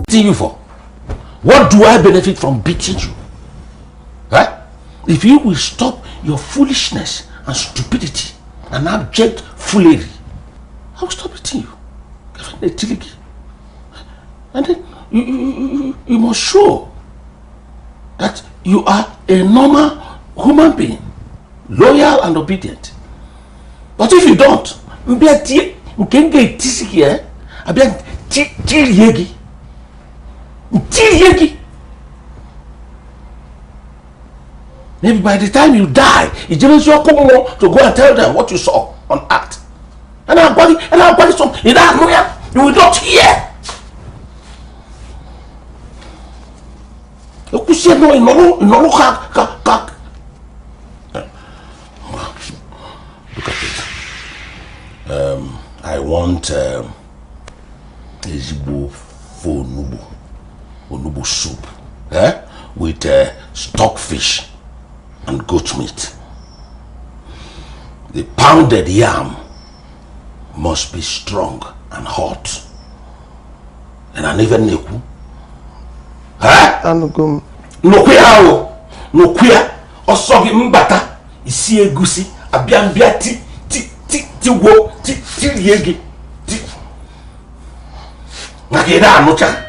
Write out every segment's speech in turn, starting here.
beating you for? What do I benefit from beating you? Huh? If you will stop your foolishness and stupidity and abject foolery, I will stop beating you. And then you must show that you are a normal human being, loyal and obedient. But if you don't, you can get here. Maybe by the time you die, it's just your come to go and tell them what you saw on earth. And our body some in that you will not hear. You could say no in look at it. I want Ezigbo onubu soup, with stockfish and goat meat. The pounded yam must be strong and hot. And an even neku. No queer osogi mbata isi egusi abiambia ti yegi ti nakeda anocha.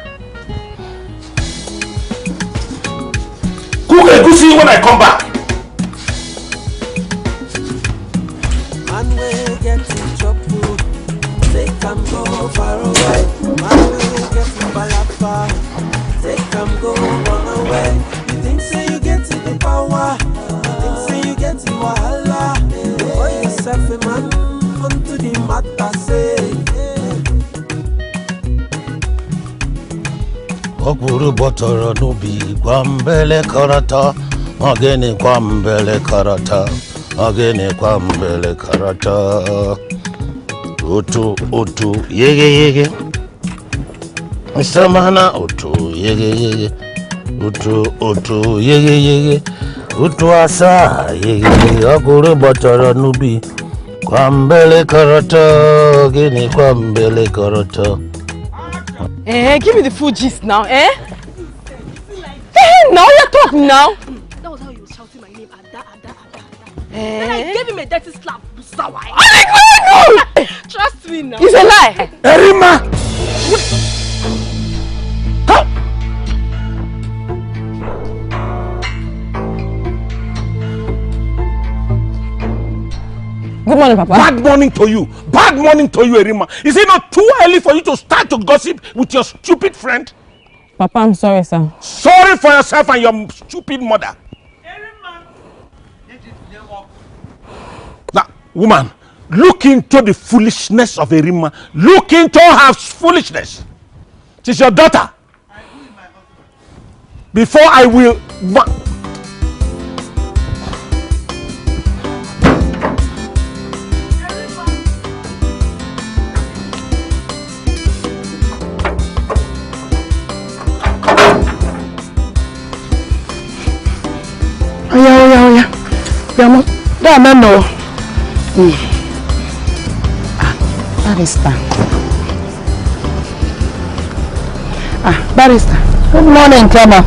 Cook egusi when I come back. Man will get to chop food, they can go far away. Man will get to balapa, they can go run away. You think say you get to the power, you think say you get to wahala. For yourself a man, onto the matter say. Okuru botoro nubi kwambele karata, agene kwambele karata, agene kwambele karata. Otu yege Mr. Mana otu yege otu yege otu asa yege Okuru botoro nubi kwambele karata, agene kwambele karata. Give me the full gist now, Now you're talking now. That was how you were shouting my name, Ada. And I gave him a dirty slap. Oh my God! Trust me now. It's a lie. Erima! Good morning, Papa. Bad morning to you. Bad morning to you, Erima. Is it not too early for you to start to gossip with your stupid friend? Papa, I'm sorry, sir. Sorry for yourself and your stupid mother. Now, woman, look into the foolishness of Erima. Look into her foolishness. She's your daughter. Before I will... Barrister. Barrister. Good morning, Clemmer.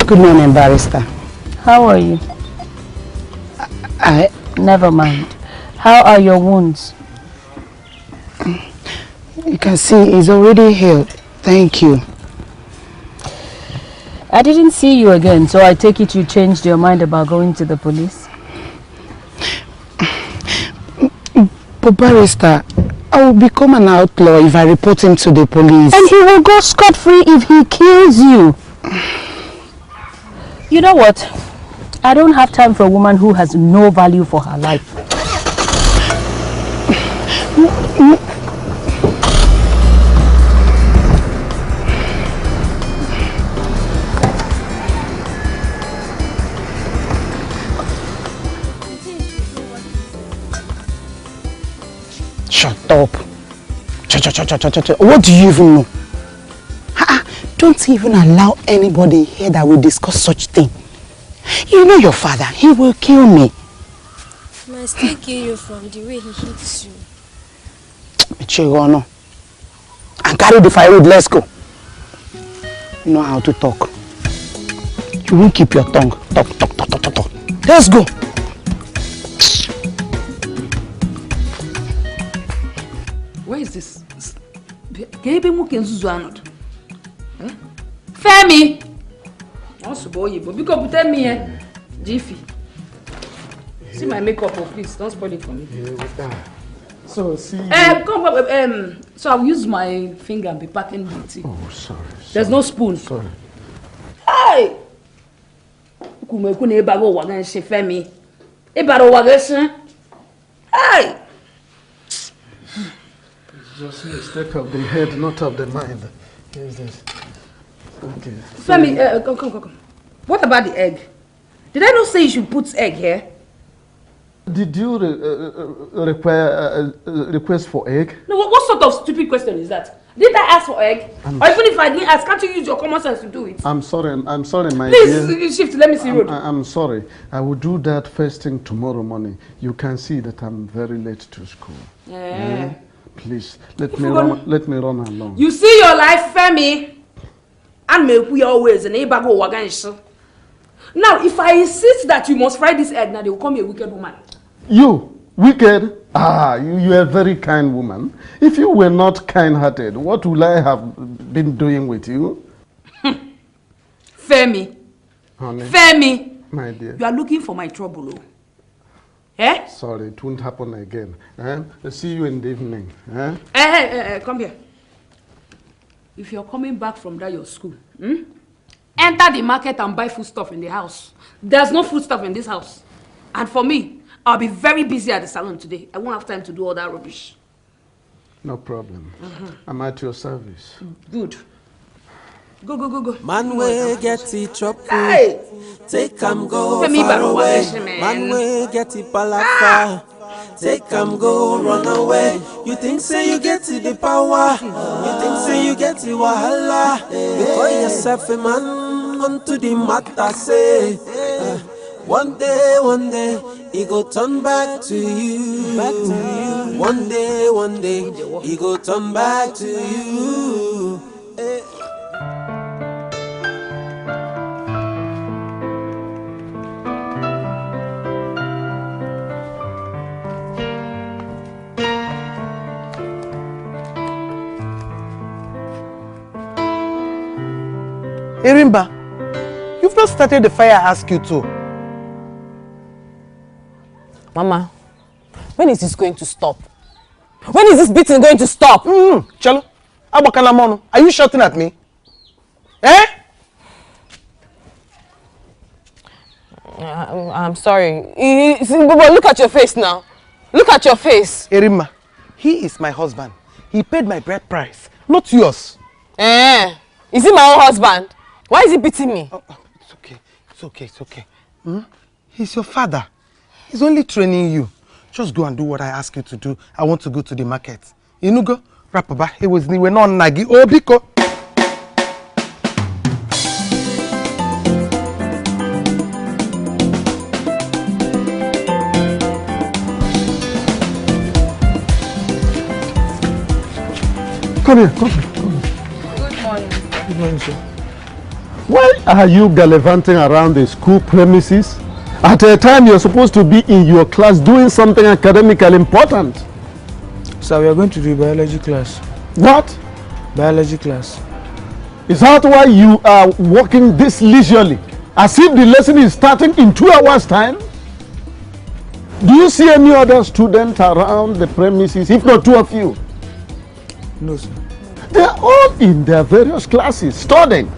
Good morning, Barrister. How are you? Never mind. How are your wounds? You can see it's already healed. Thank you. I didn't see you again, so I take it you changed your mind about going to the police? But Barrister, I will become an outlaw if I report him to the police. And he will go scot-free if he kills you. You know what? I don't have time for a woman who has no value for her life. Shut up. What do you even know? Don't even allow anybody here that will discuss such thing. You know your father, he will kill me. He might still kill you from the way he hits you. Chigono. And carry the firewood, let's go. know how to talk. You won't keep your tongue. Talk. Let's go. Where is this? Femi! Also, boy, but because tell me, Jiffy. See my makeup, oh, please. Don't spoil it for me. So, see. So I'll use my finger and be packing the tea. Oh, sorry. There's no spoon. Sorry. Hey! Femi. Hey! It's just a mistake of the head, not of the mind. Here's this. Okay. Femi, come. What about the egg? Did I not say you should put egg here? Did you require request for egg? No, what sort of stupid question is that? Didn't I ask for egg? Or even if I didn't ask, can't you use your common sense to do it? I'm sorry, my dear. Please, shift, let me see road. I'm sorry. I will do that first thing tomorrow morning. You can see that I'm very late to school. Yeah. Please, let me run along. You see your life, Femi? And we always an ebago waganisho. Now, if I insist that you must fry this egg, now they will call me a wicked woman. You? Wicked? You are a very kind woman. If you were not kind-hearted, what would I have been doing with you? Femi. Honey. Femi. My dear. You are looking for my trouble, oh. Eh? Sorry, it won't happen again. I'll see you in the evening. Hey, come here. If you're coming back from that your school, enter the market and buy food stuff in the house. There's no food stuff in this house. And for me, I'll be very busy at the salon today. I won't have time to do all that rubbish. No problem. I'm at your service. Good. Go. Man will get it trouble. Hey! Take go far away. Man will get it palafa. Take go run away. You think say you get it the power. You think say you get it wahala. You call yourself a man unto the matter say. One day, he go turn back to you. One day, he go turn back to you. Erimba, you've not started the fire I asked you to. Mama, when is this going to stop? When is this beating going to stop? Chalo, are you shouting at me? Eh? I'm sorry. Look at your face now. Look at your face. Erimba, he is my husband. He paid my bride price, not yours. Is he my own husband? Why is he beating me? It's okay. He's your father. He's only training you. Just go and do what I ask you to do. I want to go to the market. You know, go. Rapaba. He was we're not nagi. Oh, Biko. Come here. Good morning. Good morning, sir. Why are you gallivanting around the school premises? At a time you're supposed to be in your class doing something academically important. Sir, we are going to do biology class. What? Biology class. Is that why you are walking this leisurely? As if the lesson is starting in 2 hours' time? Do you see any other student around the premises, if not two of you? No, sir. They are all in their various classes, studying.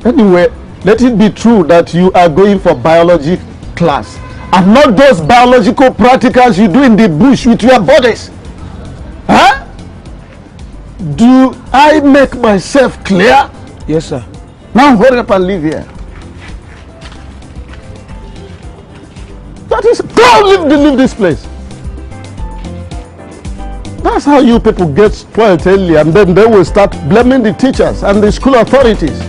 Anyway, let it be true that you are going for biology class and not those biological practicals you do in the bush with your bodies. Huh? Do I make myself clear? Yes, sir. Now hurry up and leave here. That is, leave this place. That's how you people get spoiled early, and then they will start blaming the teachers and the school authorities.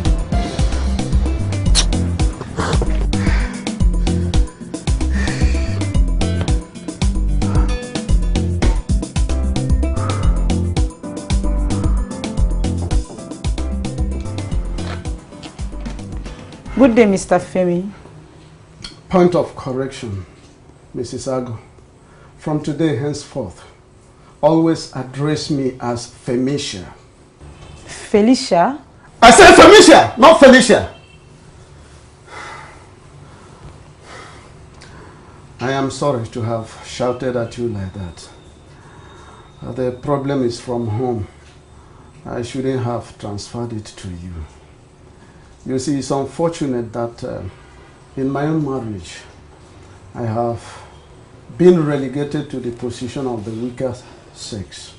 Good day, Mr. Femi. Point of correction, Mrs. Ago. From today henceforth, always address me as Felicia. Felicia? I said Felicia, not Felicia. I am sorry to have shouted at you like that. The problem is from home. I shouldn't have transferred it to you. You see, it's unfortunate that in my own marriage, I have been relegated to the position of the weaker sex.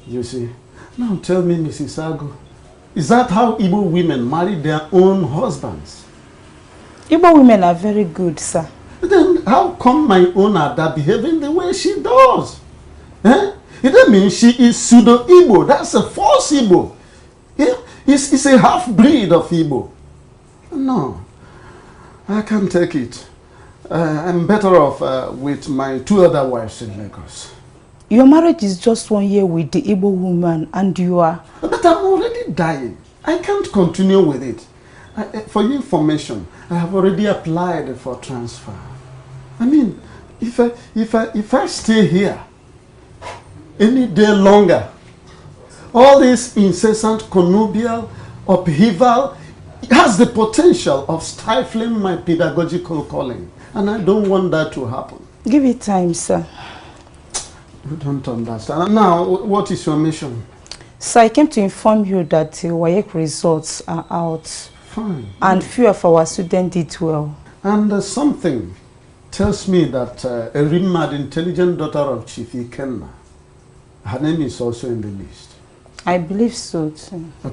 You see. Now tell me, Mrs. Ago, is that how Igbo women marry their own husbands? Igbo women are very good, sir. Then how come my own Ada behaving the way she does? It doesn't mean she is pseudo-Igbo. That's a false Igbo. It's a half-breed of Igbo. No, I can't take it. I'm better off with my 2 other wives in Lagos. Your marriage is just 1 year with the Igbo woman and you are... But I'm already dying. I can't continue with it. For your information, I have already applied for transfer. I mean, if I stay here any day longer, all this incessant connubial upheaval has the potential of stifling my pedagogical calling. And I don't want that to happen. Give it time, sir. You don't understand. Now, what is your mission? So I came to inform you that the WAEC results are out. Fine. And few of our students did well. And something tells me that a remade intelligent daughter of Chief Ikenna, her name is also in the list. I believe so too. Oh,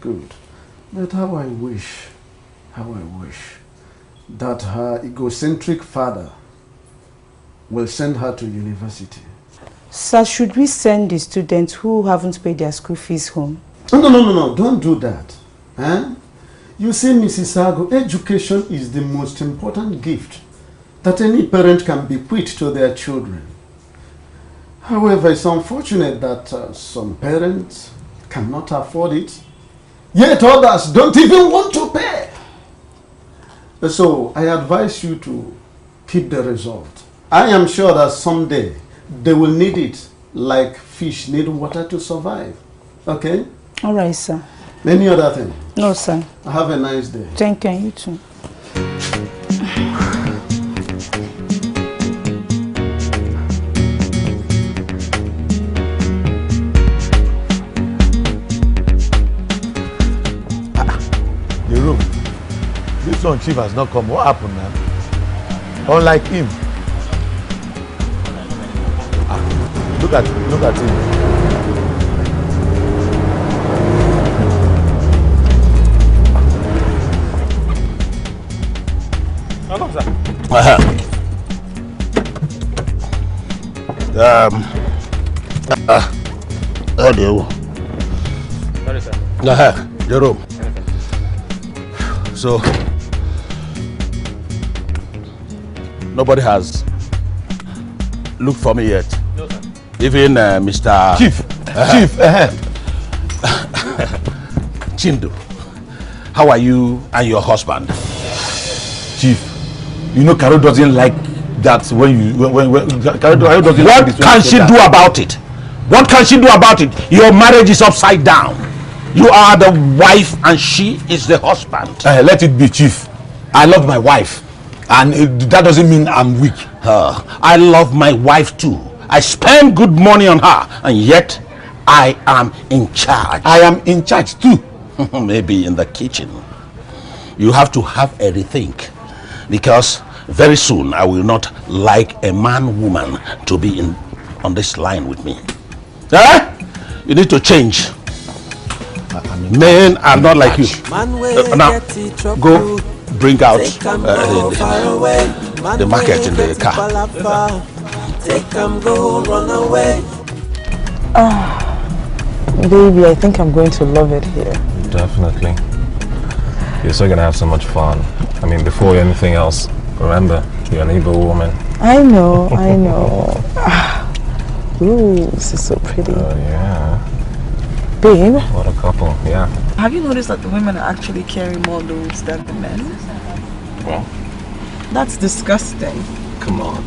good. But how I wish that her egocentric father will send her to university. Sir, should we send the students who haven't paid their school fees home? No, don't do that. You see, Mrs. Ago, education is the most important gift that any parent can bequeath to their children. However, it's unfortunate that some parents cannot afford it, yet others don't even want to pay. So I advise you to keep the result. I am sure that someday they will need it like fish need water to survive. Okay? All right, sir. Any other thing? No, sir. Have a nice day. Thank you, and you too. This one chief has not come. What happened now? Unlike him. Look at him. Hello, sir. Hello. Sorry, sir. Jerome. So, nobody has looked for me yet. No, sir. Even Mr. Chief. Chindo. How are you and your husband? Chief, you know Carol doesn't like that when Carol doesn't like this. What can she do about it? What can she do about it? Your marriage is upside down. You are the wife and she is the husband. Let it be, Chief. I love my wife. And that doesn't mean I'm weak. I love my wife too. I spend good money on her. And yet, I am in charge. I am in charge too. Maybe in the kitchen. You have to have a rethink. Because very soon, I will not like a man-woman to be on this line with me. You need to change. Men are not like you. Now, go bring out the market in the car. Baby, I think I'm going to love it here. Definitely. You're still gonna have so much fun. I mean, before anything else, remember, you're an Igbo woman. I know. Ooh, this is so pretty. Oh, yeah. Babe. What a couple, yeah. Have you noticed that the women are actually carrying more loads than the men? Well, That's disgusting. come on.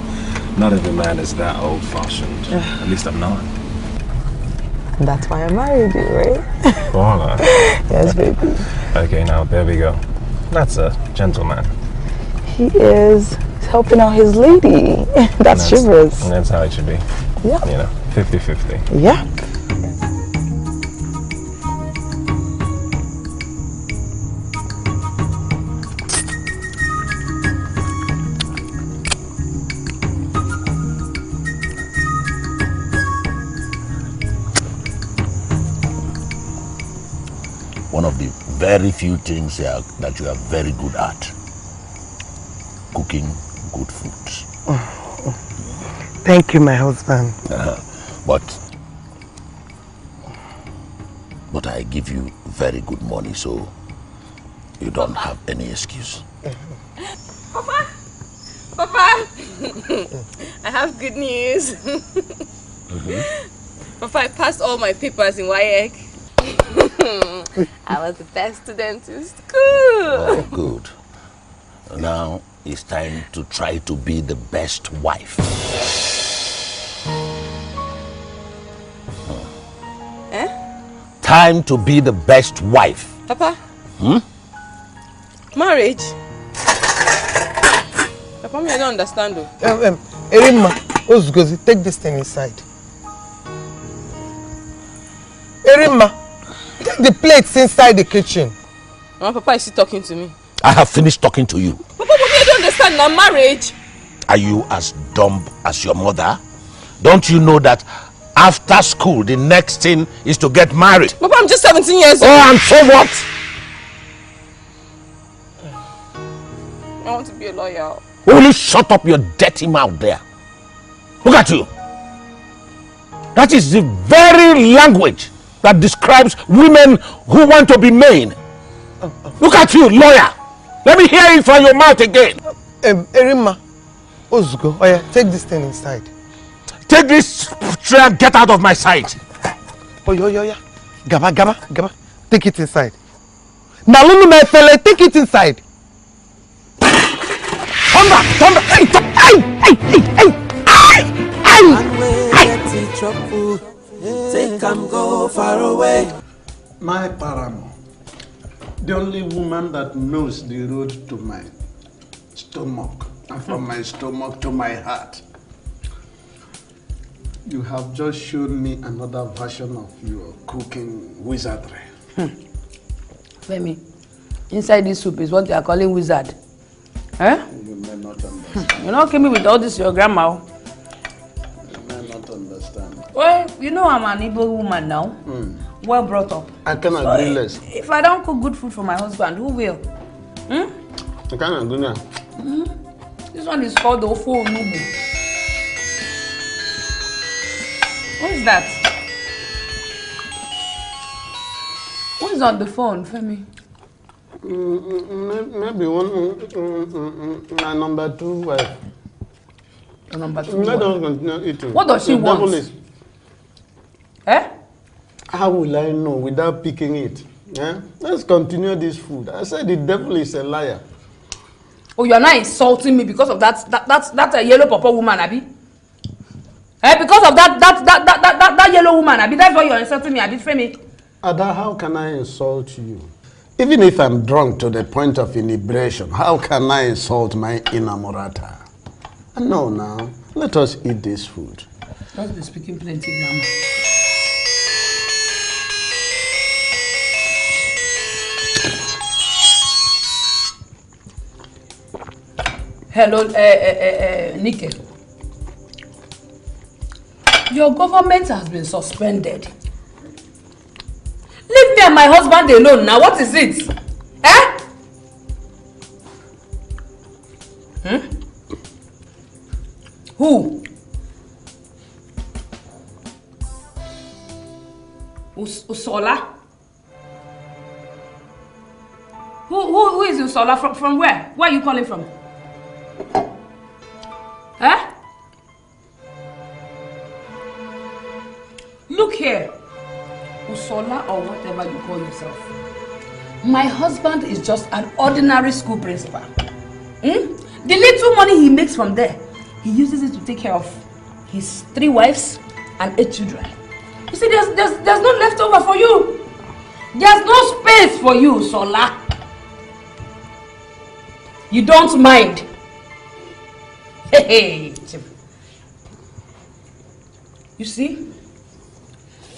Not every man is that old-fashioned. At least I'm not. That's why I married you, right? Voila. Yes, baby. Okay, now there we go. That's a gentleman. He is helping out his lady. That's chivalrous. And that's how it should be. Yeah. You know, 50-50. Yeah. One of the very few things that you are very good at. Cooking good food. Thank you, my husband. But I give you very good money, so you don't have any excuse. Papa! Papa! I have good news. Papa, I passed all my papers in WAEC. I was the best student in school. Oh, good. Now it's time to try to be the best wife. Time to be the best wife. Papa? Marriage? Papa, I don't understand though. Erimma, Ozugozi, take this thing inside. Erimma, take the plates inside the kitchen. Papa, is he talking to me? I have finished talking to you. Papa, I don't understand now. Marriage? Are you as dumb as your mother? Don't you know that after school the next thing is to get married? Papa, I'm just 17 years old. Oh, and so what? I want to be a lawyer. Will you shut up your dirty mouth there? Look at you. That is the very language that describes women who want to be made. Look at you, lawyer. Let me hear it from your mouth again. Erimma, Ozugo, oh yeah, take this thing inside. Take this tray and get out of my sight. Oh, yeah. Gaba. Take it inside. Now, Lulu, my fella, take it inside. Turn back. Take and go far away. My paramour, the only woman that knows the road to my stomach, and from my stomach to my heart. You have just shown me another version of your cooking wizardry. Femi, inside this soup is what they are calling wizard. Eh? You may not understand. You know, came me with all this your grandma. You may not understand. Well, you know I'm an Igbo woman now. Well brought up. I can agree less. If I don't cook good food for my husband, who will? I can agree now. This one is called the Ofo Onubu. What is that? Who is on the phone, Femi? Maybe one, my number 2 wife. Your number 2 Let us wife? continue eating. What does she want? Eh? How will I know without picking it? Eh? Let's continue this food. I said the devil is a liar. Oh, you're not insulting me because of that yellow papa woman, Abi? Eh? Because of that yellow woman, Abi? That's why you're insulting me, Abi, Femi? Ada, how can I insult you? Even if I'm drunk to the point of inebriation, how can I insult my inamorata? No, now, let us eat this food. Just be speaking plenty grammar. Hello, Nike. Your government has been suspended. Leave me and my husband alone now. What is it? Eh? Who? Usola? Who is Usola? From where? Where are you calling from? Look here. Usola or whatever you call yourself. My husband is just an ordinary school principal. The little money he makes from there, he uses it to take care of his 3 wives and 8 children. You see, there's no leftover for you. There's no space for you, Sola. You don't mind. Hey. You see?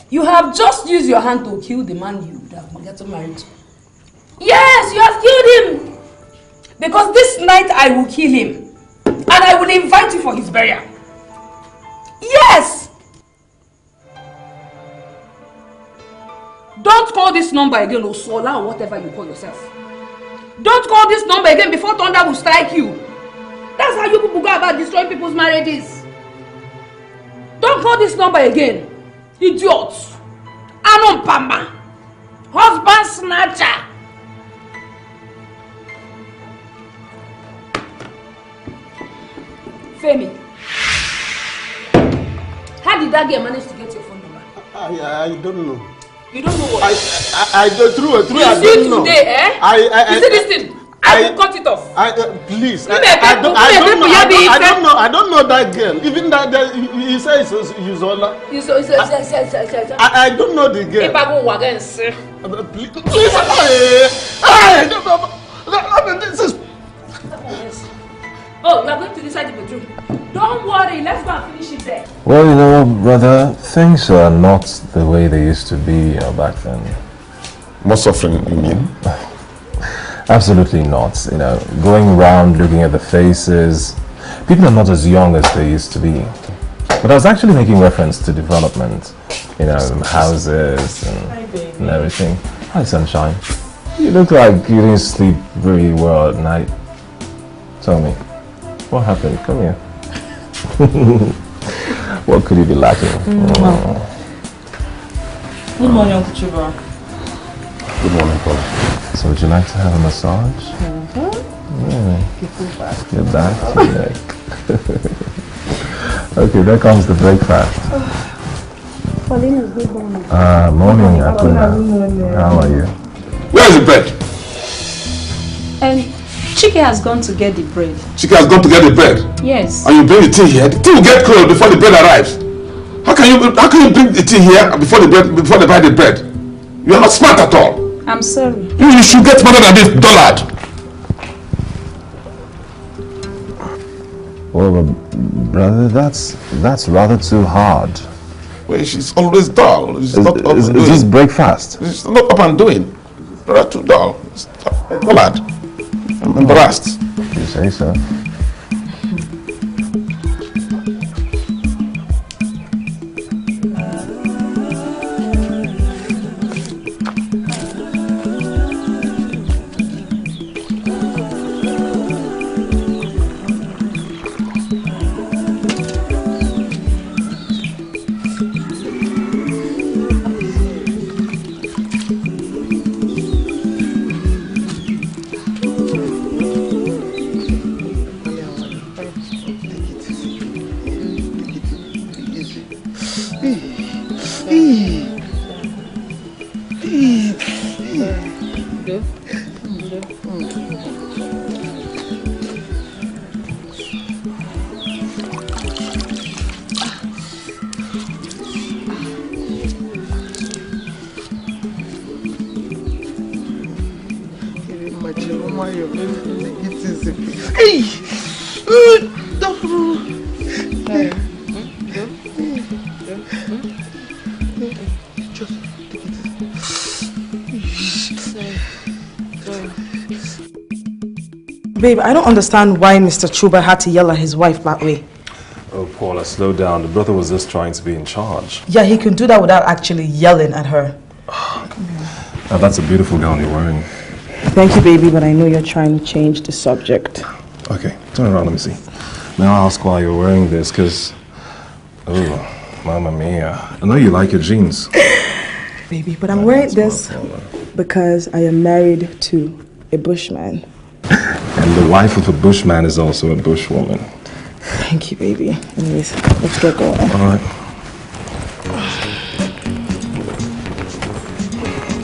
You have just used your hand to kill the man you have gotten married to. Yes, you have killed him. Because this night I will kill him. And I will invite you for his burial. Yes! Don't call this number again, Osola or whatever you call yourself. Don't call this number again before thunder will strike you. That's how you people go about destroying people's marriages. Don't call this number again. Idiots. Anon Pama. Husband snatcher. Femi. How did that girl manage to get your phone number? I don't know. You don't know what? I don't know. You see today, eh? You see this thing? I will cut it off. Please. I don't know that girl. Even that he says Yuzola. I don't know the girl. If I go again, sir. Please. I don't know. This is. Oh, we are going to decide the bedroom. Don't worry, let's go and finish it there. Well, you know, brother, things are not the way they used to be back then. More suffering, you mean? Absolutely not. You know, going around looking at the faces, people are not as young as they used to be. But I was actually making reference to development, you know, houses and everything. Hi, sunshine. You look like you didn't sleep very well at night. Tell me, what happened? Come here. What could you be lacking? Good morning, Uncle Chuba. Good morning, Paul. So would you like to have a massage? Yeah. Your back, your neck. Okay, there comes the breakfast. Good morning. Morning, Akuna. How are you? Where is the bread? And Chike has gone to get the bread. Chike has gone to get the bread? Yes. And you bring the tea here? The tea will get cold before the bread arrives. How can you bring the tea here before they buy the bread? You are not smart at all. I'm sorry. You should get smarter than this dullard. Well, brother, that's rather too hard. Well, she's always dull. She's not up and doing. Is this breakfast? She's not up and doing. Rather too dull. Dullard. I'm embarrassed. You say so. Babe, I don't understand why Mr. Chuba had to yell at his wife that way. Oh, Paula, slow down. The brother was just trying to be in charge. Yeah, he could do that without actually yelling at her. Now, that's a beautiful gown you're wearing. Thank you, baby, but I know you're trying to change the subject. Okay, turn around, let me see. May I ask why you're wearing this? Because, oh, mamma mia. I know you like your jeans. Baby, but I'm wearing this because I am married to a bushman. And the wife of a bushman is also a bushwoman. Thank you, baby. Anyways, let's get going. All right.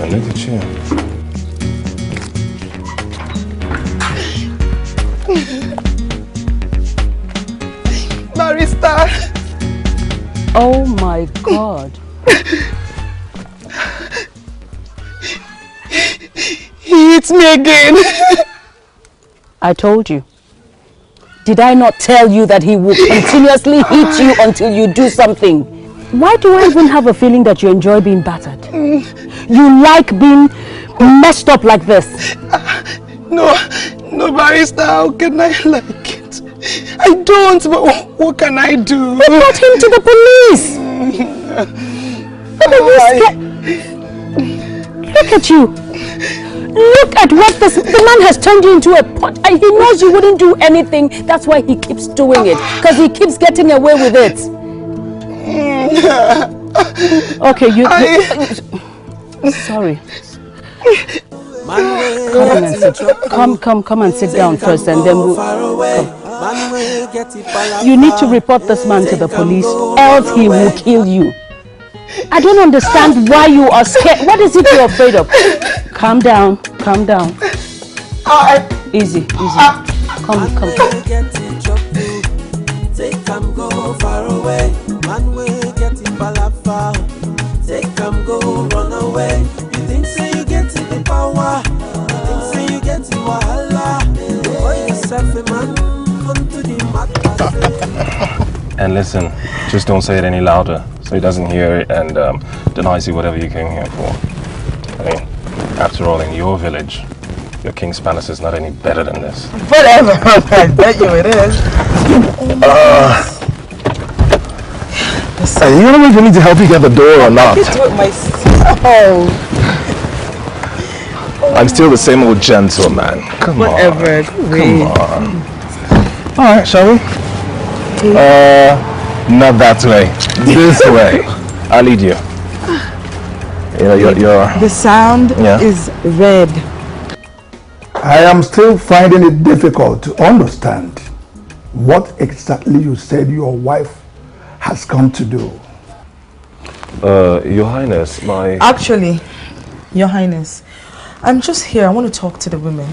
And look at you. Barrister. Oh my God. He hits me again. I told you. Did I not tell you that he would continuously hit you until you do something? Why do I even have a feeling that you enjoy being battered? You like being messed up like this? No, Barrister, how can I like it? I don't, but what can I do? Report him to the police! Look at you! Look at what the man has turned you into a pot. And he knows you wouldn't do anything. That's why he keeps doing it. Because he keeps getting away with it. Okay, sorry. Come and sit down first, and then we'll come. You need to report this man to the police, else he will kill you. I don't understand why you are scared. What is it you're afraid of? Calm down. Easy. Come. Take come go far away. Man will get it palafa. Take come go run away. You think say you get it the power. You think say you get it wahala. Boy yourself a man. Come to the matter. And listen, just don't say it any louder so he doesn't hear it and denies you whatever you came here for. I mean, after all, in your village, your King's Palace is not any better than this. Whatever, I bet you it is. You don't know if you need to help you get the door or not. I can do it myself. I'm still the same old gentleman. Come on. Alright, shall we? Not that way. This way. I'll lead you. The sound is red. I am still finding it difficult to understand what exactly you said your wife has come to do. Your Highness, Actually, Your Highness, I'm just here. I want to talk to the women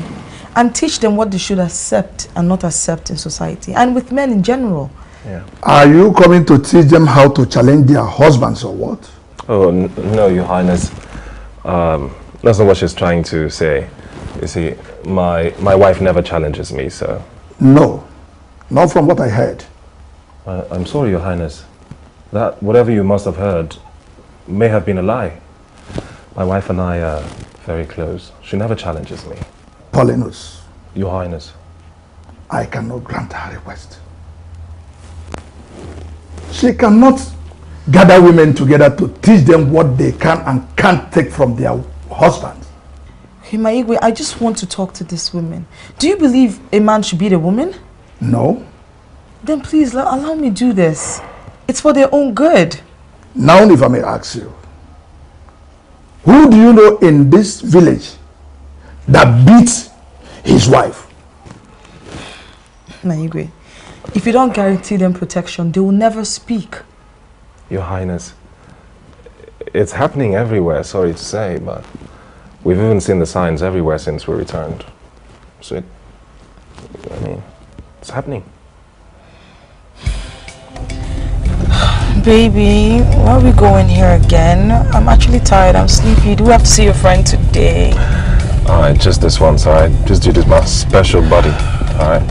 and teach them what they should accept and not accept in society, and with men in general. Yeah. Are you coming to teach them how to challenge their husbands or what? Oh, no, Your Highness. That's not what she's trying to say. You see, my wife never challenges me, so... No, not from what I heard. I'm sorry, Your Highness. That whatever you must have heard may have been a lie. My wife and I are very close. She never challenges me. Paulinus. Your Highness. I cannot grant her request. She cannot gather women together to teach them what they can and can't take from their husbands. Himaigwe, I just want to talk to this woman. Do you believe a man should beat a woman? No. Then please allow me do this. It's for their own good. Now, if I may ask you, who do you know in this village that beats his wife? Naigwe, if you don't guarantee them protection, they will never speak. Your Highness, it's happening everywhere, sorry to say, but we've even seen the signs everywhere since we returned. So, it's happening. Baby, why are we going here again? I'm actually tired, I'm sleepy. Do we have to see your friend today? Alright, just this once, alright? Just do this, my special buddy, alright?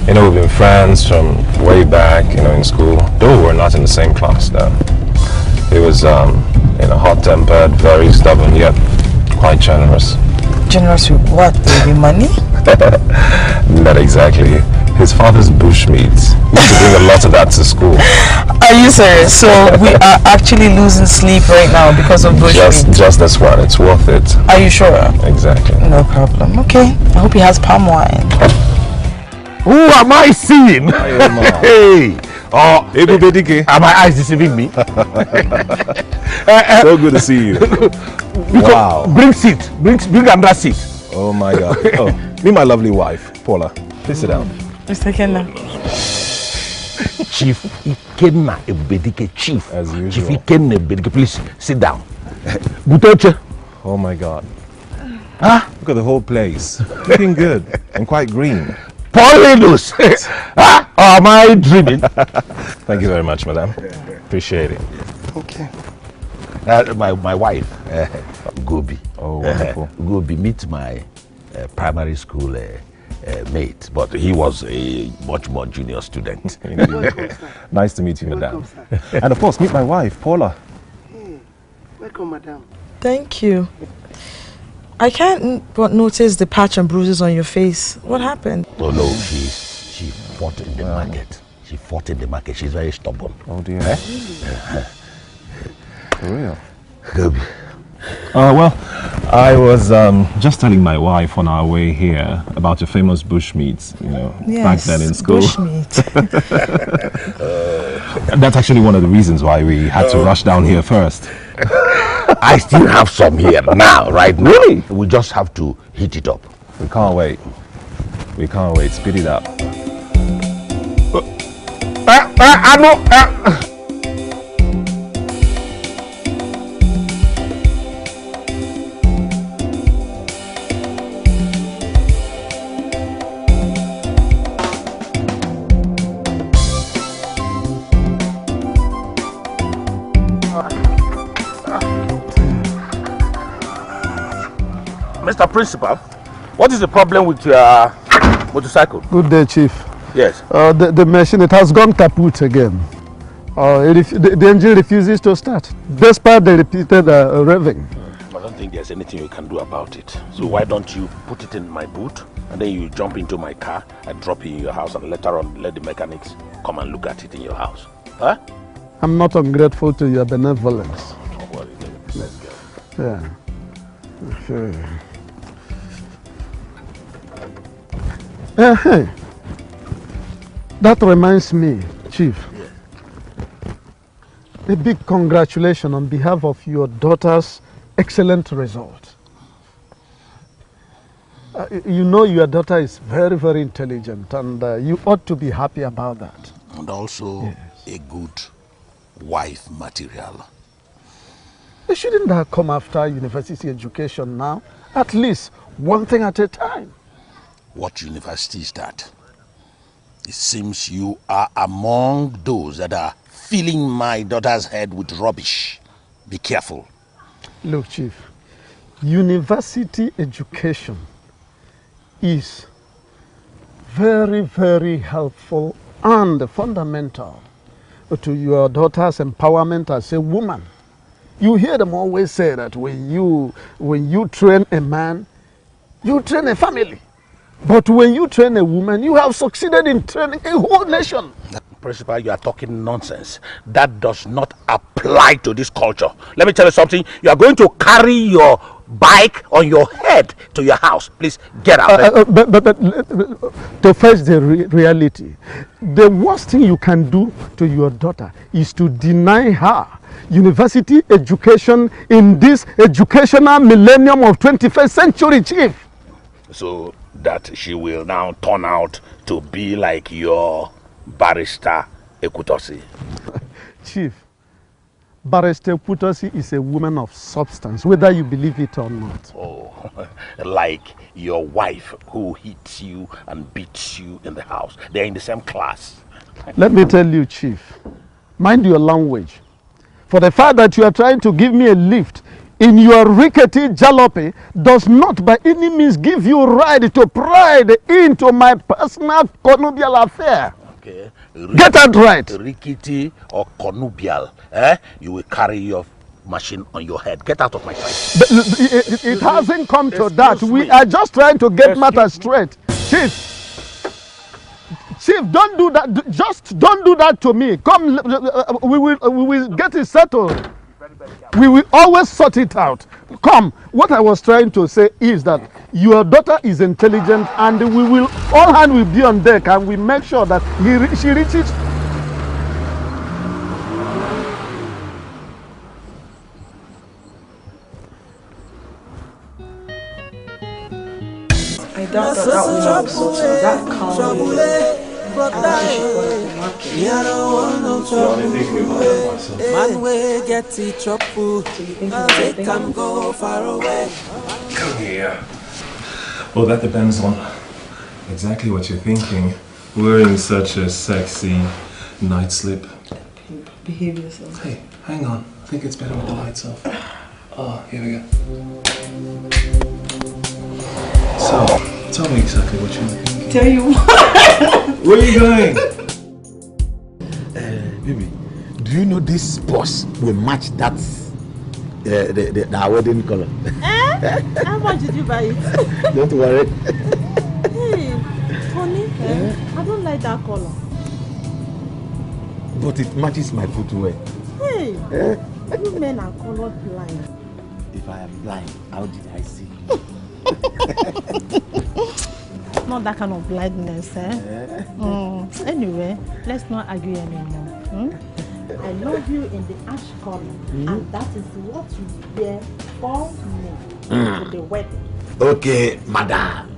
You know, we've been friends from way back, in school. Though we're not in the same class now. He was, hot-tempered, very stubborn, yet quite generous. Generous with what, baby? Money? Not exactly. His father's bushmeats. We used to bring a lot of that to school. Are you serious? So we are actually losing sleep right now because of bushmeat? Just this one. It's worth it. Are you sure? Exactly. No problem. Okay. I hope he has palm wine. Who am I seeing? Hey! Oh, are my eyes deceiving me? So good to see you. Wow. Bring seat. Bring another seat. Oh my God. Oh, meet my lovely wife, Paula. Please sit down. Mr. Kenna. Chief Ikenna Ebedike, Chief. As usual. Chief Ikenna Ebedike, please sit down. Butoche. Oh my God. Huh? Look at the whole place. Looking good and quite green. Paulinus! Am I dreaming? Thank you very much, madam. Appreciate it. Okay. My wife, Gobi. Oh, wonderful. Gobi, meet my primary school mate, but he was a much more junior student. Nice to meet you, madam. And of course, meet my wife, Paula. Hey, welcome, madam. Thank you. I can't but notice the patch and bruises on your face. What happened? Oh no, she fought in the market. She fought in the market. She's very stubborn. Oh dear. For real? Gobi. Well, I was just telling my wife on our way here about your famous bushmeat, back then in school. Bushmeat. That's actually one of the reasons why we had to rush down here first. I still have some here now, right now. Really? We just have to heat it up. We can't wait. We can't wait. Speed it up. Mr. Principal, what is the problem with your motorcycle? Good day, Chief. Yes. The machine, it has gone kaput again. The engine refuses to start, despite the repeated revving. I don't think there's anything you can do about it. So why don't you put it in my boot, and then you jump into my car, I drop it in your house, and later on let the mechanics come and look at it in your house. Huh? I'm not ungrateful to your benevolence. Don't worry, let's go. Yeah. Okay. Hey. That reminds me, Chief. Yes. A big congratulations on behalf of your daughter's excellent result. You know your daughter is very, very intelligent, and you ought to be happy about that. And also a good wife material. Shouldn't that come after university education now? At least one thing at a time. What university is that? It seems you are among those that are filling my daughter's head with rubbish. Be careful. Look, Chief, university education is very, very helpful and fundamental to your daughter's empowerment as a woman. You hear them always say that when you train a man, you train a family. But when you train a woman, you have succeeded in training a whole nation. Principal, you are talking nonsense. That does not apply to this culture. Let me tell you something. You are going to carry your bike on your head to your house. Please get out. But to face the reality, the worst thing you can do to your daughter is to deny her university education in this educational millennium of 21st century, Chief. So that she will now turn out to be like your barrister Ekutosi. Chief, Barrister Ekutosi is a woman of substance, whether you believe it or not. Oh, like your wife who hits you and beats you in the house. They're in the same class. Let me tell you, Chief, mind your language. For the fact that you are trying to give me a lift in your rickety jalopy does not by any means give you right to pride into my personal connubial affair. Okay. Get that right. Rickety or connubial, eh? You will carry your machine on your head. Get out of my sight. It hasn't come to that. We are just trying to get matters straight. Chief, don't do that. Just don't do that to me. Come, we will get it settled. We will always sort it out. Come, what I was trying to say is that your daughter is intelligent, and we will, all hands will be on deck, and we make sure that she reaches. I doubt that will help sort that calmly. brother. Me, I don't want no trouble. Man, we get in trouble. They can go far away. Come here. Well, that depends on exactly what you're thinking. Wearing such a sexy night slip. Behave yourself. Hey, hang on. I think it's better with the lights off. Oh, here we go. So, tell me exactly what you're thinking. Tell you what? Where are you going? Baby, do you know this boss will match that our wedding color? How much did you buy it? Don't worry. Hey, honey, I don't like that color. But it matches my footwear. Hey, you men are color blind. If I am blind, how did I see? Not that kind of blindness, eh? Anyway, let's not argue anymore. I love you in the ash color, and that is what you wear for me to the wedding. Okay, madam.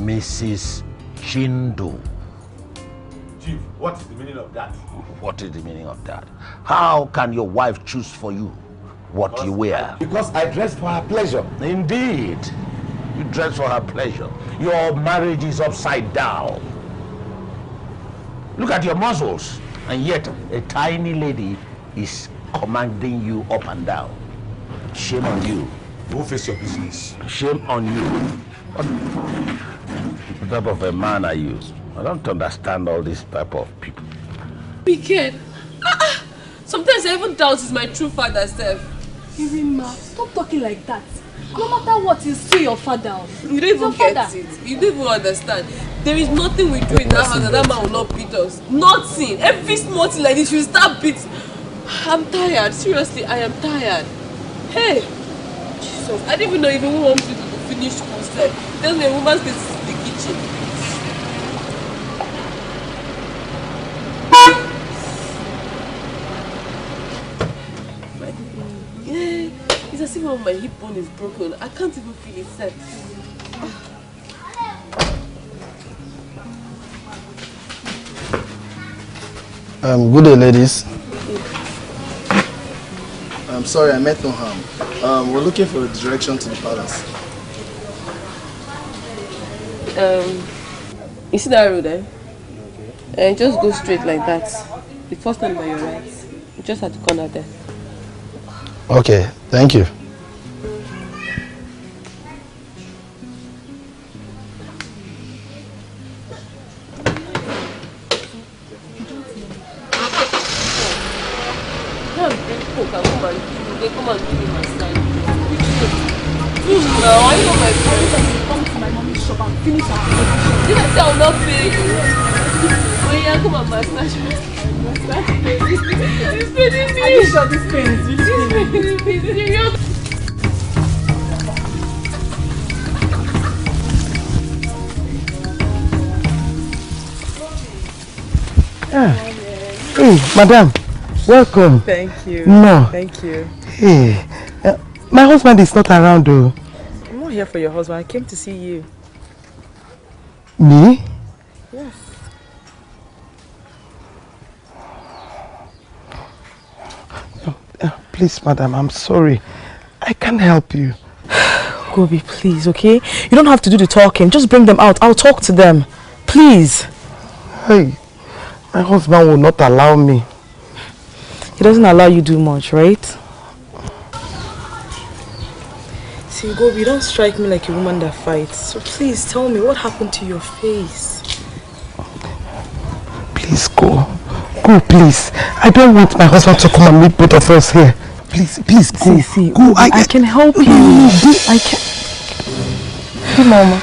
Mrs. Chindo. Chief, what is the meaning of that? What is the meaning of that? How can your wife choose for you what you wear? Because I dress for her pleasure. Indeed. You dress for her pleasure. Your marriage is upside down. Look at your muscles. And yet a tiny lady is commanding you up and down. Shame on you. Go face your business. Shame on you. What type of a man are you? I don't understand all this type of people. Wicked. Sometimes I even doubt it's my true father, Steph. Irima, stop talking like that. No matter what, he's still your father. You don't even get it. You don't even understand. There is nothing we do in that house that man will not beat us. Nothing. Every small thing like this, you start beating. I'm tired. Seriously, I am tired. Hey! Jesus, I didn't even know even who wants to finish school, Steph. Tell me a woman's place is in the kitchen. Yeah, it's as if my hip bone is broken. I can't even feel it set. Good day, ladies. I'm sorry, I meant no harm. We're looking for a direction to the palace. You see that road there? And just go straight like that. The first time by your right. Just at the corner there. Okay, thank you. Come and give me my sign. Now I know my friend. Come to my mommy's shop and finish her. Did I say I will not pay you? Oh yeah, come and massage me. It's paining me. Are you sure this pain is really serious? Hey, madam, welcome. Thank you. No. Thank you. Hey, my husband is not around though. I'm not here for your husband. I came to see you. Me? Yes. Please, madam, I'm sorry. I can't help you. Gobi, please, okay? You don't have to do the talking. Just bring them out. I'll talk to them. Please. Hey, my husband will not allow me. He doesn't allow you to do much, right? See, Gobi, don't strike me like a woman that fights. So please tell me what happened to your face. Please go. Go, please. I don't want my husband to come and meet both of us here. Please, please go. See, go. I can help you. I can. Hey, Mama.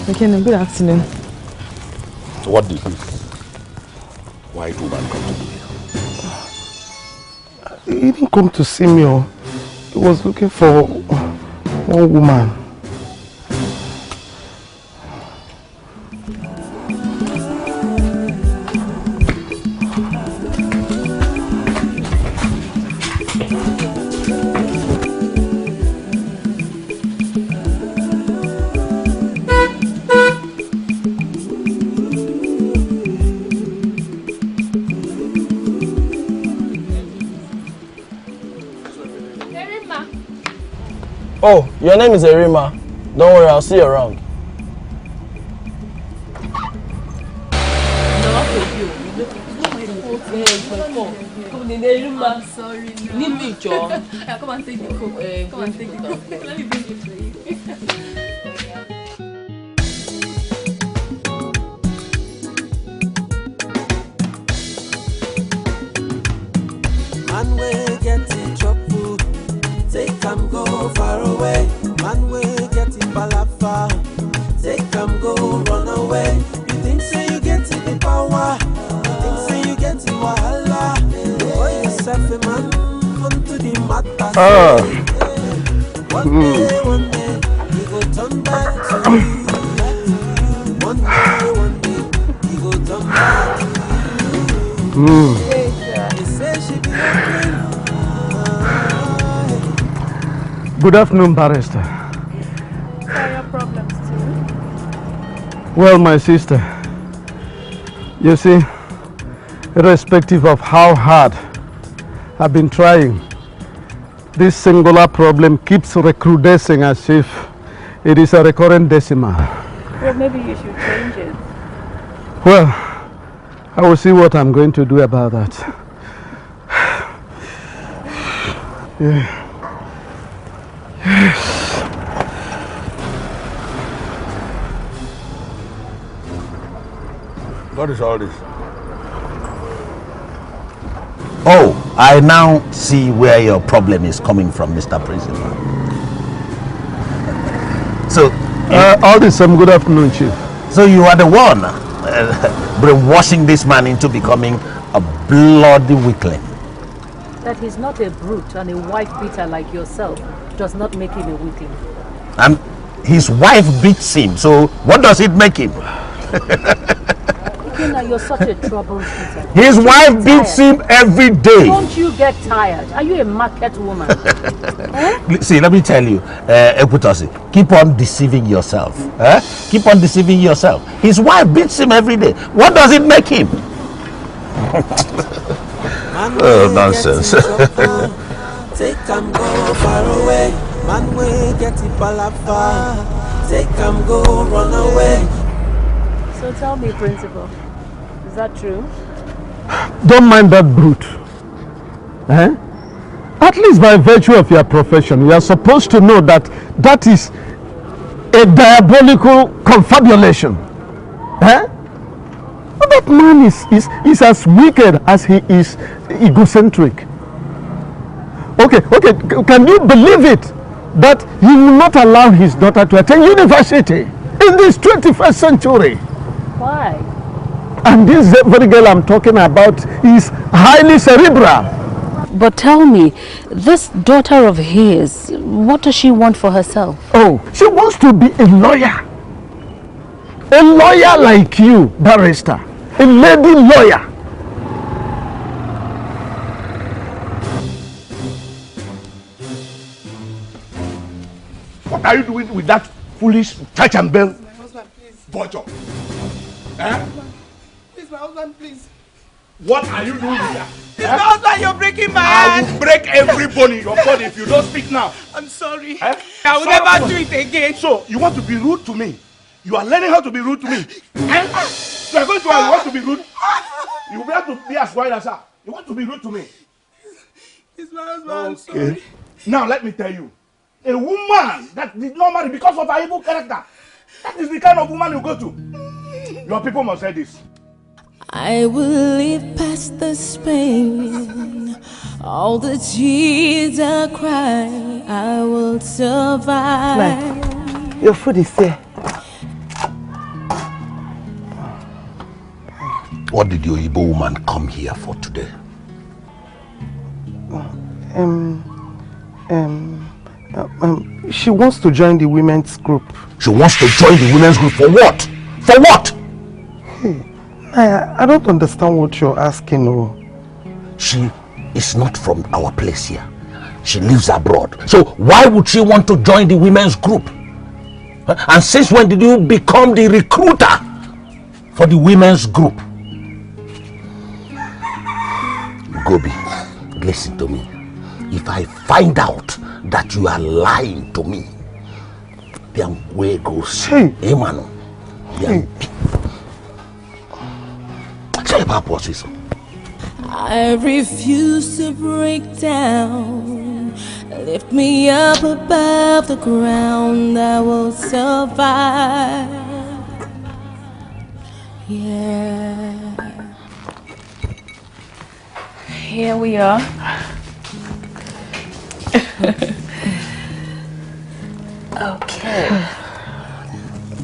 Okay, good afternoon. What did this white woman come to do? He didn't come to see me. He was looking for one woman. Oh, your name is Erima. Don't worry, I'll see you around. I'm sorry. Need me, John. Come and take the coke. Come and take the coke. Let me bring it for you. Man will get in trouble. Take go far away. Man will get in palafa. Take go run away. You think say you get in the power. You think say you get in wahala. Boy yourself a man onto the matter. One day you go turn back to you. One day you go turn back to you. You say she be your queen. Good afternoon, barrister. What are your problems too? Well, my sister, you see, irrespective of how hard I've been trying, this singular problem keeps recrudescing as if it is a recurrent decimal. Well, maybe you should change it. Well, I will see what I'm going to do about that. Yeah. Yes. What is all this? Oh, I now see where your problem is coming from, Mr. Principal. So, all the same, good afternoon, Chief. So you are the one brainwashing this man into becoming a bloody weakling. That he's not a brute and a wife beater like yourself does not make him a weakling. And his wife beats him, so what does it make him? Ikena, you're such a troubleshooter. His wife beats him every day. Don't you get tired? Are you a market woman? See, let me tell you, Ekwutasi, keep on deceiving yourself. Keep on deceiving yourself. His wife beats him every day. What does it make him? Oh, nonsense. Take go far away. Man will get it palafa. Take go run away. So tell me, Principal, is that true? Don't mind that brute. At least by virtue of your profession, you are supposed to know that that is a diabolical confabulation. That man is as wicked as he is egocentric. Okay, can you believe it that he will not allow his daughter to attend university in this 21st century? Why? And this very girl I'm talking about is highly cerebral. But tell me, this daughter of his, what does she want for herself? Oh, she wants to be a lawyer. A lawyer like you, barrister. A lady lawyer. What are you doing with that foolish church and bell? My husband, please. Vulture. Please, my husband, please. What are you doing with that? It's my husband, you're breaking my I hand. will break every bone in your body if you don't speak now. I'm sorry. I will never do it again. So, you want to be rude to me? You are learning how to be rude to me. You are going to want to be rude? You will have to be as wide as her. You want to be rude to me? It's my husband, I'm sorry. Now, let me tell you. A woman that did not marry because of her evil character. That is the kind of woman you go to. Your people must say this. I will live past this pain. All the tears I cry, I will survive. Your food is here. What did your Igbo woman come here for today? She wants to join the women's group. She wants to join the women's group for what? For what? Hey, I don't understand what you're asking. Oh. She is not from our place here. She lives abroad. So why would she want to join the women's group? And since when did you become the recruiter for the women's group? Gobi, listen to me. If I find out that you are lying to me. Where goes Emmanuel? I refuse to break down. Lift me up above the ground. I will survive. Yeah. Here we are. Okay.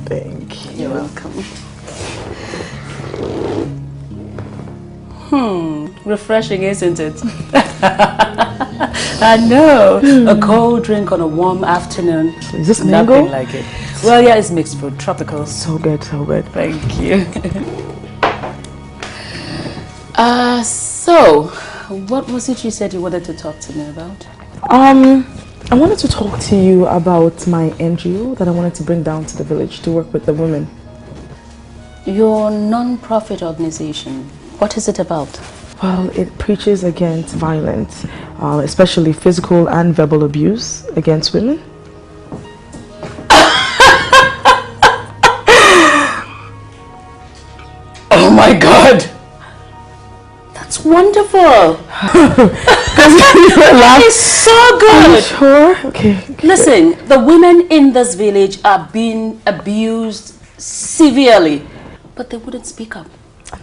Thank you. You're welcome. Refreshing, isn't it? I know. A cold drink on a warm afternoon. Is this nothing mango? like it. Well, yeah, it's mixed fruit, tropical. So good, so good. Thank you. So, what was it you said you wanted to talk to me about? I wanted to talk to you about my NGO that I wanted to bring down to the village to work with the women. Your non-profit organization, what is it about? Well, it preaches against violence, especially physical and verbal abuse against women. Oh my God! That's wonderful! It's so good! Are you sure? Okay. Listen, the women in this village are being abused severely, but they wouldn't speak up.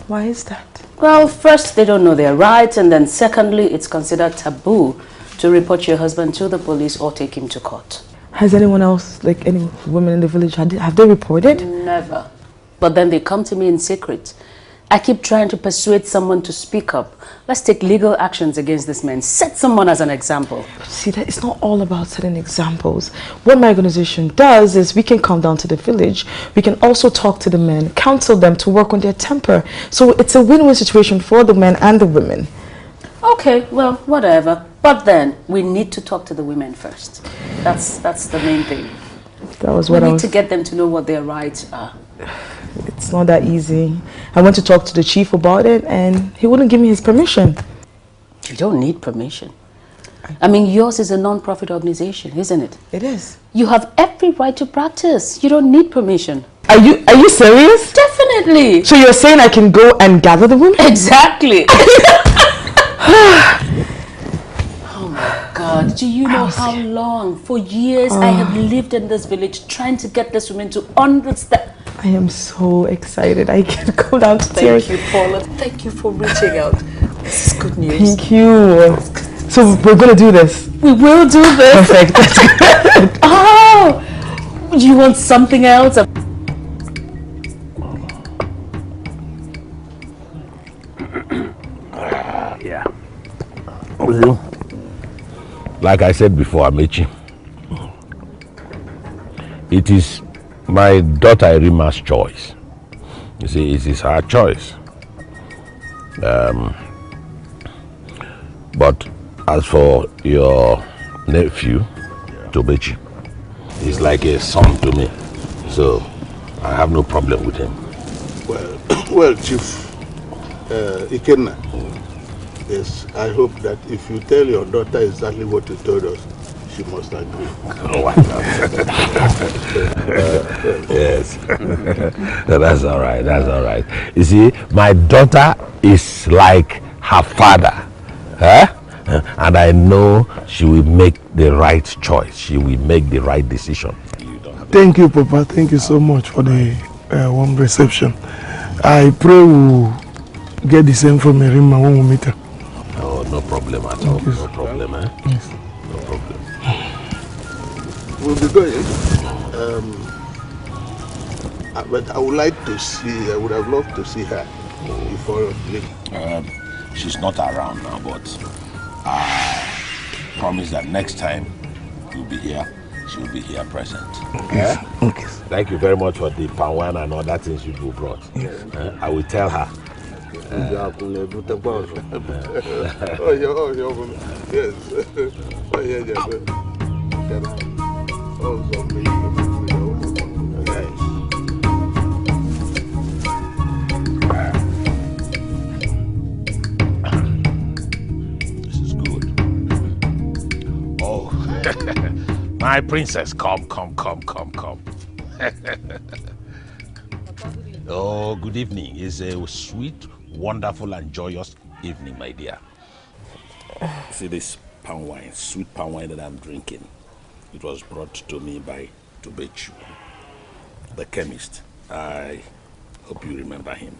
Why is that? Well, first, they don't know their rights, and then secondly, it's considered taboo to report your husband to the police or take him to court. Has anyone else, like any women in the village, have they reported? Never. But then they come to me in secret. I keep trying to persuade someone to speak up. Let's take legal actions against this man. Set someone as an example. See, that it's not all about setting examples. What my organization does is we can come down to the village. We can also talk to the men, counsel them to work on their temper. So it's a win-win situation for the men and the women. Okay, well, whatever. But then we need to talk to the women first. That's the main thing. That was what we need to get them to know what their rights are. It's not that easy. I went to talk to the chief about it and he wouldn't give me his permission. You don't need permission. I mean, yours is a non-profit organization, isn't it? It is. You have every right to practice. You don't need permission. Are you serious? Definitely. So you're saying I can go and gather the women? Exactly. Oh my God, do you know how long? For years I have lived in this village trying to get this woman to understand. I am so excited. I can go down to tears. Thank you, Paula. Thank you for reaching out. This is good news. Thank you. So we're going to do this? We will do this. Perfect. That's good. Oh! Do you want something else? Yeah. Like I said before, Amechi, it is my daughter Erima's choice. You see, it is her choice. But as for your nephew, Tobechi, he's like a son to me. So I have no problem with him. Well, Chief Ikenna, yes, I hope that if you tell your daughter exactly what you told us, she must agree. Oh, why not? Yes. That's all right. That's all right. You see, my daughter is like her father. And I know she will make the right choice. She will make the right decision. Thank you, Papa. Thank you so much for the warm reception. I pray we'll get the same from Erima when we meet her. Oh, no problem at all. No problem, eh? Yes. No problem. We'll be going. But I would like to see, I would have loved to see her before leaving. She's not around now, but I promise that next time you'll be here, she'll be here present. Okay. Okay. Thank you very much for the pawan and other things you brought. I will tell her. Yes. This is good. Oh. My princess, come. Oh, good evening. It's a sweet, wonderful, and joyous evening, my dear. See this palm wine, sweet palm wine that I'm drinking. It was brought to me by Tobechu, the chemist. I hope you remember him.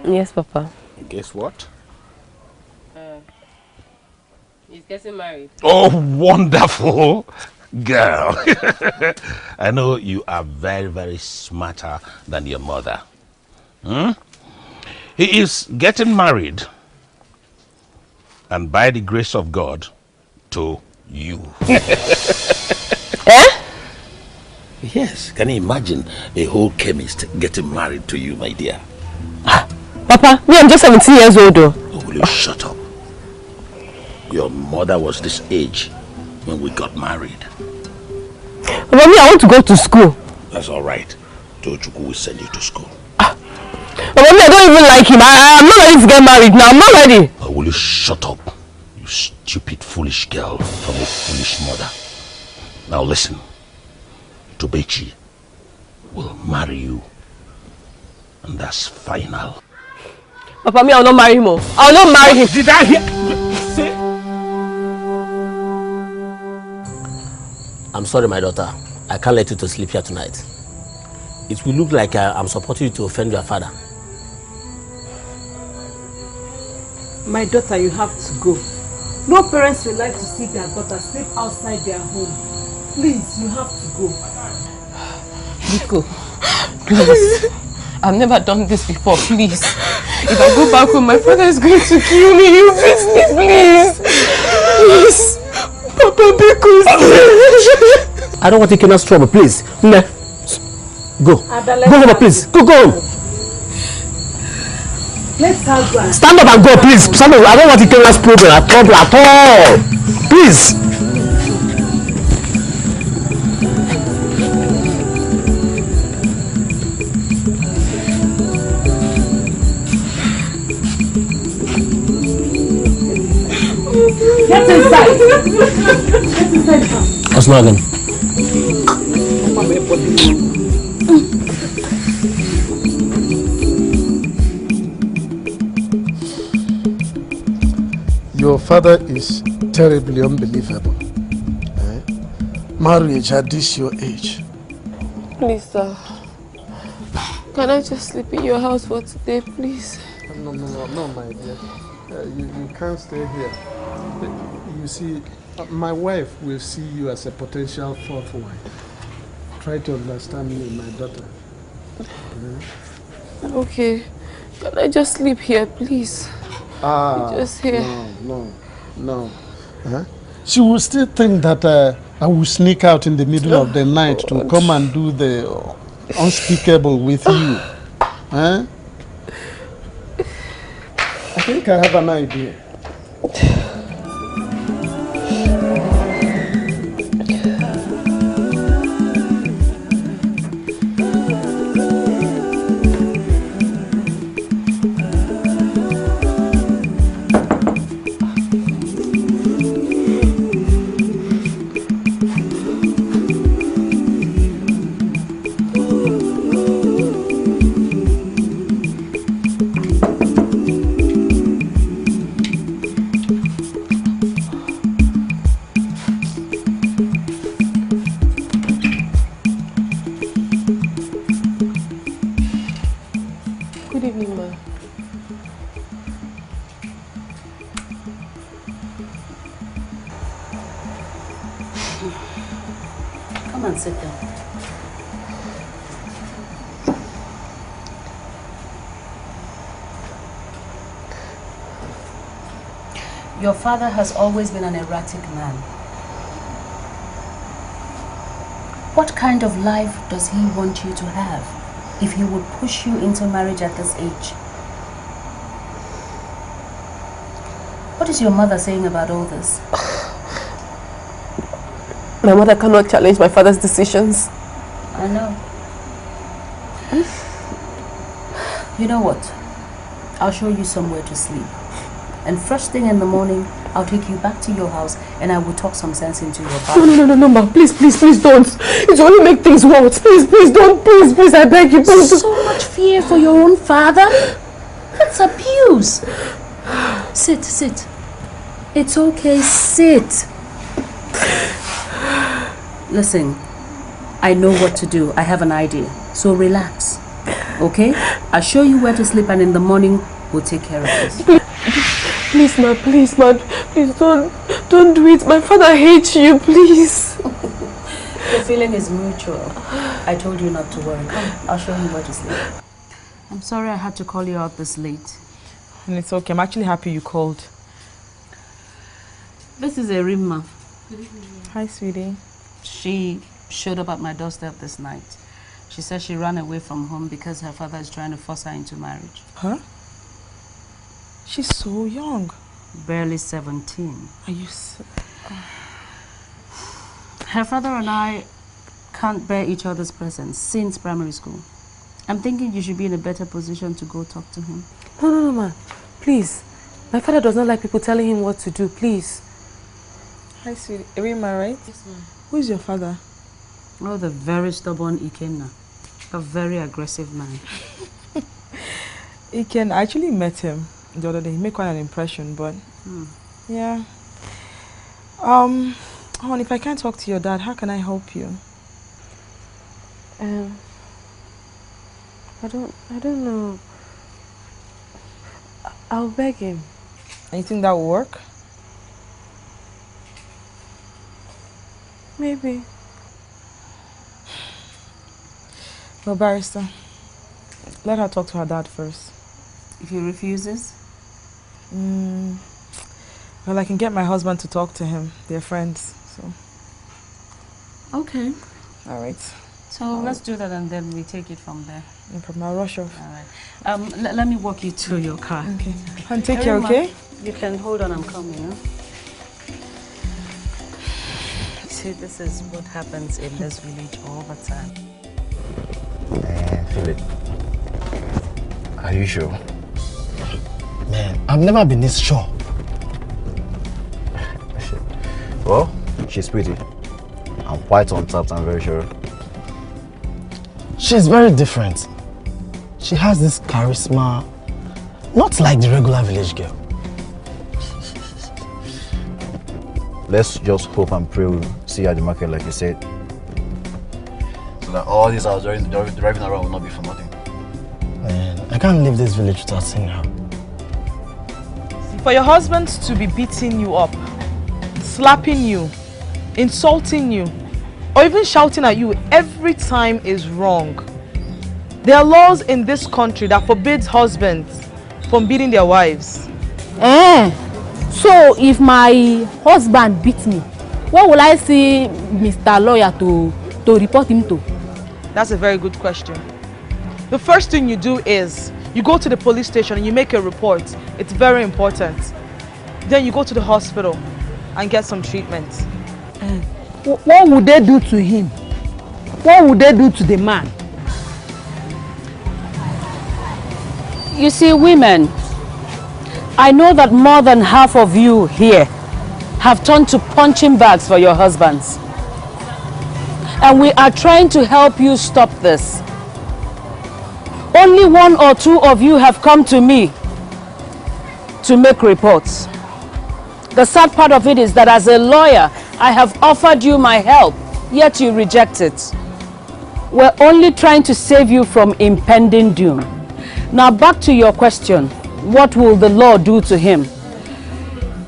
Yes, Papa. And guess what? He's getting married. Oh, wonderful girl. I know you are very, very smarter than your mother. He is getting married, and by the grace of God, to you. Eh? Yes, can you imagine a whole chemist getting married to you, my dear? Papa, me, I'm just 17 years old though. Oh, will you shut up? Your mother was this age when we got married. Papa, me, I want to go to school. That's all right. Tochuku will send you to school. Papa, me, I don't even like him. I'm not ready to get married now. I'm not ready. Oh, will you shut up? You stupid, foolish girl from a foolish mother. Now listen. Tobechi will marry you. And that's final. Papa, me, I will not marry him. I will not marry him. Did I hear? I'm sorry, my daughter. I can't let you to sleep here tonight. It will look like I'm supporting you to offend your father. My daughter, you have to go. No parents will like to see their daughter sleep outside their home. Please, you have to go. Nico, please. I've never done this before, please. If I go back home, my father is going to kill me. You please, please. Please. Papa, because I don't want to take any trouble, please. Go. Go home, please. Go home. Let's have that. Stand up and go, please. Stand up. I don't want to take any problem at all. Please. Get inside. Get inside. What's not again? Your father is terribly unbelievable. Marriage at this your age. Please, sir. Can I just sleep in your house for today, please? No, my dear. You can't stay here. You see, my wife will see you as a potential fourth wife. Try to understand me, my daughter. Okay. Can I just sleep here, please? Just here. No. She will still think that I will sneak out in the middle of the night to come and do the unspeakable with you. I think I have an idea. Your father has always been an erratic man. What kind of life does he want you to have if he would push you into marriage at this age? What is your mother saying about all this? My mother cannot challenge my father's decisions. I know. You know what? I'll show you somewhere to sleep. And first thing in the morning, I'll take you back to your house and I will talk some sense into your body. No, ma. Please don't. It will only make things worse. Please don't. Please, I beg you. Please. So much fear for your own father? That's abuse. Sit. It's okay, sit. Listen, I know what to do. I have an idea. So relax. Okay? I'll show you where to sleep and in the morning we'll take care of this. Please, ma. Please don't do it. My father hates you, please. The feeling is mutual. I told you not to worry. Come, I'll show you where to sleep. I'm sorry I had to call you out this late. And it's okay. I'm actually happy you called. This is Erimma. Hi, sweetie. She showed up at my doorstep this night. She said she ran away from home because her father is trying to force her into marriage. Huh? She's so young. Barely 17. Are you so... Her father and I can't bear each other's presence since primary school. I'm thinking you should be in a better position to go talk to him. No, ma. Please. My father does not like people telling him what to do. Please. Hi, sweetie. Erima, right? Yes, ma'am. Who is your father? Oh, the very stubborn Ikenna. A very aggressive man. Iken, I actually met him the other day. He made quite an impression, but... Yeah. Hon, if I can't talk to your dad, how can I help you? I don't know. I'll beg him. And you think that will work? Maybe. No, barrister. Let her talk to her dad first. If he refuses? Well, I can get my husband to talk to him. They're friends, so... Okay. All right. So let's do that and then we take it from there. No problem. I'll rush off. All right. Let me walk you to your car. Okay. And take care, okay? You can hold on, I'm coming, huh? See, this is what happens in this village all the time. Philip, are you sure? Man, I've never been this sure. Well, she's pretty. I'm quite on top, I'm very sure. She's very different. She has this charisma, not like the regular village girl. Let's just hope and pray we'll see her at the market like you said. So that all these hours driving around will not be for nothing. Man, I can't leave this village without seeing her. For your husband to be beating you up, slapping you, insulting you, or even shouting at you every time is wrong. There are laws in this country that forbids husbands from beating their wives. So if my husband beats me, what will I see Mr. Lawyer to report him to? That's a very good question. The first thing you do is you go to the police station and you make a report. It's very important. Then you go to the hospital and get some treatment. What would they do to him? What would they do to the man? You see, women, I know that more than half of you here have turned to punching bags for your husbands. And we are trying to help you stop this. Only 1 or 2 of you have come to me to make reports. The sad part of it is that as a lawyer, I have offered you my help, yet you reject it. We're only trying to save you from impending doom. Now back to your question. What will the law do to him?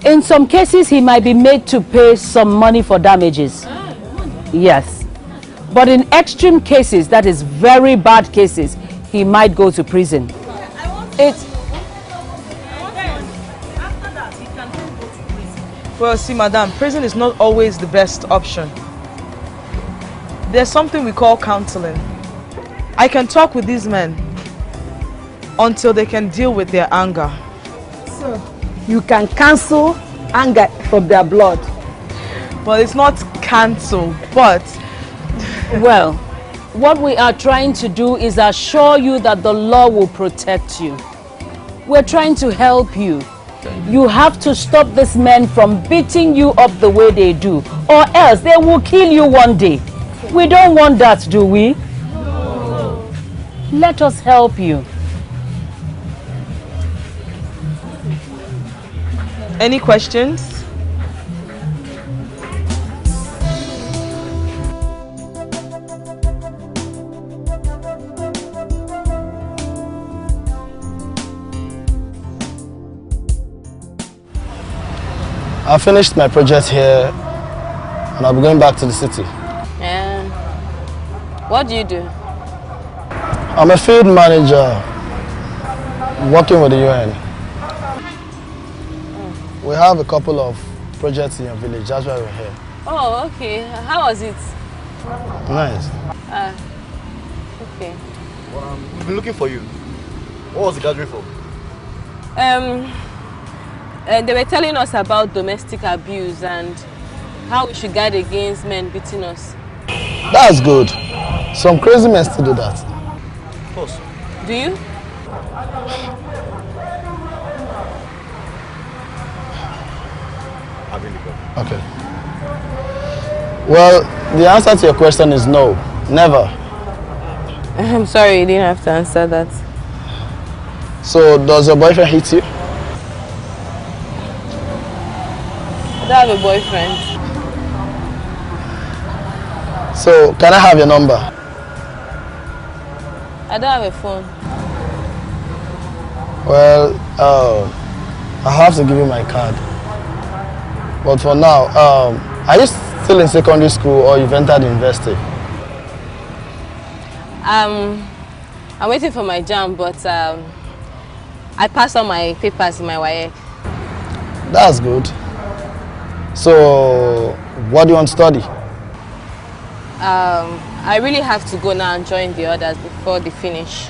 In some cases, he might be made to pay some money for damages. Yes. But in extreme cases, that is very bad cases, he might go to prison. Well, see, madam, prison is not always the best option. There's something we call counseling. I can talk with these men until they can deal with their anger. So, you can cancel anger from their blood? Well, it's not cancel, but... Well, what we are trying to do is assure you that the law will protect you. We're trying to help you. You have to stop these men from beating you up the way they do, or else they will kill you one day. We don't want that, do we? No. Let us help you. Any questions? I finished my project here and I'll be going back to the city. What do you do? I'm a field manager working with the UN. We have a couple of projects in your village, that's why we're here. Oh, okay. How was it? Nice. Okay. We've been looking for you. What was the gathering for? They were telling us about domestic abuse and how we should guard against men beating us. That's good. Some crazy men still do that. Of course. Do you? I've been the Okay. Well, the answer to your question is no. Never. I'm sorry, you didn't have to answer that. So, does your boyfriend hit you? I don't have a boyfriend. So, can I have your number? I don't have a phone. Well, I have to give you my card. But for now, are you still in secondary school or you've entered university? I'm waiting for my jam, but I passed all my papers in my WAEC. That's good. So, what do you want to study? I really have to go now and join the others before they finish.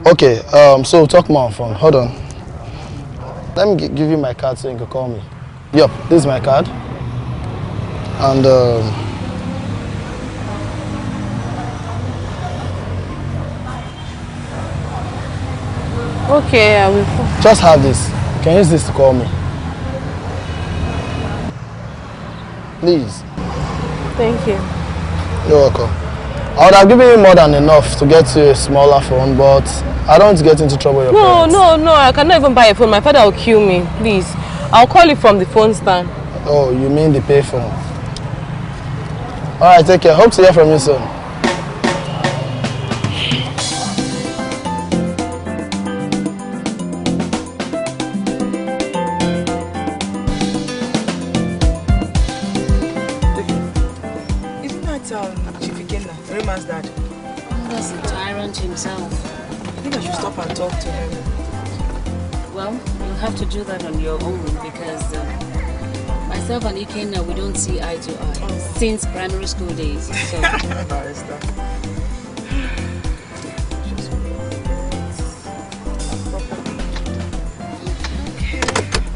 Okay, so talk more on phone. Hold on. Let me give you my card so you can call me. Yup, this is my card. And okay, I will. Just have this. You can use this to call me. Please. Thank you. You're welcome. I would have given you more than enough to get you a smaller phone, but I don't want to get into trouble with your parents. No, I cannot even buy a phone. My father will kill me. Please. I'll call you from the phone stand. Oh, you mean the pay phone? Alright, take care. Hope to hear from you soon. Isn't that Chief Ikenna, Rayman's dad? That's the tyrant himself. I think I should stop and talk to him. Well, you'll have to do that on your own because myself and Ikenna, we don't see eye to eye since primary school days. So.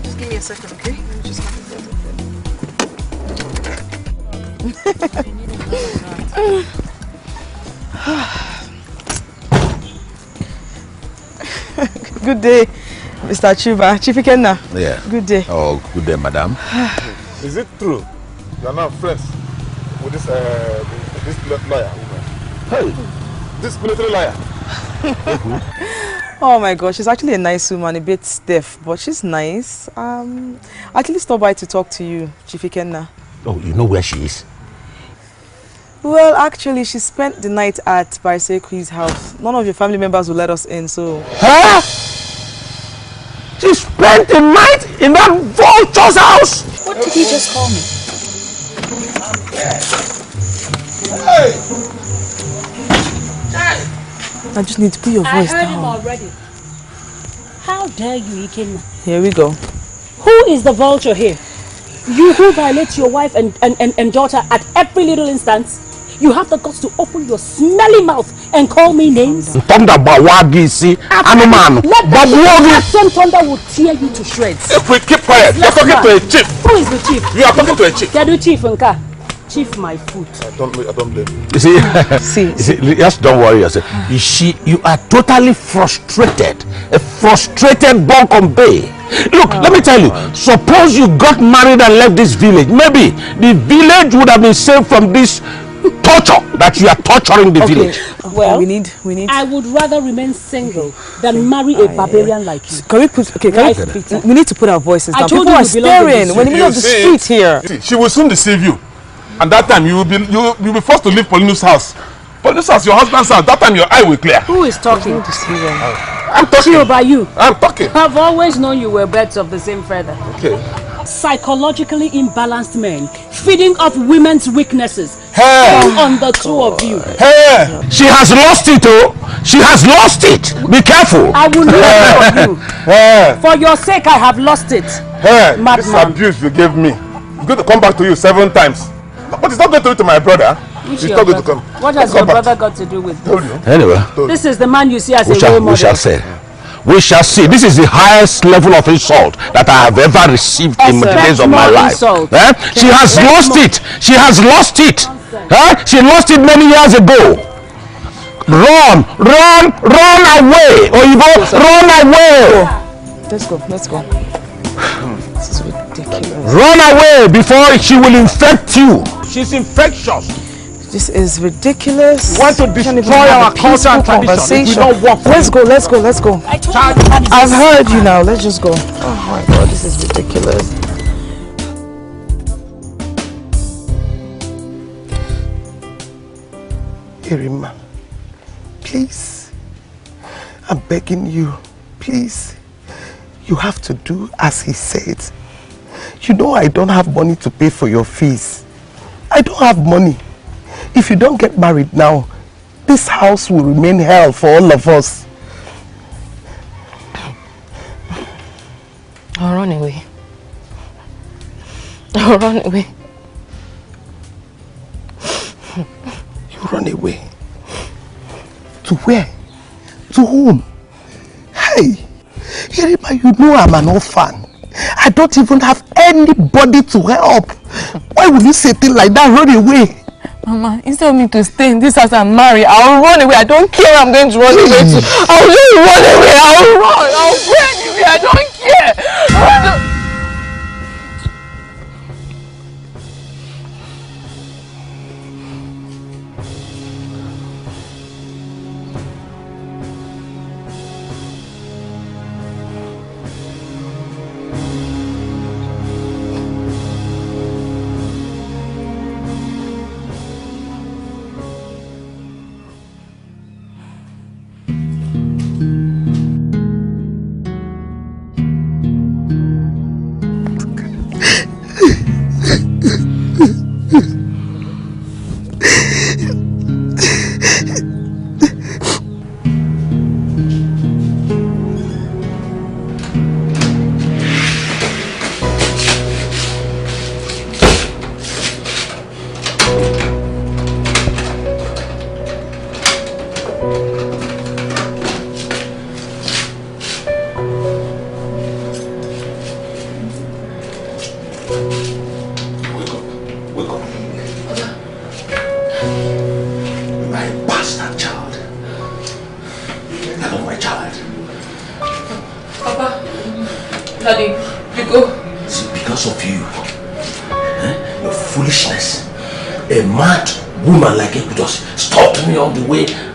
Just give me a second, okay? Let me just have a look Good day, Mr. Chuba. Chief Ikenna. Yeah. Good day. Oh, good day, madam. Is it true you are now friends with this lawyer woman? Hey, this military lawyer. Oh my gosh, she's actually a nice woman, a bit stiff, but she's nice. I actually stopped by to talk to you, Chief Ikenna. Oh, you know where she is? Well, actually, she spent the night at Barisekwi's house. None of your family members will let us in, so... Huh? She spent the night in that vulture's house? What did you just call me? Hey! I just need to put your voice I heard him down. already. How dare you, Ikenna? Here we go. Who is the vulture here? You who violate your wife and daughter at every little instance? You have the guts to open your smelly mouth and call me names? Thunder Bawagi, see, Anuman, That same thunder will tear you to shreds. If we keep quiet, you're talking to a chief. Who is the chief? You are talking to a chief. Kedu chief, Nka. Chief, my foot. I don't blame you. You see, just don't worry yourself. You are totally frustrated. A frustrated Bonkombe. Look, let me tell you, suppose you got married and left this village, maybe the village would have been saved from this torture that you are torturing the village. Well, we need. I would rather remain single than marry a barbarian like you. Can we put? Okay, we need to put our voices down. People are staring. We're in the middle of the street here. See, she will soon deceive you, and that time you will be forced to leave Paulina's house. Paulina's house, your husband's house. That time your eye will clear. Who is talking? I'm talking about you. I'm talking. I've always known you were birds of the same feather. Okay. Psychologically imbalanced men feeding off women's weaknesses. Hey. On the two of you. Hey, she has lost it, oh! She has lost it. Be careful. I will lose it for you. Hey. For your sake, I have lost it. Hey, this Madman. abuse you gave me. It's going to come back to you 7 times. But it's not going to do to my brother. Which It's your not going to brother? come. What has Come your back. brother got to do with Told this? you. Anyway, This is the man you see as a we role model. shall say. We shall see. This is the highest level of insult that I have ever received in the days of my life. Eh? She has lost it. She has lost it. Eh? She lost it many years ago. Run away. Oyibo, run away. Let's go. This is ridiculous. Run away before she will infect you. She's infectious. This is ridiculous. You want to destroy our culture and tradition. If we don't work for Let's you. go. I've heard you now. Let's just go. Oh my God, this is ridiculous. Irima, please, I'm begging you, please, you have to do as he said. You know I don't have money to pay for your fees. I don't have money. If you don't get married now, this house will remain hell for all of us. I'll run away. I'll run away. You run away? To where? To whom? Hey, Irima, you know I'm an orphan. I don't even have anybody to help. Why would you say things like that? Run away. Mama, instead of me to stay in this house and marry, I'll run away. I don't care where I'm going to run away to. I'll just run away. I'll go anyway. I don't care.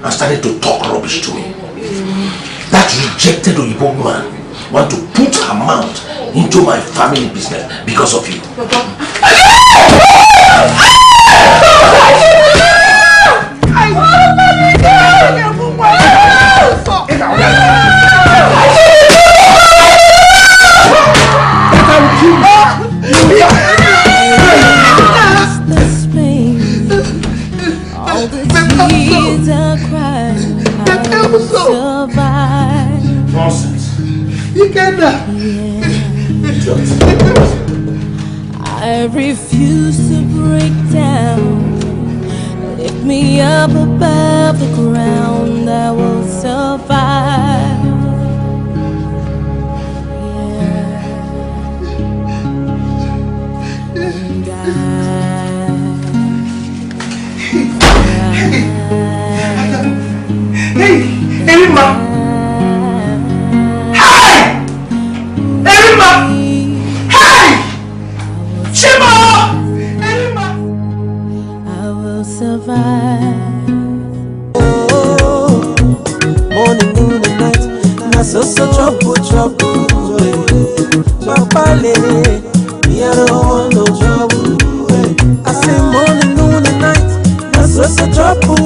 And started to talk rubbish to me. That rejected Oyibo woman want to put her mouth into my family business because of you. I refuse to break down. Lift me up above the ground. I will survive. Hey, Irima! Hey! Irima! Morning, noon, and night. Na so trouble. Me I don't want no trouble. I say morning, noon, and night. Na so trouble.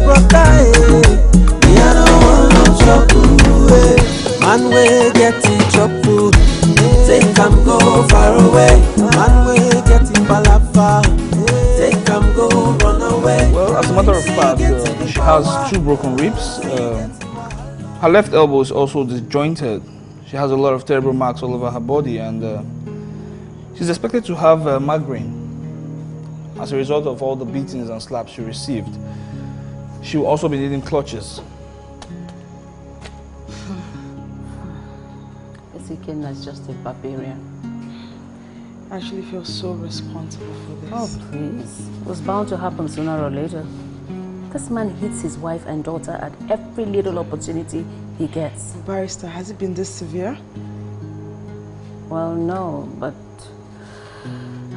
Brother, me I don't want no trouble. Man we get in trouble. Take am go far away. Man we get in balapa. Take am go run away. Well, as a matter of fact, she has 2 broken ribs. Her left elbow is also disjointed. She has a lot of terrible marks all over her body, and she's expected to have migraine as a result of all the beatings and slaps she received. She will also be needing clutches. Ikenna is just a barbarian. I actually feel so responsible for this. Oh, please. It was bound to happen sooner or later. This man hits his wife and daughter at every little opportunity he gets. Barrister, has it been this severe? Well, no, but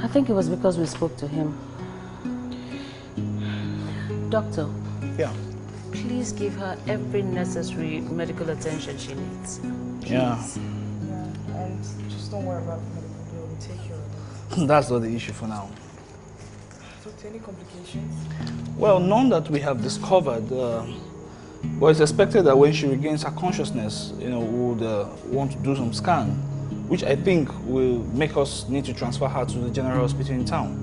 I think it was because we spoke to him. Doctor. Yeah. Please give her every necessary medical attention she needs. Please. Yeah. And just don't worry about the medical bill. We'll take care of it. That's not the issue for now. Doctor, any complications? Well, none that we have discovered. But it's expected that when she regains her consciousness, we would want to do some scan, which I think will make us need to transfer her to the general hospital in town.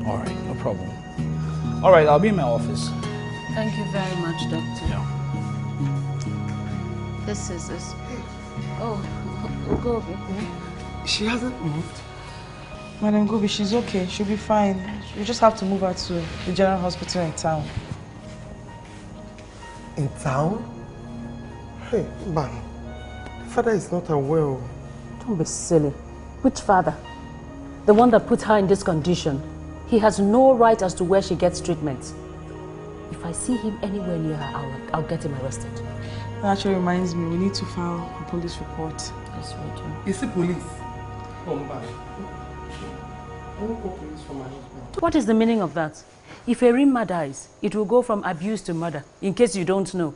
All right, no problem. All right, I'll be in my office. Thank you very much, Doctor. Yeah. This is this. Oh, go. She hasn't moved. Madam Gobi, she's okay. She'll be fine. We just have to move her to the general hospital in town. In town? Hey, man. The father is not aware. Don't be silly. Which father? The one that put her in this condition. He has no right as to where she gets treatment. If I see him anywhere near her, I'll get him arrested. That actually reminds me, we need to file a police report. Yes, we do. Is it police? Come back. What is the meaning of that? If a Rima dies, it will go from abuse to murder, in case you don't know.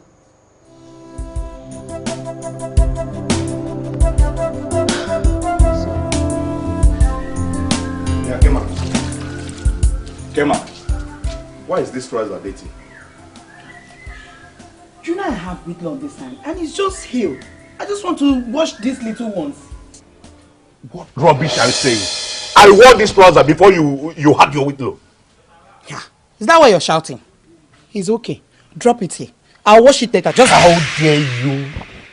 Yeah, Kema, why is this trouser dirty? You know I have whitlow on this hand, and it's just healed. I just want to wash these little ones. What rubbish are you saying? I wore this trouser before you had your whitlow. Yeah. Is that why you're shouting? It's okay. Drop it here. I'll wash it later. Just how dare you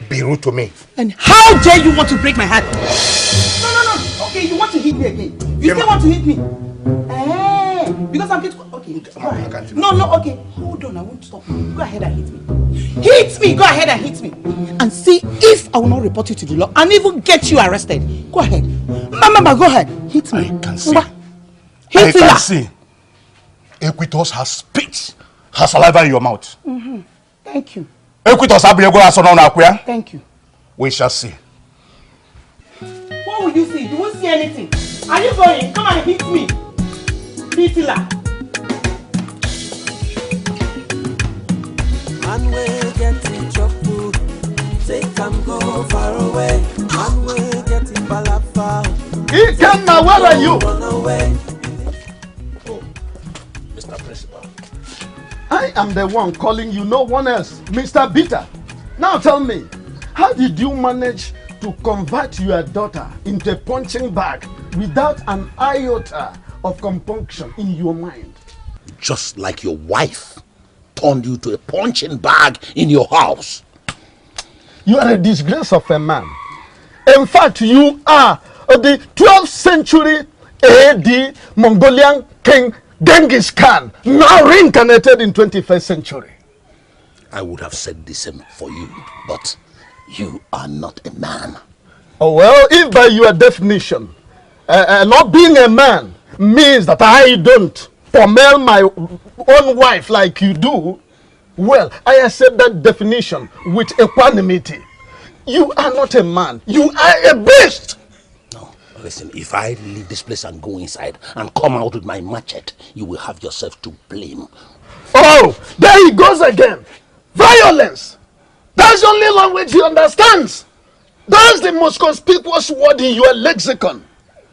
be rude to me? And how dare you want to break my heart? No. Okay, you want to hit me again. You still want to hit me. Because I'm getting... Okay, go ahead. No, okay. Hold on, I won't stop. Go ahead and hit me. Hit me! Go ahead and hit me. And see if I will not report you to the law and even get you arrested. Go ahead. Mama, go ahead. Hit me. I can see. Hit me. I can see. Equitos has spit, has saliva in your mouth. Thank you. Equitos have Thank you. We shall see. What will you see? You won't see anything. Are you going? Come and hit me. Hitler. Man will get in trouble. Take am go far away. Man will get in balapa. Ikenna, where are you? Run away. Oh, Mr. Principal. I am the one calling you, no one else. Mr. Bitter. Now tell me, how did you manage to convert your daughter into a punching bag without an iota of compunction in your mind? Just like your wife turned you to a punching bag in your house. You are a disgrace of a man. In fact, you are the 12th century AD Mongolian king Genghis Khan, now reincarnated in 21st century. I would have said the same for you, but you are not a man. Oh, well, if by your definition, not being a man means that I don't pommel my own wife like you do, well, I accept that definition with equanimity. You are not a man. You are a beast. No, Listen, if I leave this place and go inside and come out with my machete, you will have yourself to blame. Oh, there he goes again. Violence. That's the only language he understands. That's the most conspicuous word in your lexicon.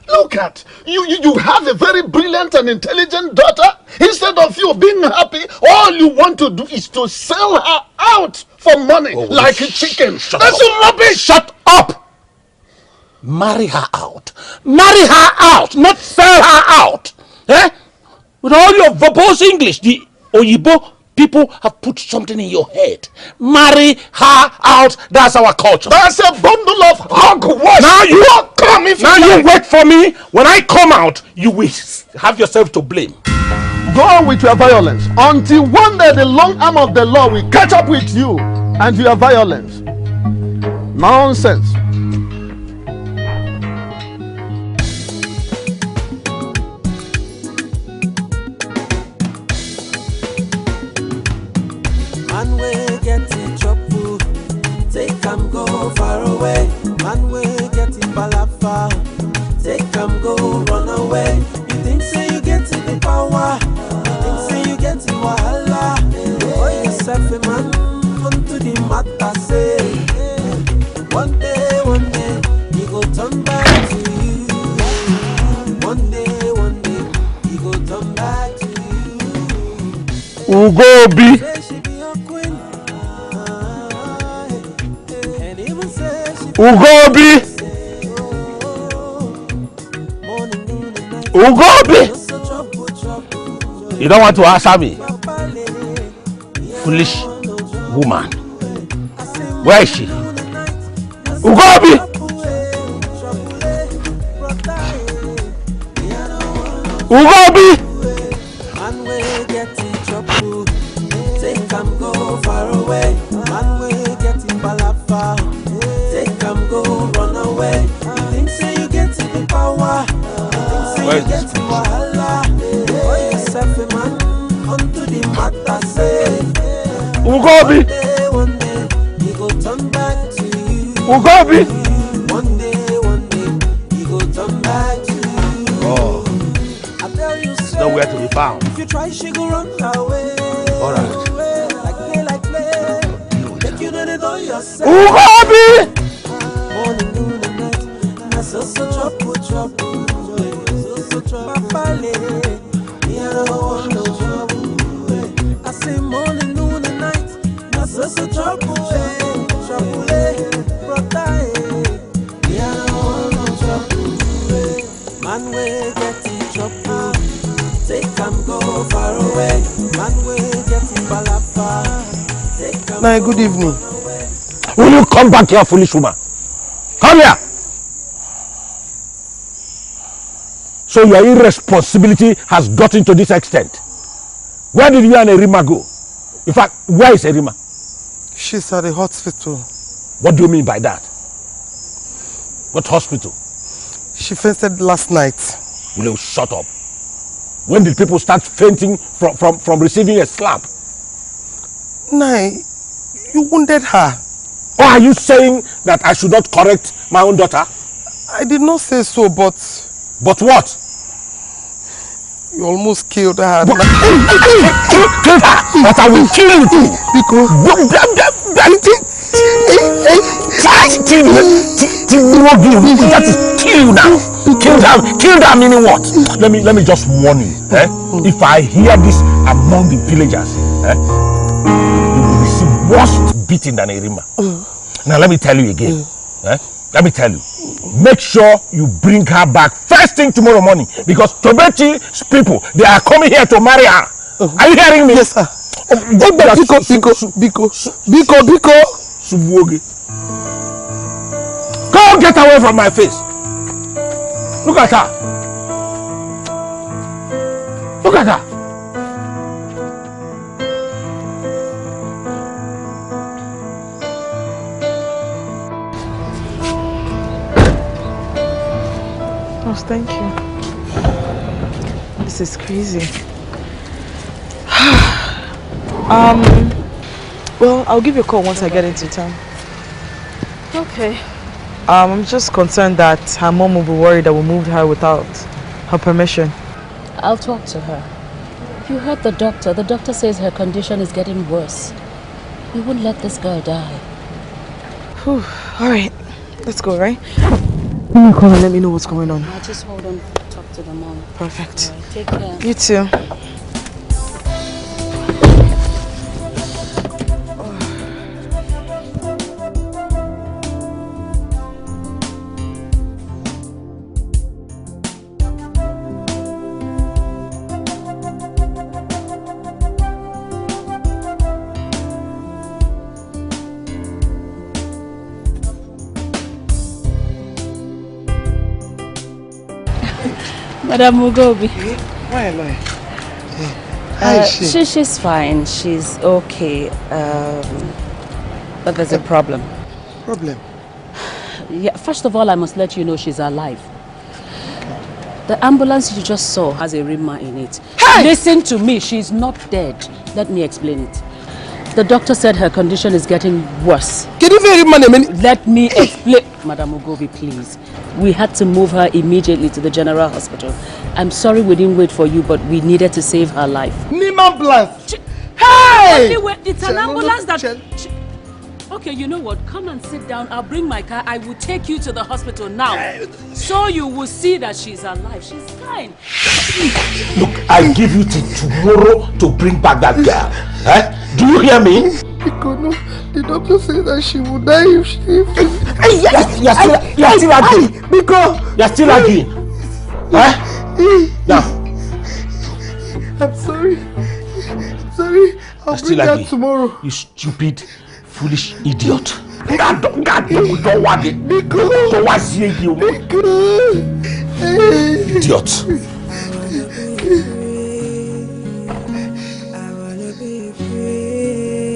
Look at, you have a very brilliant and intelligent daughter. Instead of you being happy, all you want to do is to sell her out for money like a chicken. That's rubbish. Shut up. Marry her out. Marry her out, not sell her out. Eh? With all your verbose English, the Oyibo people have put something in your head. Marry her out. That's our culture. That's a bundle of hogwash. Now you come if now you you wait for me. When I come out, you will have yourself to blame. Go on with your violence until one day the long arm of the law will catch up with you and your violence. Nonsense. Man we get it trouble, take am go far away. Man we get it palafa, take am go run away. You think say you get it the power, you think say you get it wahala. Oh yourself a man unto the matter say. One day, he go turn back to you. One day, he go turn back to you. Ugobi. Ugobi! Ugobi! You don't want to answer me? Foolish woman. Where is she? Ugobi! Ugobi! Man we get in trouble, take am go far away. Man we get in palafa, take am go run away. You think say you get in the power, you think say you get in wahala. Oh yourself a man unto the matter say. Ugobi! One day, he go turn back to you. Ugobi! One day, he go turn back to you. Oh. I tell you, It's nowhere to be found. if you try, she go run away. Alright. Like play. Make you know yourself. Ugobi! Morning, noon, and night. I so trouble. So trouble. Papale. Me, I don't want no trouble. I say morning, noon, and night. I so trouble. Brother. Me, I don't want no trouble. Man, we get in trouble. Take am go far away. Man, we get in palafa. Take am. Nay, good evening. Will you come back here, foolish woman? Come here! So your irresponsibility has gotten to this extent. Where did you and Erima go? In fact, where is Erima? She's at the hospital. What do you mean by that? What hospital? She fainted last night. Will you shut up? When did people start fainting from receiving a slap? Nay, you wounded her. Or are you saying that I should not correct my own daughter? I did not say so, but... But what? You almost killed her. Killed her? But I will kill you too. Because... That is kill you now. Kill her meaning what? Let me just warn you. If I hear this among the villagers, you will receive worse beating than Erima. Now let me tell you again. Let me tell you. Make sure you bring her back first thing tomorrow morning, because Tobechi's people, they are coming here to marry her. Are you hearing me? Yes, sir. Biko. Subuoge. Go get away from my face. Look at her. Look at her. Oh, thank you. This is crazy. Well, I'll give you a call once I get into town. Okay. I'm just concerned that her mom will be worried that we moved her without her permission. I'll talk to her. You heard the doctor. The doctor says her condition is getting worse. We won't let this girl die. Whew. All right, let's go, right? Let me call and let me know what's going on. I'll just hold on, talk to the mom. Perfect. All right, take care. You too. Madam Mugobi. Why, Eloy? How is she? She's fine. She's okay. But there's a problem. Problem? Yeah. First of all, I must let you know she's alive. The ambulance you just saw has a rima in it. Hey! Listen to me. She's not dead. Let me explain it. The doctor said her condition is getting worse. Can you very Let me explain. Madam Mugobi, please. We had to move her immediately to the general hospital. I'm sorry we didn't wait for you, but we needed to save her life. Ambulance! Hey! Anyway, it's an ambulance that... Okay, you know what? Come and sit down. I'll bring my car. I will take you to the hospital now. So you will see that she's alive. She's fine. Look, I give you till tomorrow to bring back that girl. Eh? Do you hear me? Because no, the doctor said that she will die if she... You're still arguing. Because... You're still arguing. Now. I'm sorry. Sorry. I'll bring her tomorrow. You stupid, foolish idiot. Don't want it. Don't want to see you. Idiot.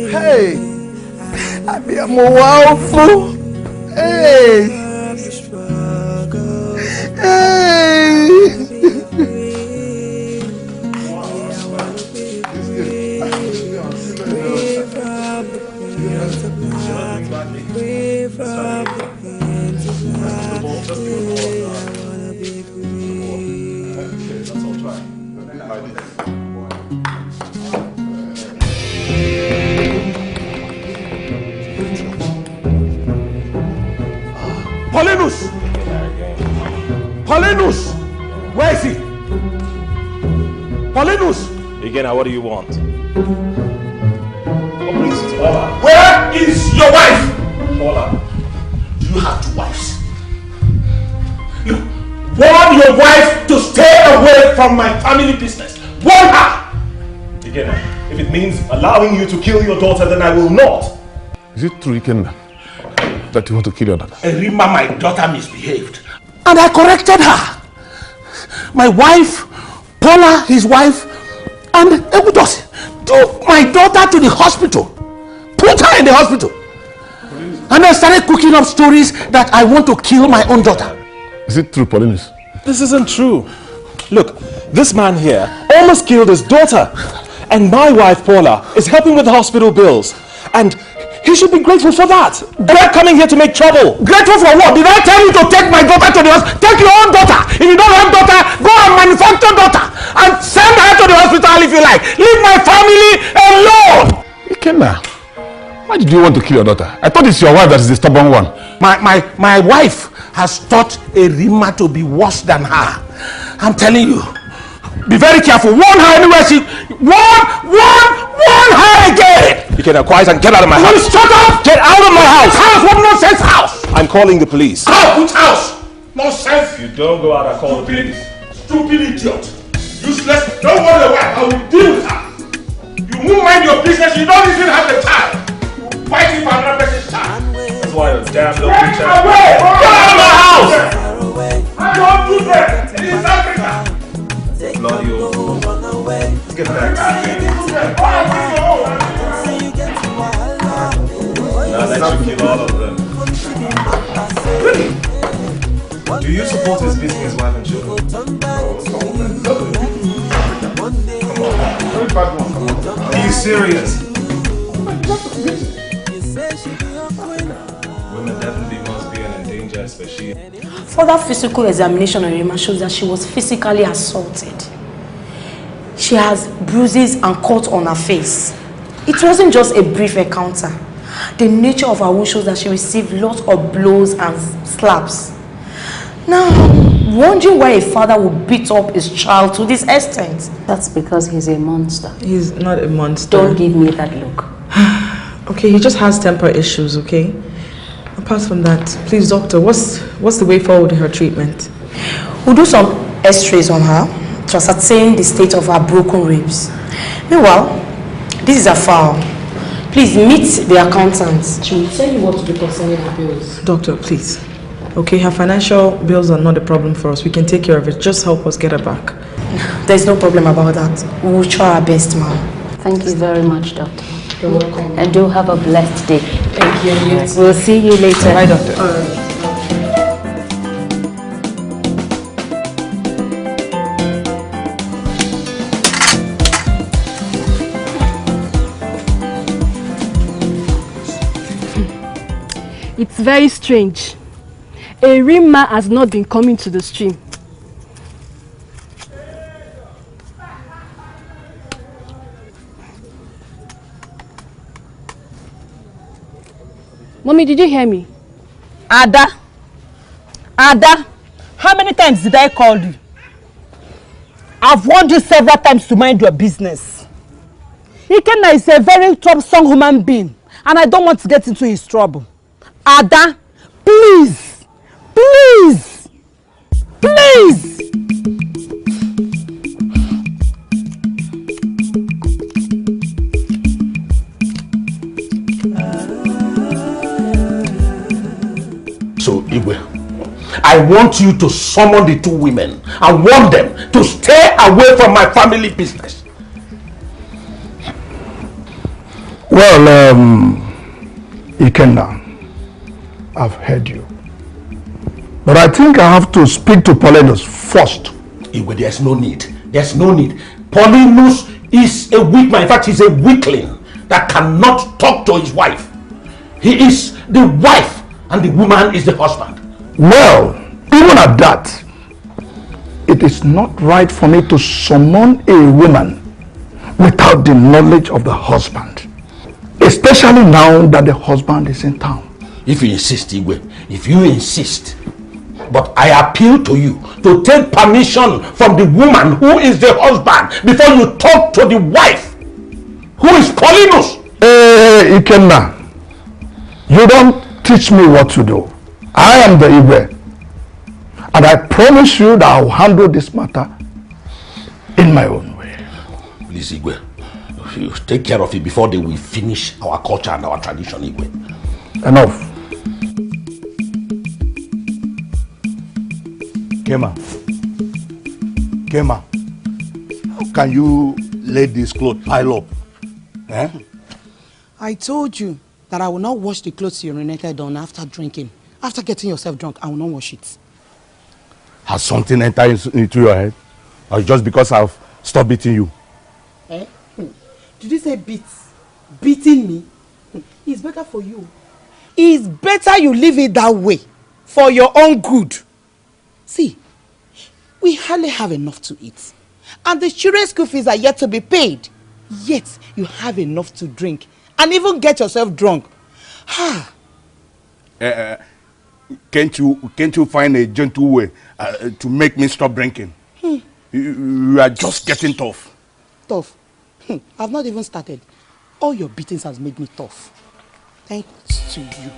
Hey, I be a wow fool. Hey, Paulinus! Paulinus! Where is he? Paulinus! Again, what do you want? What brings you to Paula? Where is your wife? Paula. Do you have two wives? You warn your wife to stay away from my family business. Warn her! Again, if it means allowing you to kill your daughter, then I will not. Is it true, Ikenna, that you want to kill your daughter? Erima, my daughter misbehaved. And I corrected her. My wife, Paula, his wife, and Ebudos took my daughter to the hospital. Put her in the hospital. And I started cooking up stories that I want to kill my own daughter. Is it true, Paulinus? This isn't true. Look, this man here almost killed his daughter. And my wife, Paula, is helping with the hospital bills. And he should be grateful for that. They're coming here to make trouble. Grateful for what? Did I tell you to take my daughter to the hospital? Take your own daughter. If you don't have daughter, go and manufacture daughter. And send her to the hospital if you like. Leave my family alone. Ikenna, why did you want to kill your daughter? I thought it's your wife that is the stubborn one. My wife has taught Erima to be worse than her. I'm telling you. Be very careful. Warn her anywhere she... Warn her again! You can quiet and get out of my house. Shut up! Get out of my house! House? What nonsense house? I'm calling the police. House? Which house? Nonsense! If you don't go out, I call the police. Stupid idiot. Useless. Don't worry your wife. I will deal with her. You won't mind your business. You don't even have the child. You will fight for another person's child. That's why you're damn little Get bitch. away! Get out of my house! I don't do that. It is Africa. Lord, you. Let's get back to the game. Now let's kill all of them. Really? Do you support his beating his wife and children? Come on. Are you serious? Women definitely must be an endangered Further physical examination on Rima shows that she was physically assaulted. She has bruises and cuts on her face. It wasn't just a brief encounter. The nature of her wound shows that she received lots of blows and slaps. Now, wondering why a father would beat up his child to this extent. That's because he's a monster. He's not a monster. Don't give me that look. Okay, he just has temper issues, okay? Apart from that, please, doctor, what's the way forward in her treatment? We'll do some x-rays on her to ascertain the state of her broken ribs. Meanwhile, this is a file. Please meet the accountant. She will tell you what to do concerning her bills. Doctor, please. Okay, her financial bills are not a problem for us. We can take care of it. Just help us get her back. There's no problem about that. We will try our best, ma'am. Thank you very much, doctor. You're welcome. And do have a blessed day. Thank you. Yes. We'll see you later. Bye, doctor. All right. It's very strange. A real man has not been coming to the stream. Mommy, did you hear me? Ada, how many times did I call you? I've warned you several times to mind your business. Ikenna is a very troublesome human being, and I don't want to get into his trouble. Ada, please, please, please. So, Igwe, I want you to summon the two women and warn them to stay away from my family business. Well, Ikenna, I've heard you. But I think I have to speak to Paulinus first. Igwe, there's no need. There's no need. Paulinus is a weak man. In fact, he's a weakling that cannot talk to his wife. He is the wife and the woman is the husband. Well, even at that, it is not right for me to summon a woman without the knowledge of the husband. Especially now that the husband is in town. If you insist, Igwe, if you insist, but I appeal to you to take permission from the woman who is the husband before you talk to the wife, who is Paulinus. Ikenna, you don't teach me what to do. I am the Igwe, and I promise you that I will handle this matter in my own way. Please, Igwe, you take care of it before they will finish our culture and our tradition, Igwe. Enough. Kema, how can you let this cloth pile up? Eh? I told you that I will not wash the clothes you urinated on after drinking. After getting yourself drunk, I will not wash it. Has something entered into your head? Or just because I've stopped beating you? Eh? Did you say beating me? It's better for you. It's better you leave it that way for your own good. See, we hardly have enough to eat. And the children's school fees are yet to be paid. Yet you have enough to drink and even get yourself drunk. Can't you find a gentle way to make me stop drinking? You are just getting tough. Tough? I've not even started. All your beatings has made me tough. Thanks to you.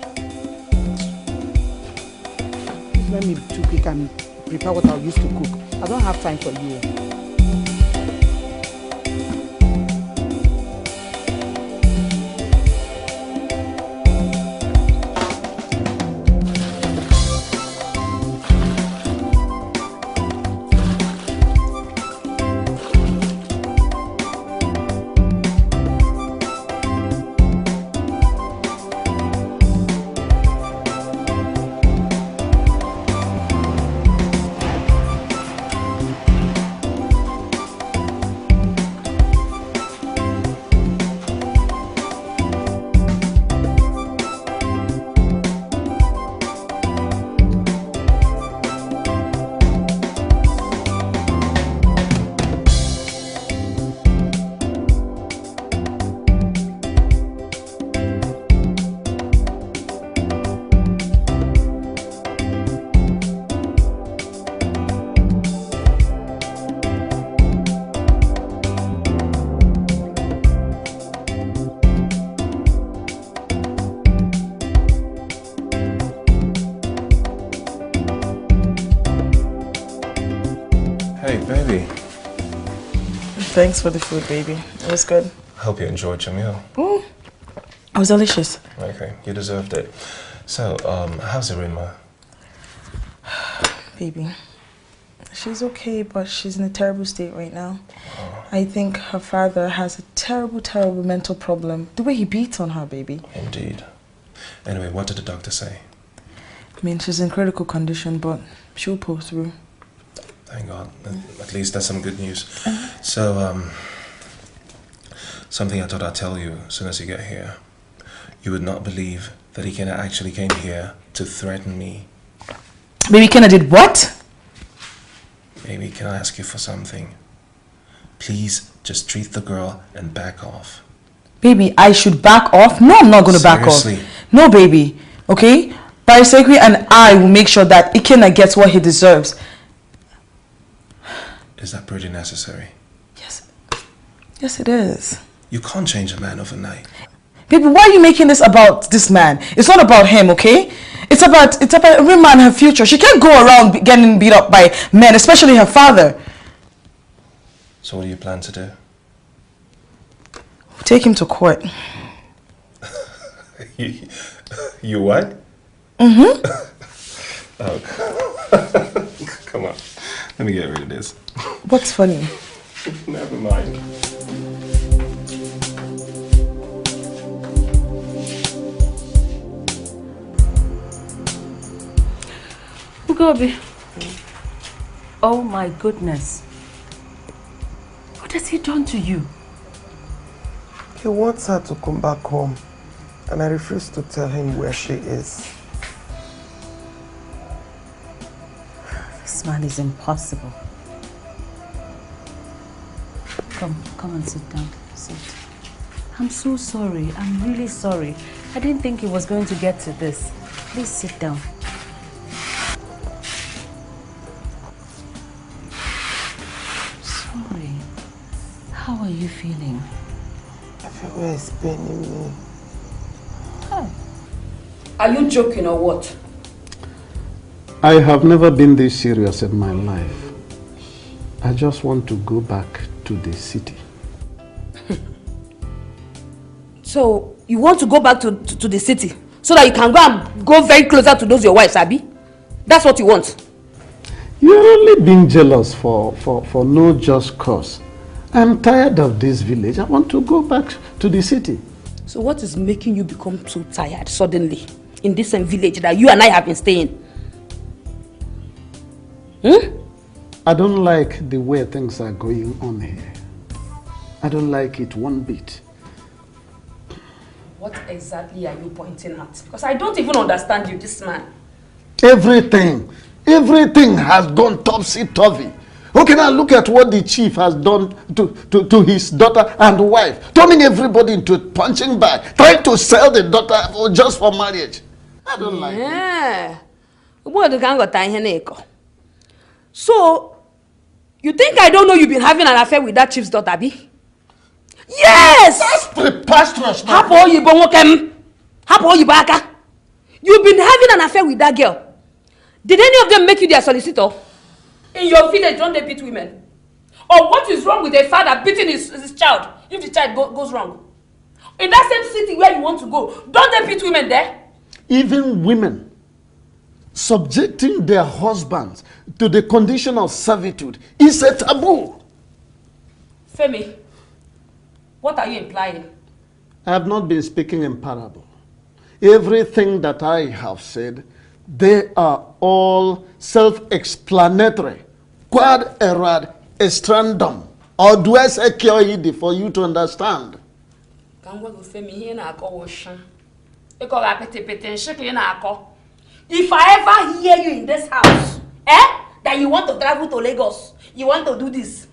Please let me do quick and prepare what I used to cook. I don't have time for you. Thanks for the food, baby. It was good. I hope you enjoyed your meal. Mm. It was delicious. Okay, you deserved it. So, how's Irima? Baby, she's okay, but she's in a terrible state right now. I think her father has a terrible, terrible mental problem. The way he beats on her, baby. Indeed. Anyway, what did the doctor say? I mean, she's in critical condition, but she'll pull through. Thank God. At least that's some good news. So, something I thought I'd tell you as soon as you get here. You would not believe that Ikenna actually came here to threaten me. Baby, Ikenna did what? Baby, can I ask you for something? Please just treat the girl and back off. Baby, I should back off? No, I'm not going to back off. No, baby. Okay? Barisekwe and I will make sure that Ikenna gets what he deserves. Is that pretty necessary? Yes, it is. You can't change a man overnight. Baby, why are you making this about this man? It's not about him, okay? It's about Rima and her future. She can't go around getting beat up by men, especially her father. So what do you plan to do? Take him to court. You what? Mm-hmm. Oh. Come on. Let me get rid of this. What's funny? Never mind. Ugobi. Oh my goodness. What has he done to you? He wants her to come back home, and I refuse to tell him where she is. This man is impossible. Come and sit down. Sit. I'm so sorry. I'm really sorry. I didn't think it was going to get to this. Please sit down. Sorry. How are you feeling? Everywhere is paining me. Oh. Are you joking or what? I have never been this serious in my life. I just want to go back to the city. So, you want to go back to the city so that you can go very closer to those your wives, Abi? That's what you want? You're only being jealous for no just cause. I'm tired of this village. I want to go back to the city. So what is making you become so tired suddenly in this same village that you and I have been staying? I don't like the way things are going on here. I don't like it one bit. What exactly are you pointing at? Because I don't even understand you, this man. Everything has gone topsy-turvy. Okay, now look at what the chief has done to his daughter and wife. Turning everybody into a punching bag. Trying to sell the daughter just for marriage. I don't like it. So, you think I don't know you've been having an affair with that chief's daughter, Abi? Yes! That's preposterous, man. You've been having an affair with that girl. Did any of them make you their solicitor? In your village, don't they beat women? Or what is wrong with a father beating his child if the child goes wrong? In that same city where you want to go, don't they beat women there? Even women subjecting their husbands to the condition of servitude is a taboo. Femi, what are you implying? I have not been speaking in parable. Everything that I have said, they are all self-explanatory. Quad erat estrandum. Or do I say kyoidi for you to understand? If I ever hear you in this house, that you want to travel to Lagos, you want to do this,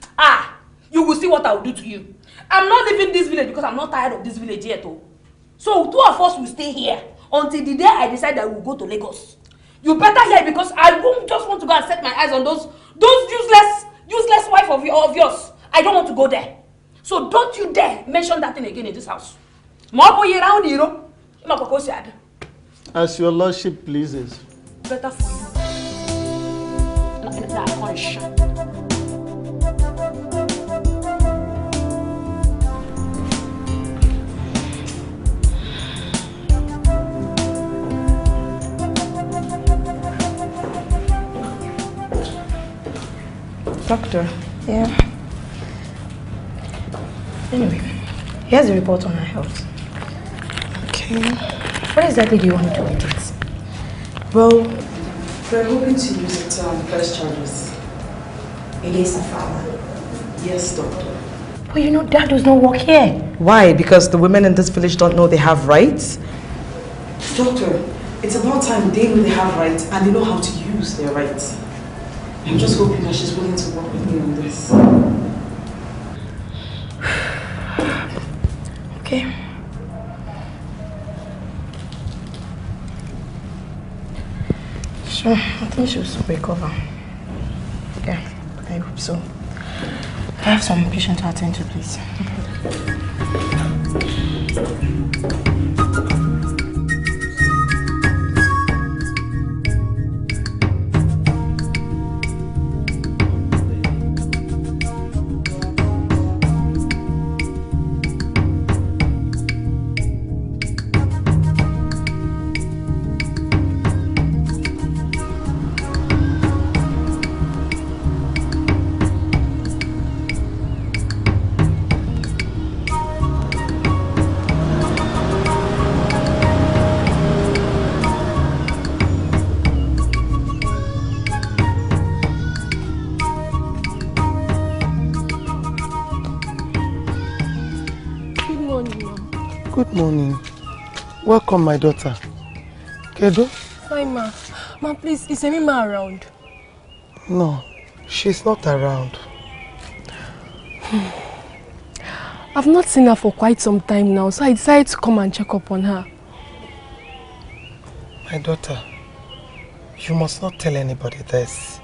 you will see what I will do to you. I'm not leaving this village because I'm not tired of this village yet. So two of us will stay here until the day I decide that we will go to Lagos. You better hear because I won't just want to go and set my eyes on those useless wife of yours. I don't want to go there. So don't you dare mention that thing again in this house. As your lordship pleases. Better for you. Doctor, yeah. Anyway, here's a report on her health. Okay. What exactly do you want to do with it? Well, we're hoping to use it on press charges. Against the father? Yes, doctor. But you know that does not work here. Why? Because the women in this village don't know they have rights? Doctor, it's about time they know they have rights and they know how to use their rights. I'm just hoping that she's willing to work with me on this. Okay. Sure, I think she'll soon recover. Yeah, I hope so. I have some patient to attend to, please. Good morning. Welcome, my daughter. Kedo? Fine, ma. Ma, please, is Emima around? No, she's not around. I've not seen her for quite some time now, so I decided to come and check up on her. My daughter, you must not tell anybody this.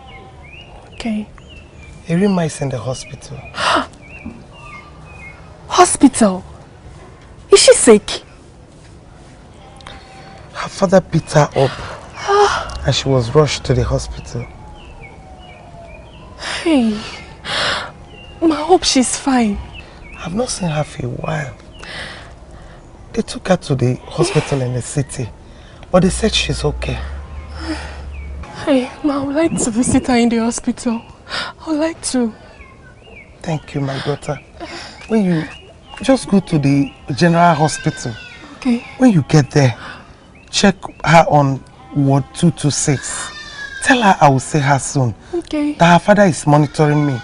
Okay. Irima is in the hospital. Hospital? Is she sick? Her father beat her up and she was rushed to the hospital. Hey, I hope she's fine. I've not seen her for a while. They took her to the hospital in the city, but they said she's okay. Hey, Ma, I would like to visit her in the hospital. I would like to. Thank you, my daughter. When you just go to the general hospital. Okay. When you get there, check her on ward 226. Tell her I will see her soon. Okay. That her father is monitoring me.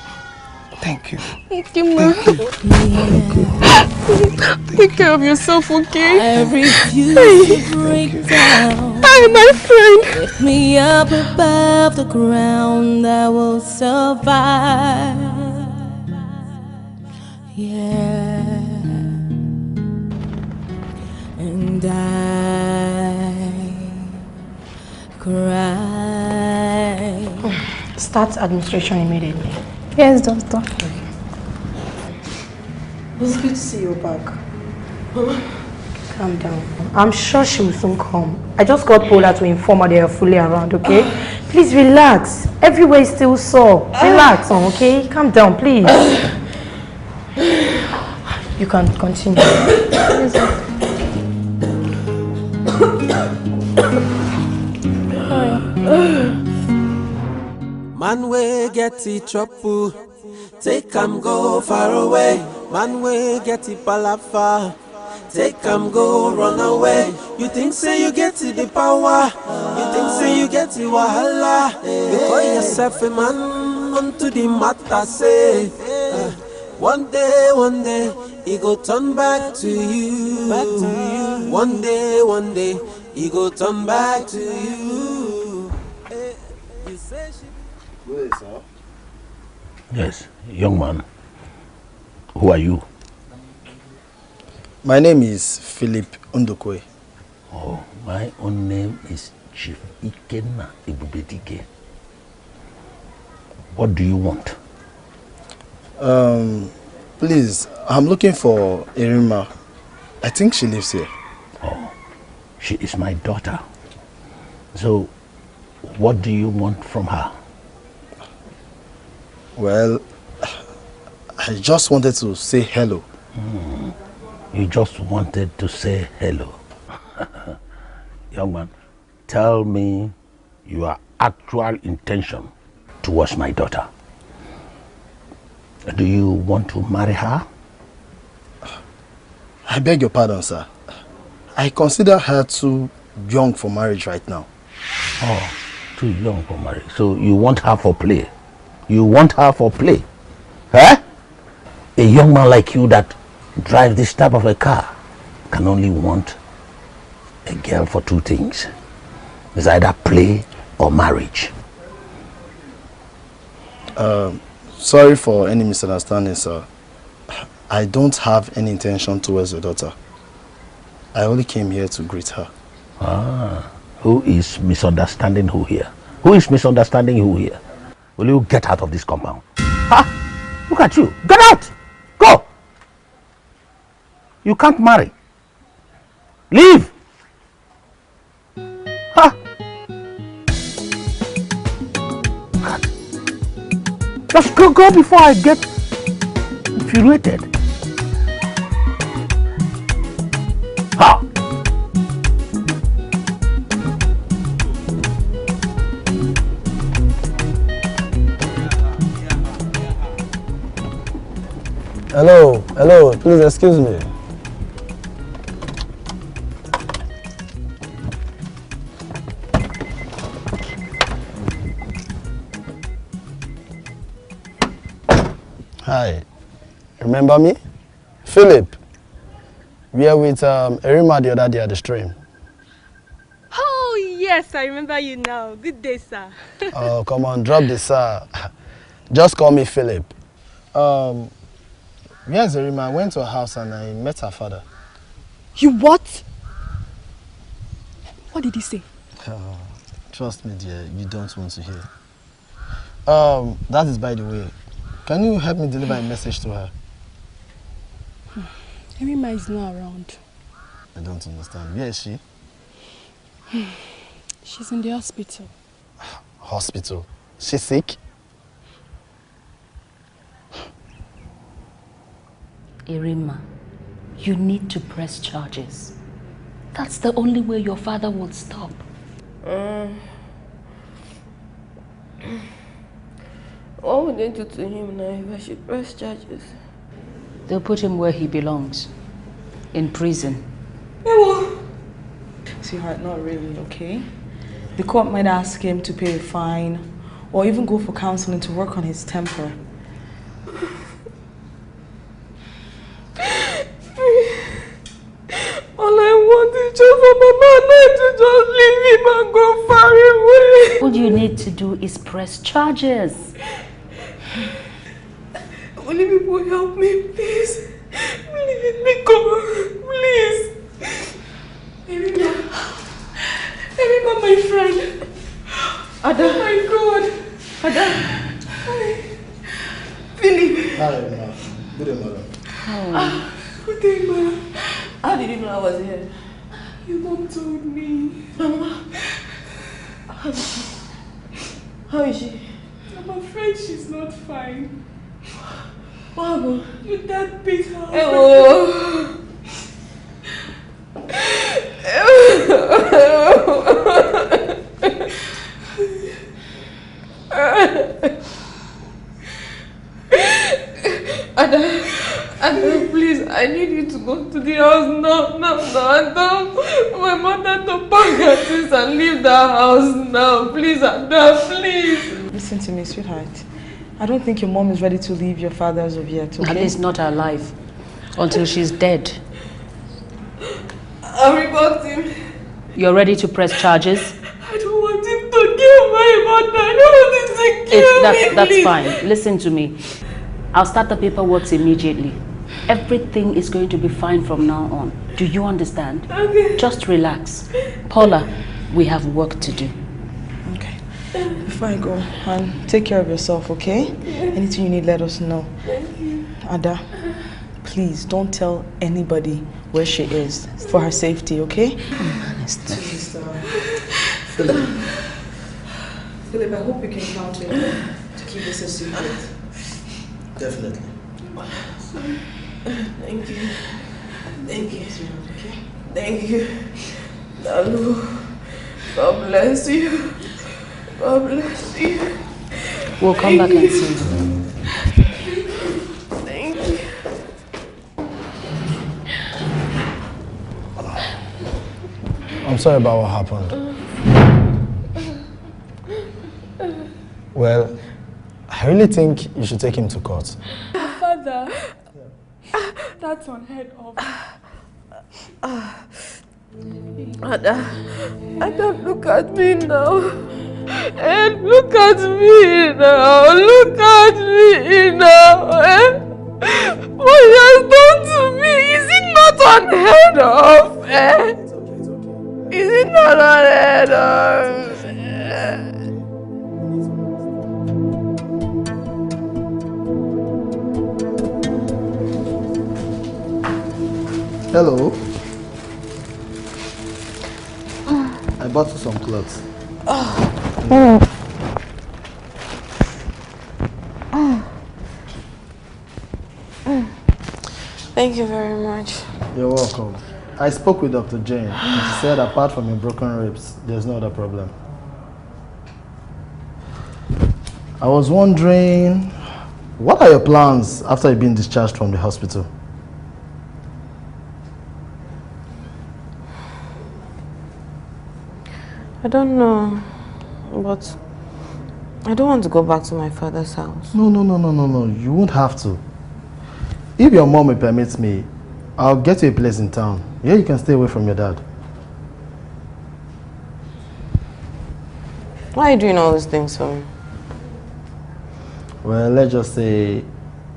Thank you. Thank you, Ma. Take care of yourself, okay? I refuse to break down. Hi, my friend. Lift me up above the ground, I will survive. Yeah. And I cry. Start administration immediately. Yes, doctor. It's good to see you back. Calm down. I'm sure she will soon come. I just got Paula to inform her they are fully around, okay? Please relax. Everywhere is still sore. Relax, okay? Calm down, please. You can continue. Yes, Man we get it trouble, take go far away. Man we get it palafa, take go run away. You think say you get it the power, you think say you get it wahala. You call yourself a man unto the matter say. One day, it go turn back to you. One day, it go turn back to you. Yes, young man. Who are you? My name is Philip Ndokwe. Oh, my own name is Chief Ikenna Ibubedike. What do you want? Please, I'm looking for Irima. I think she lives here. Oh, she is my daughter. So, what do you want from her? Well, I just wanted to say hello. You just wanted to say hello. Young man, tell me your actual intention towards my daughter. Do you want to marry her? I beg your pardon, sir. I consider her too young for marriage right now. Oh, too young for marriage. So you want her for play? You want her for play? Huh? A young man like you that drives this type of a car can only want a girl for two things. It's either play or marriage. Sorry for any misunderstanding, sir. I don't have any intention towards your daughter. I only came here to greet her. Ah, who is misunderstanding who here? Who is misunderstanding who here? Will you get out of this compound? Huh? Look at you. Get out! Go! You can't marry. Leave! Huh? Just go before I get infuriated. Ha! Hello, please excuse me. Hi, remember me? Philip. We are with Erima the other day at the stream. Oh, yes, I remember you now. Good day, sir. Oh, come on, drop this, sir. Just call me Philip. Yes, Erima, I went to her house and I met her father. You what? What did he say? Trust me, dear, you don't want to hear. That is by the way. Can you help me deliver a message to her? Erima is not around. I don't understand. Where is she? She's in the hospital. Hospital? She's sick? Erima, you need to press charges. That's the only way your father will stop. What would they do to him now if I should press charges? They'll put him where he belongs. In prison. Sweetheart, not really, okay? The court might ask him to pay a fine or even go for counseling to work on his temper. All I want is just for Mama and I to just leave him and go far away. All you need to do is press charges. Only people help me, please. Please, Nico, please. Erima, my friend. Ada. Oh my God. Ada. Philip. Hi, Erima. Good day, madam. Good day, madam. How did you know I was here? Your mom told me. Mama. How is she? I'm afraid she's not fine. What happened? Your dad beat her. Oh. Ada, please, I need you to go to the house now, Ada. My mother to pack her things and leave the house now. Please, Ada, please. Listen to me, sweetheart. I don't think your mom is ready to leave your father as of yet, okay? At least not alive. Until she's dead. I'll report him. You're ready to press charges? I don't want him to kill my mother. I don't want him to kill me, That's please. fine. Listen to me. I'll start the paperwork immediately. Everything is going to be fine from now on. Do you understand? Okay. Just relax. Paula, we have work to do. Okay. Before I go, hon, take care of yourself, okay? Anything you need, let us know. Thank you. Ada, please don't tell anybody where she is for her safety, okay? Please, Philip, I hope you can count on me to keep this a secret. Definitely. Thank you. Thank you. Thank you. Lalu, God bless you. God bless you. We'll come back and see you. I'm sorry about what happened. Well, I really think you should take him to court. Father, that's unheard of. Ada, look at me now. And look at me now. Look at me now. What he has done to me, is it not unheard of? Is it not unheard of? Hello. I bought you some clothes. Thank you very much. You're welcome. I spoke with Dr. Jane and she said apart from your broken ribs, there's no other problem. I was wondering, what are your plans after you've been discharged from the hospital? I don't know, but I don't want to go back to my father's house. No. You won't have to. If your mom will permit me, I'll get you a place in town. Here you can stay away from your dad. Why are you doing all these things for me? Well, let's just say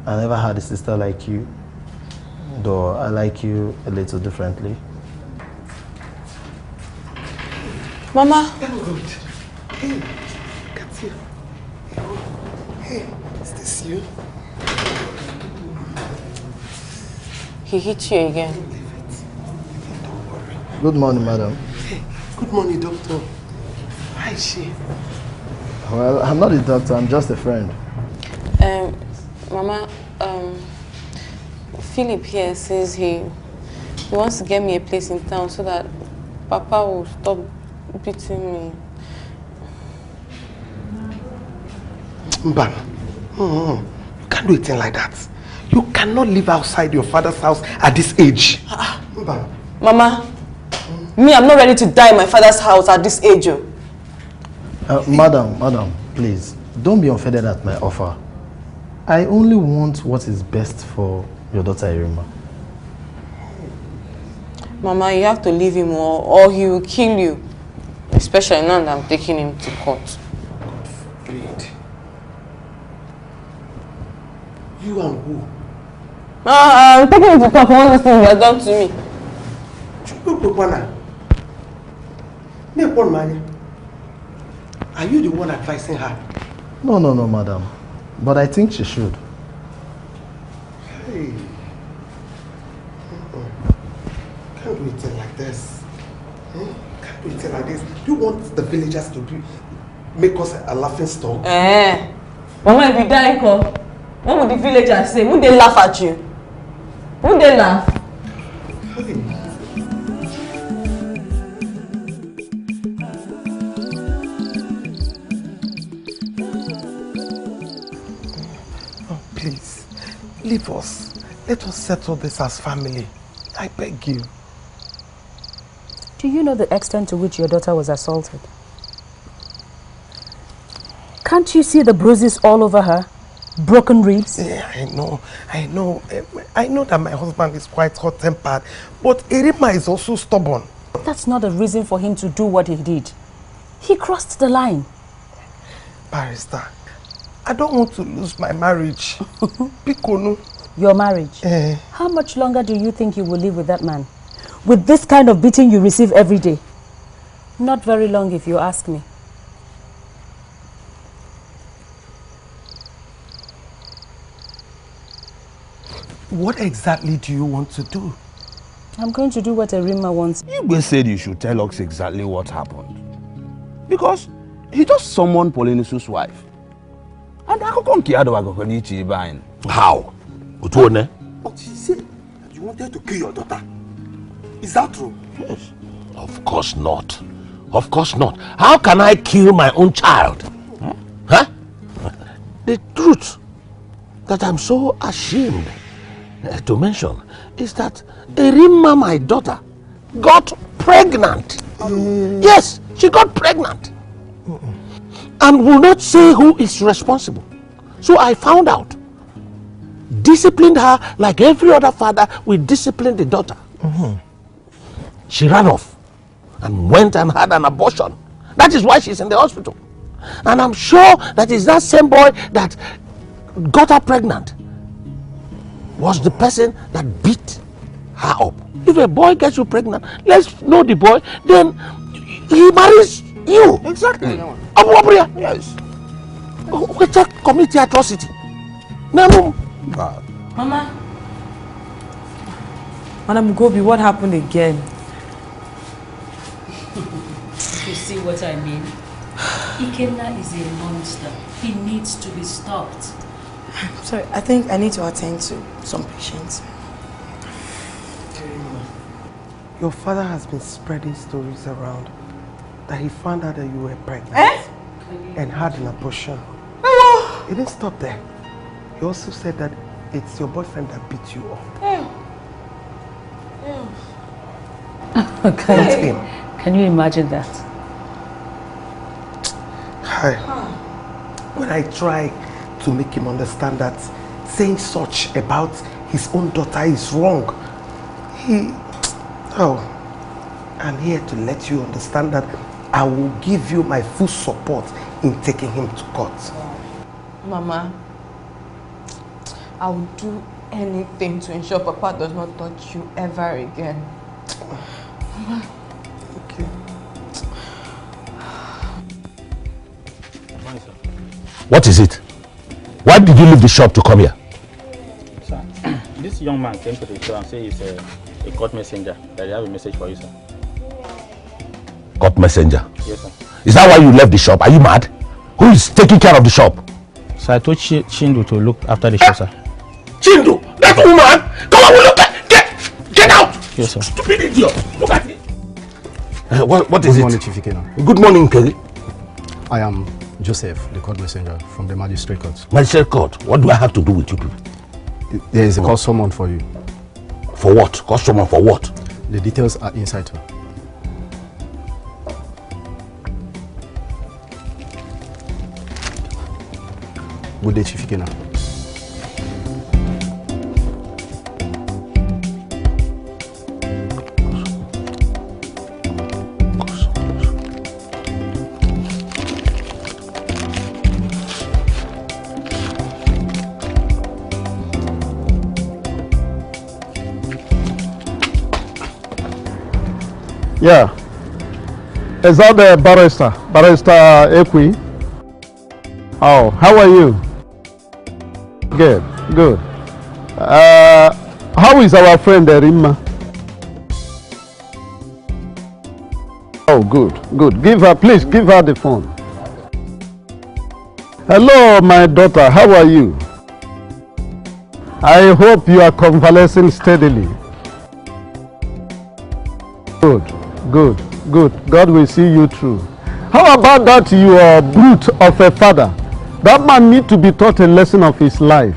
I never had a sister like you, though I like you a little differently. Mama. Hey, look at you. Hey, is this you? He hit you again. Good morning, madam. Hey, good morning, doctor. How is she? Well, I'm not a doctor, I'm just a friend. Mama, Philip here says he wants to get me a place in town so that Papa will stop beating me. Mban, you can't do anything like that. You cannot live outside your father's house at this age. Mban. Mama, me, I'm not ready to die in my father's house at this age. Madam, please, don't be offended at my offer. I only want what is best for your daughter Irima. Mama, you have to leave him or he will kill you. Especially now that I'm taking him to court. Great. You and who? I'm taking him to court for all these things you have done to me. Are you the one advising her? No, madam. But I think she should. Hey. Can't do it like this. Can't do it like this. Do you want the villagers to make us a laughing stock? Mama, if you die, what would the villagers say? Would they laugh at you? Would they laugh? Please, leave us. Let us settle this as family. I beg you. Do you know the extent to which your daughter was assaulted? Can't you see the bruises all over her? Broken ribs? Yeah, I know. I know that my husband is quite hot-tempered, but Irima is also stubborn. That's not a reason for him to do what he did. He crossed the line. Barrister, I don't want to lose my marriage. Pikonu. Your marriage? How much longer do you think you will live with that man? With this kind of beating you receive every day? Not very long if you ask me. What exactly do you want to do? I'm going to do what Irima wants. Igwe said you should tell us exactly what happened. Because he just summoned Polinusu's wife. And how? But she said you wanted to kill your daughter. Is that true? Yes. Of course not. Of course not. How can I kill my own child? Huh? The truth that I'm so ashamed to mention is that Irima, my daughter, got pregnant. Yes, she got pregnant. And will not say who is responsible. So I found out. Disciplined her like every other father will discipline the daughter. She ran off and went and had an abortion. That is why she's in the hospital. And I'm sure that is that same boy that got her pregnant was the person that beat her up. If a boy gets you pregnant, let's know the boy, then he marries you. Exactly. Yes. What's that committee atrocity? No. Mama. Madam Gobi, what happened again? You see what I mean? Ikenna is a monster. He needs to be stopped. Sorry, I think I need to attend to some patients. Your father has been spreading stories around that he found out that you were pregnant and had an abortion. He didn't stop there. He also said that it's your boyfriend that beat you up. Can you imagine that? Hi. When I try to make him understand that saying such about his own daughter is wrong, I'm here to let you understand that I will give you my full support in taking him to court. Mama, I will do anything to ensure Papa does not touch you ever again. Mama. Okay. What is it? Why did you leave the shop to come here? Sir, this young man came to the store and said he's a court messenger, that he have a message for you, sir. Court messenger? Yes, sir. Is that why you left the shop? Are you mad? Who is taking care of the shop? So I told Chindu to look after the shop, sir. Chindu? That woman? Come on, look at get out! Yes, sir. Stupid idiot! Look at it! What is it? Good morning, Chief Ikenna. Good morning, Kelly. I am Joseph, the court messenger from the Magistrate Court. Magistrate Court? What do I have to do with you people? There is a call summon for you. For what? Call summon for what? The details are inside too. Good day, Chief Ikenna. Yeah. Is that the barrister? Barrister Equi? Oh, how are you? Good, good. How is our friend Rima? Oh, good, good. Please give her the phone. Hello, my daughter. How are you? I hope you are convalescing steadily. Good, good, good. God will see you through. How about that your brute of a father? That man needs to be taught a lesson of his life.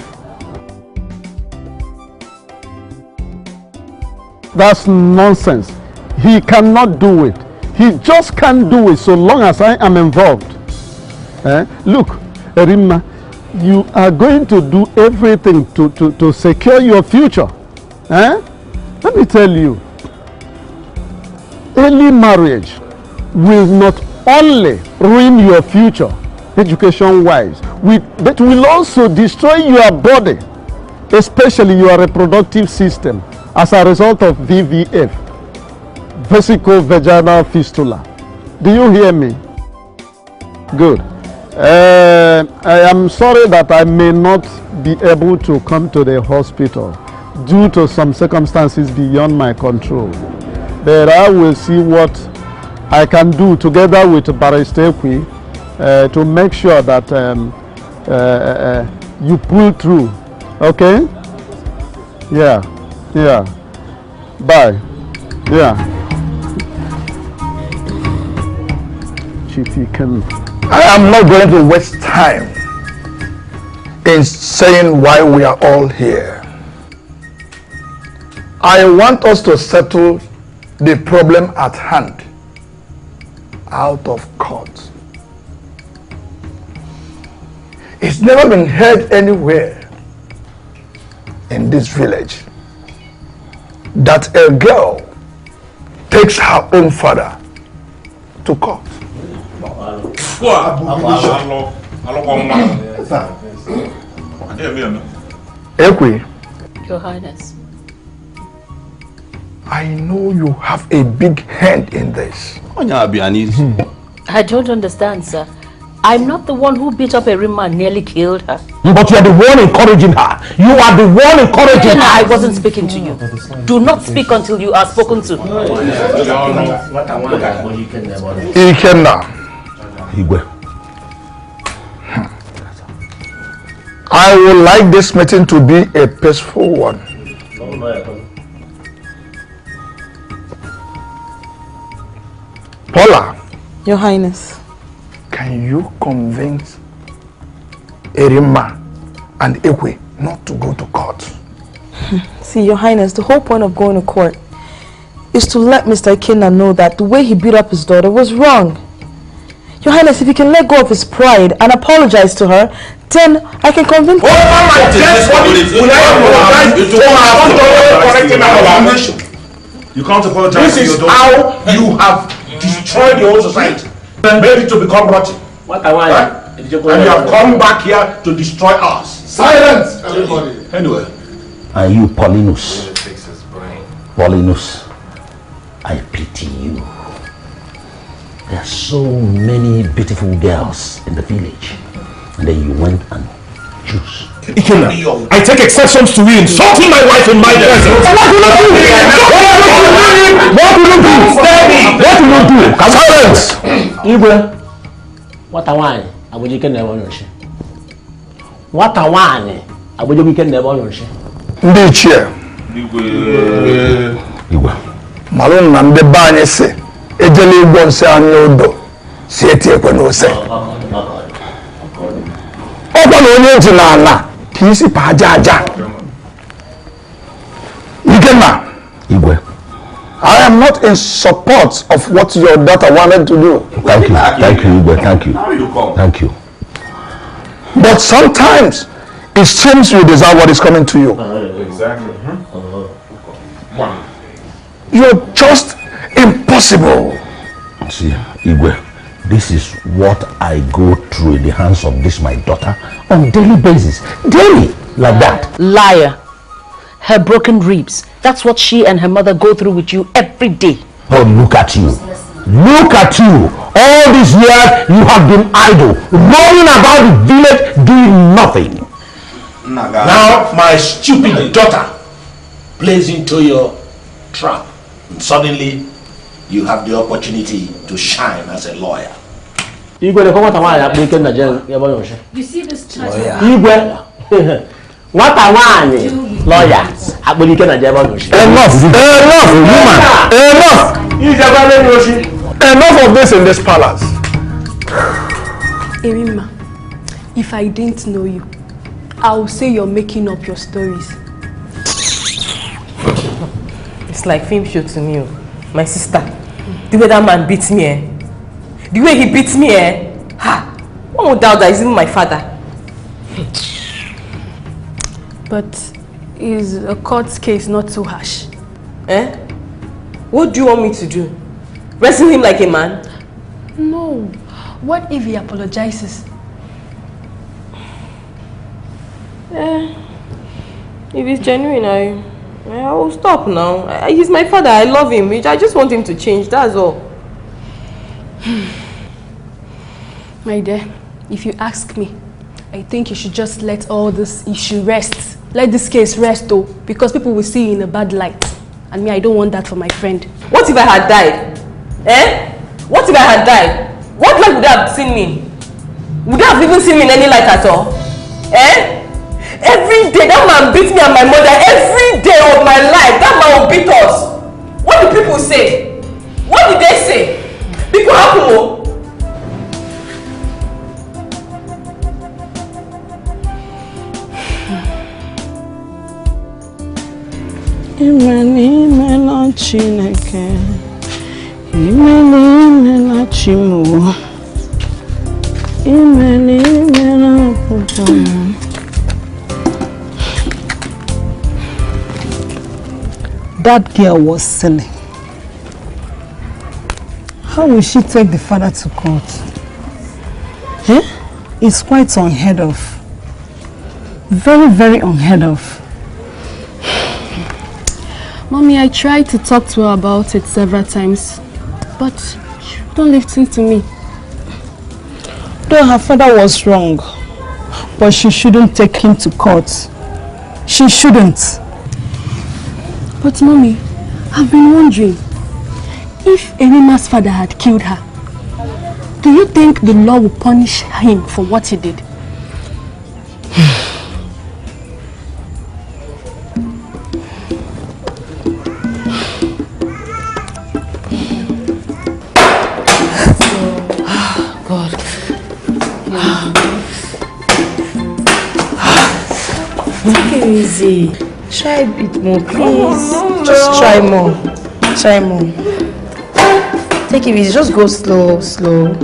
That's nonsense. He cannot do it. He just can't do it so long as I am involved. Look, Rima, you are going to do everything to secure your future. Let me tell you, early marriage will not only ruin your future education-wise, but will also destroy your body, especially your reproductive system, as a result of VVF, vesico-vaginal fistula. Do you hear me? Good. I am sorry that I may not be able to come to the hospital due to some circumstances beyond my control. But I will see what I can do together with Barrister Equi to make sure that you pull through. Okay? Yeah. Yeah. Bye. Yeah. Chief, you can. I am not going to waste time in saying why we are all here. I want us to settle the problem at hand out of court. It's never been heard anywhere in this village that a girl takes her own father to court. Ekwe, Your Highness. I know you have a big hand in this. I don't understand, sir. I'm not the one who beat up a Rima and nearly killed her. But you are the one encouraging her. You are the one encouraging her. I wasn't speaking to you. Do not speak until you are spoken to. Ikenna. Igwe. I would like this meeting to be a peaceful one. Paula. Your Highness. Can you convince Erima and Ekwe not to go to court? See, Your Highness, the whole point of going to court is to let Mr. Ikenna know that the way he beat up his daughter was wrong. Your Highness, if he can let go of his pride and apologize to her, then I can convince him. You can't apologize. This is how you have destroyed your whole society. Made it to become rotten. Right? And you have come back here to destroy us. Silence, everybody. Anyway. And you, Paulinus. Paulinus, I pity you. There are so many beautiful girls in the village. And then you went and chose. Ikenna, I take exceptions to you insulting my wife in my presence. What will you do? What will you do? Silence! Igwe, what a wine. I will get never know. What a wine. I will get never know. Ndi chair. Igwe. Malon na mbe banye se. Ejele igbo nse anyodo. Si eti ekwe no se. Oba no onye ji na ala. Kisi pa aja aja. Ikenna. Igwe. I am not in support of what your daughter wanted to do. Thank you, Igwe. Thank you. Thank you. But sometimes it seems you deserve what is coming to you. Exactly. You're just impossible. See, Igwe, this is what I go through in the hands of this my daughter on daily basis. Daily, like that. Liar. Her broken ribs. That's what she and her mother go through with you every day. Oh, look at you. Look at you. All these years you have been idle, roaming about the village doing nothing. Now my stupid daughter plays into your trap. And suddenly you have the opportunity to shine as a lawyer. You see this child? Igwe. What a wine. Lawyer. Enough, woman. Enough of this in this palace. Erima, if I didn't know you, I'll say you're making up your stories. It's like film show to me, my sister. The way that man beats me, the way he beats me, one would doubt that he's even my father. But is a court case not too harsh? What do you want me to do? Wrestle him like a man? No. What if he apologizes? If it's genuine, I will stop now. He's my father. I love him. I just want him to change. That's all. My dear, if you ask me, I think you should just let all this issue rest. Let this case rest though, because people will see you in a bad light. And me, I don't want that for my friend. What if I had died? What if I had died? What light would they have seen me? Would they have even seen me in any light at all? Every day that man beat me and my mother. Every day of my life, that man will beat us. What do people say? What did they say? People happen. Imela Chineke. Imela Chimu. Imela Papa. That girl was silly. How will she take the father to court? Eh? It's quite unheard of. Very, very unheard of. Mommy, I tried to talk to her about it several times, but she don't listen to me. Though her father was wrong, but she shouldn't take him to court. She shouldn't. But Mommy, I've been wondering, if Erima's father had killed her, do you think the law will punish him for what he did? God. Take it easy. Try a bit more, please. Just try more. Try more. Take it easy. Just go slow, slow.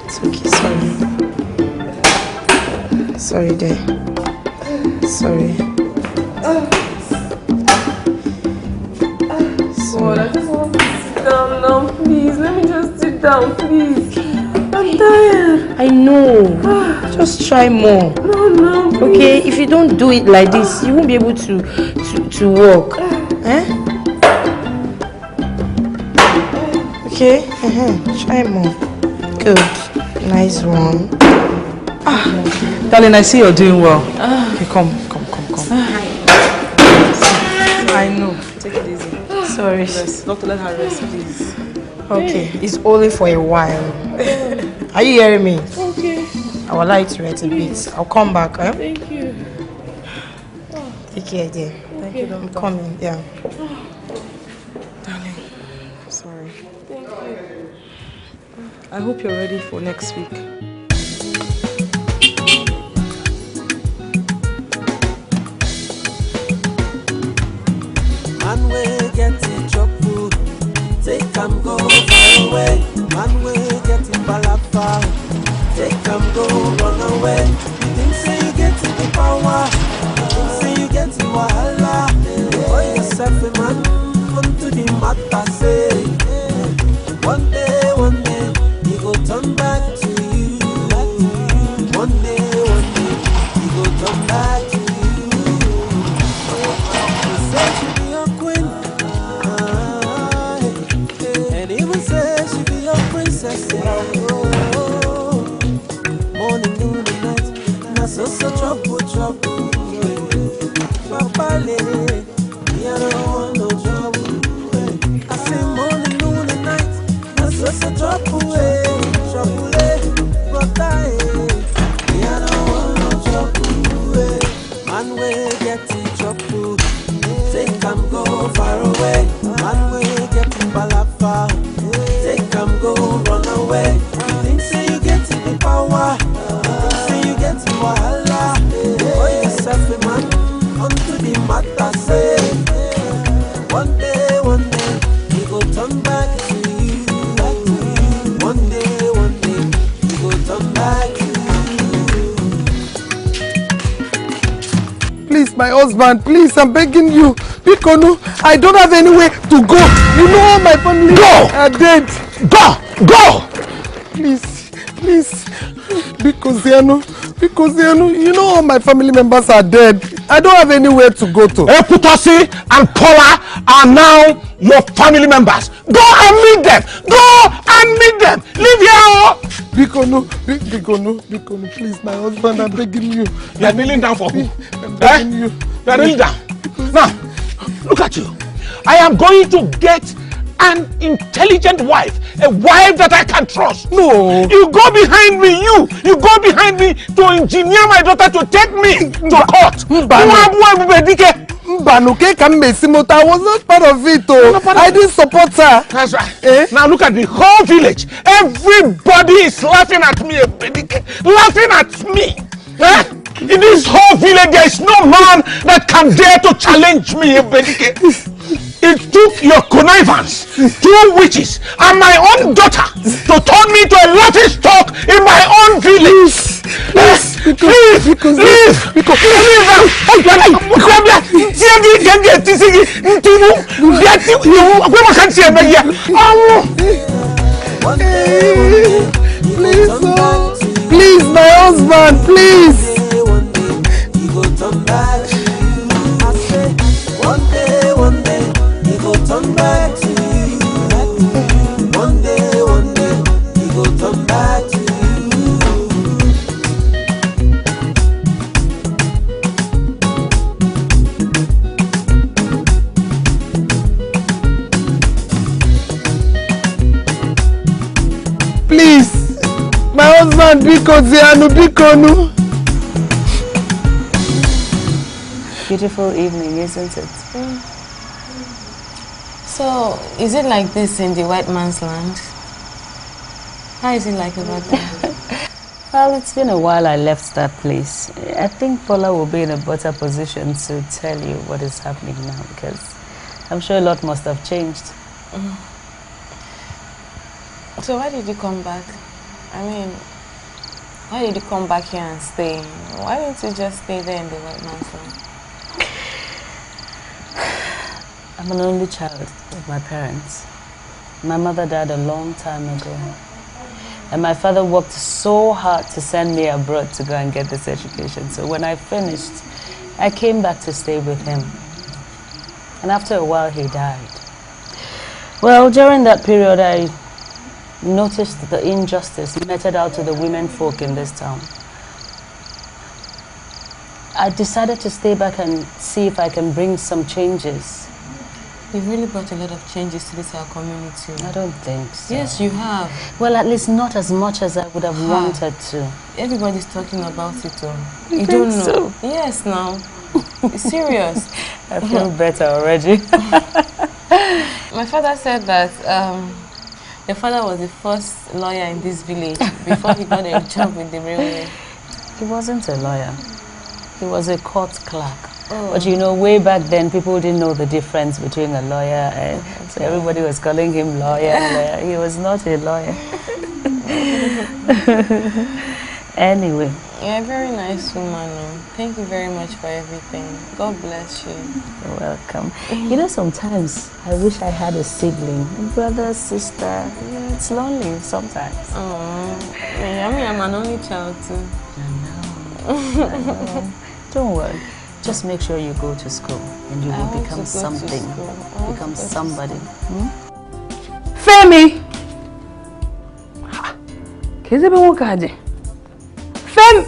It's okay. Sorry. Sorry, dear. Sorry. God, I just want to sit down now, please. Let me just sit down, please. I'm tired. I know. Just try more. No, please. Okay, if you don't do it like this, you won't be able to walk. Eh? Okay? Try more. Good. Nice one. Darling, I see you're doing well. Okay, come. I know. Take it easy. Sorry. Rest. Doctor, let her rest, please. Okay, it's only for a while. Are you hearing me? Okay. I would like to rest a bit. I'll come back. Eh? Thank you. Take care, dear. Thank you, doctor. I'm coming, yeah. Darling, sorry. Thank you. I hope you're ready for next week. Man we get in trouble, take am go far away. Man we get in balapa, take am go run away. You think say you get in the power, you think say you get in wahala. Boy yourself a man, come to the matter say. One day, he go turn back to you. One day, he go turn back to you. He said she be your queen, and even say she be your princess. Oh, morning, noon, and night, na so trouble. Papa, me I don't want no trouble. I say morning, noon, and night, na so trouble, brother. Me I don't want no trouble. Man we get in trouble, take am go far away. Man we get in balapa, take am go run away. You think say you get in the power, you think say you get in wahala. Boy yourself a man, onto the matter say. One day, he go turn back to you. One day, he go turn back to you. Please, my husband, please, I'm begging you. Bikonu, I don't have anywhere to go. You know all my family are dead. Go! Please. Because you know all my family members are dead. I don't have anywhere to go to. Eputasi and Paula are now your family members. Go and meet them. Leave here. Bikonu, please, my husband, I'm begging you. You are kneeling down for who? I'm begging you. You are kneeling down. Now, look at you. I am going to get an intelligent wife, a wife that I can trust. No. You go behind me, you go behind me to engineer my daughter to take me to court. I was not part of it. I didn't support her. That's right. Now look at the whole village. Everybody is laughing at me. Laughing at me. In this whole village, there is no man that can dare to challenge me, Benike. It took your connivance, 2 witches, and my own daughter to turn me to a laughing stock in my own village. Please, my husband, please. Turn back to you. I say one day, he go turn back to you. One day, he go turn back to you. Please, my husband, Bikonu. Beautiful evening, isn't it? So, is it like this in the white man's land? How is it like over there? Well, it's been a while I left that place. I think Paula will be in a better position to tell you what is happening now, because I'm sure a lot must have changed. So why did you come back? I mean, why did you come back here and stay? Why didn't you just stay there in the white man's land? I'm an only child of my parents. My mother died a long time ago. And my father worked so hard to send me abroad to go and get this education. So when I finished, I came back to stay with him. And after a while, he died. Well, during that period, I noticed the injustice meted out to the women folk in this town. I decided to stay back and see if I can bring some changes. You've really brought a lot of changes to this our community. I don't think so. Yes, you have. Well, at least not as much as I would have wanted to. Everybody's talking about it, though. You don't think know? so? Yes, now. It's serious. I feel better already. My father said that your father was the first lawyer in this village before he got a job with the railway. He wasn't a lawyer. He was a court clerk. Oh. But you know, way back then, people didn't know the difference between a lawyer and so everybody was calling him lawyer. He was not a lawyer. Anyway. You're a very nice woman. Thank you very much for everything. God bless you. You're welcome. You know, sometimes I wish I had a sibling, a brother, sister. Yeah, it's lonely sometimes. Oh, I mean, I'm an only child too. I know. Don't worry. Just make sure you go to school and you will become something. Become somebody. Femi! Keze be won kaje. Femi!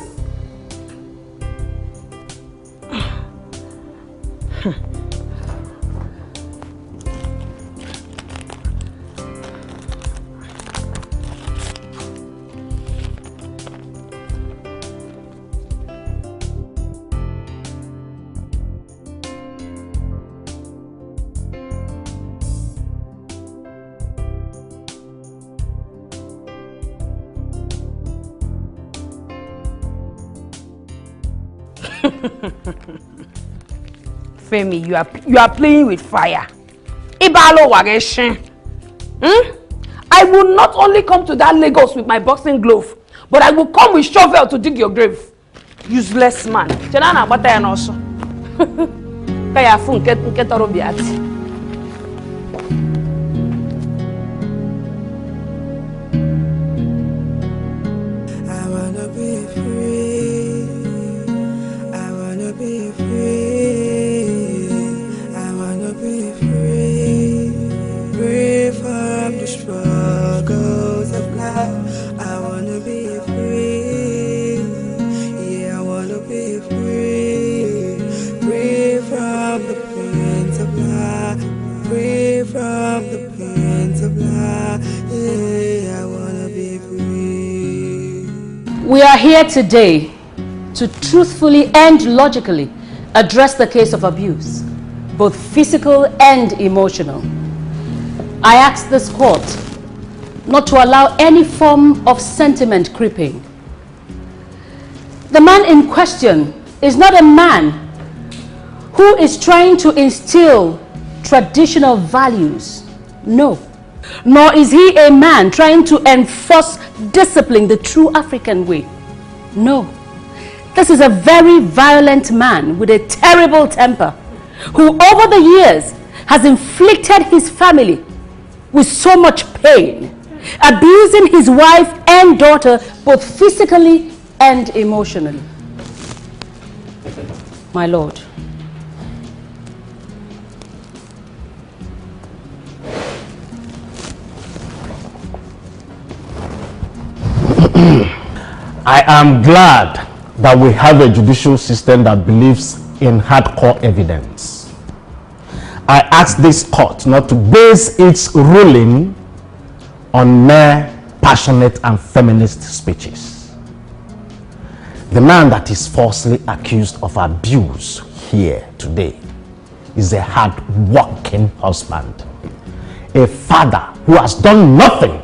Femi, you are playing with fire. Ibalo wageshin. I will not only come to that Lagos with my boxing glove, but I will come with shovel to dig your grave. Useless man. Chenana bataya noso. Kaya fun ketoro biati. We are here today to truthfully and logically address the case of abuse, both physical and emotional. I ask this court not to allow any form of sentiment creeping. The man in question is not a man who is trying to instill traditional values. No. Nor is he a man trying to enforce discipline the true African way. No. This is a very violent man with a terrible temper who over the years has inflicted his family with so much pain, abusing his wife and daughter both physically and emotionally. My lord. I am glad that we have a judicial system that believes in hardcore evidence. I ask this court not to base its ruling on mere passionate and feminist speeches. The man that is falsely accused of abuse here today is a hard-working husband, a father who has done nothing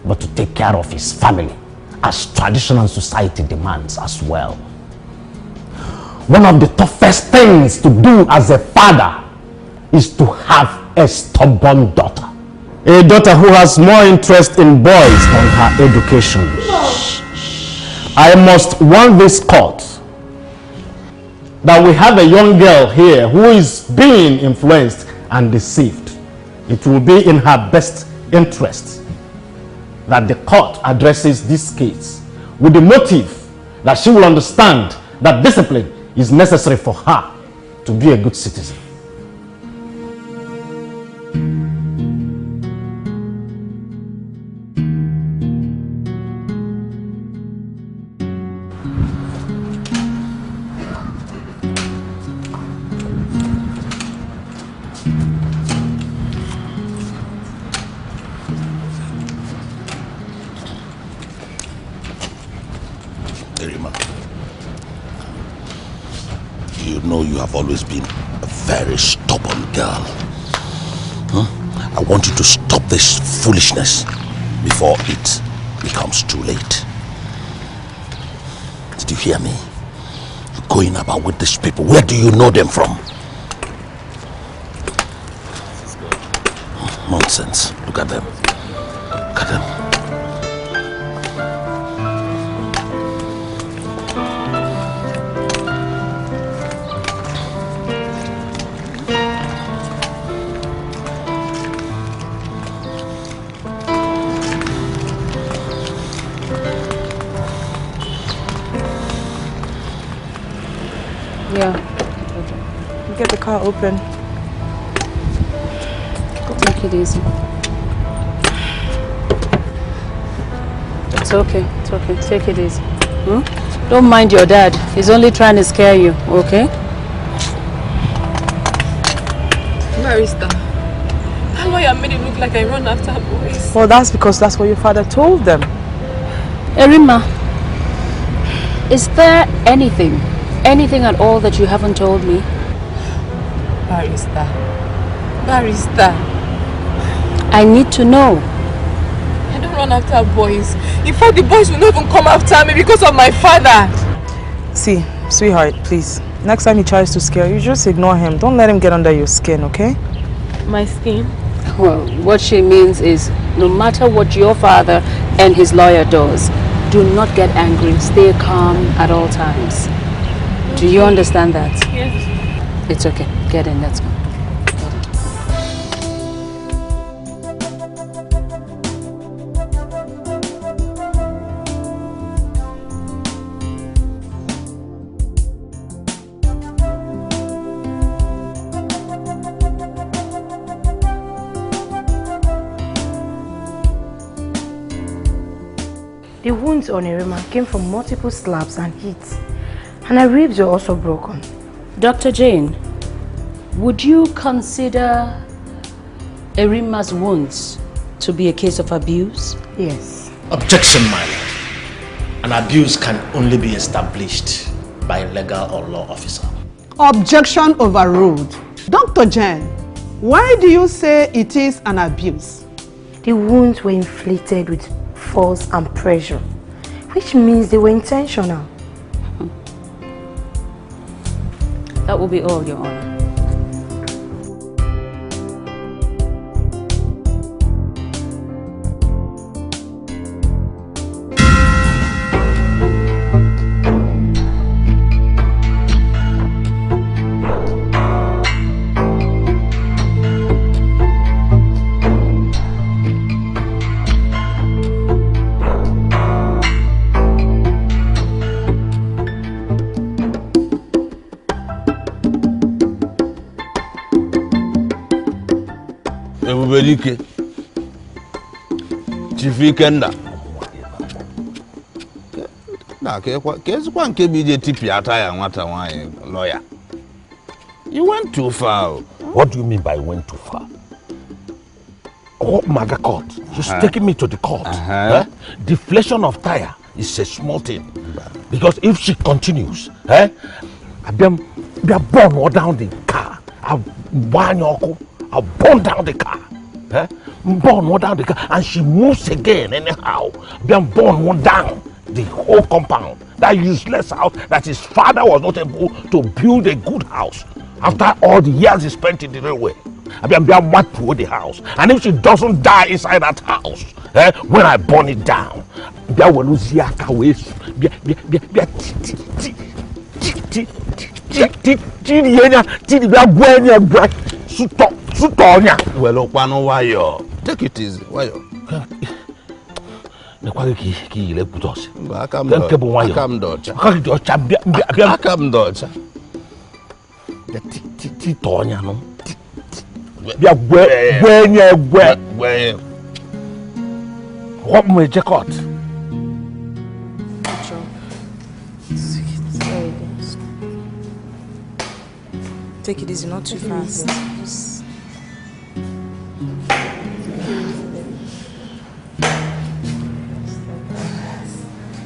but to take care of his family, as tradition and society demands as well. One of the toughest things to do as a father is to have a stubborn daughter. A daughter who has more interest in boys than her education. I must warn this court that we have a young girl here who is being influenced and deceived. It will be in her best interest that the court addresses this case with the motive that she will understand that discipline is necessary for her to be a good citizen. Always been a very stubborn girl. I want you to stop this foolishness before it becomes too late. Did you hear me? You're going about with these people. Where do you know them from? Nonsense. Look at them. Look at them. Get the car open. Go take it easy. It's okay. It's okay. Take it easy. Don't mind your dad. He's only trying to scare you, okay? Barrister, that lawyer made it look like I run after boys. Well, that's because that's what your father told them. Erima, is there anything at all that you haven't told me? Barrister. I need to know. I don't run after boys. In fact, the boys will not even come after me because of my father. See, sweetheart, please. Next time he tries to scare you, just ignore him. Don't let him get under your skin, okay? My skin? Well, what she means is, no matter what your father and his lawyer does, do not get angry. Stay calm at all times. Do you understand that? Yes. It's okay. Get in. Let's go. The wounds on Erima came from multiple slaps and hits, and her ribs were also broken. Dr. Jane, would you consider Erima's wounds to be a case of abuse? Yes. Objection, my lord. An abuse can only be established by a legal or law officer. Objection overruled. Dr. Jane, why do you say it is an abuse? The wounds were inflicted with force and pressure, which means they were intentional. That will be all, Your Honor. Belike Chifikenda na kwa nke bije tipi ata ya nwata nwanyị lawyer. You went too far. What do you mean by went too far? What maga court? She's taking me to the court. Deflation of tire is a small thing. Because if she continues, I'll burn down the car. I'll burn down the car. Burn one down the car, and she moves again anyhow. Then burn one down the whole compound. That useless house that his father was not able to build a good house after all the years he spent in the railway. I mean, what to the house, and if she doesn't die inside that house, when I burn it down, there will lose Well, why take it easy. Why what my jacket? Take it easy, not too fast.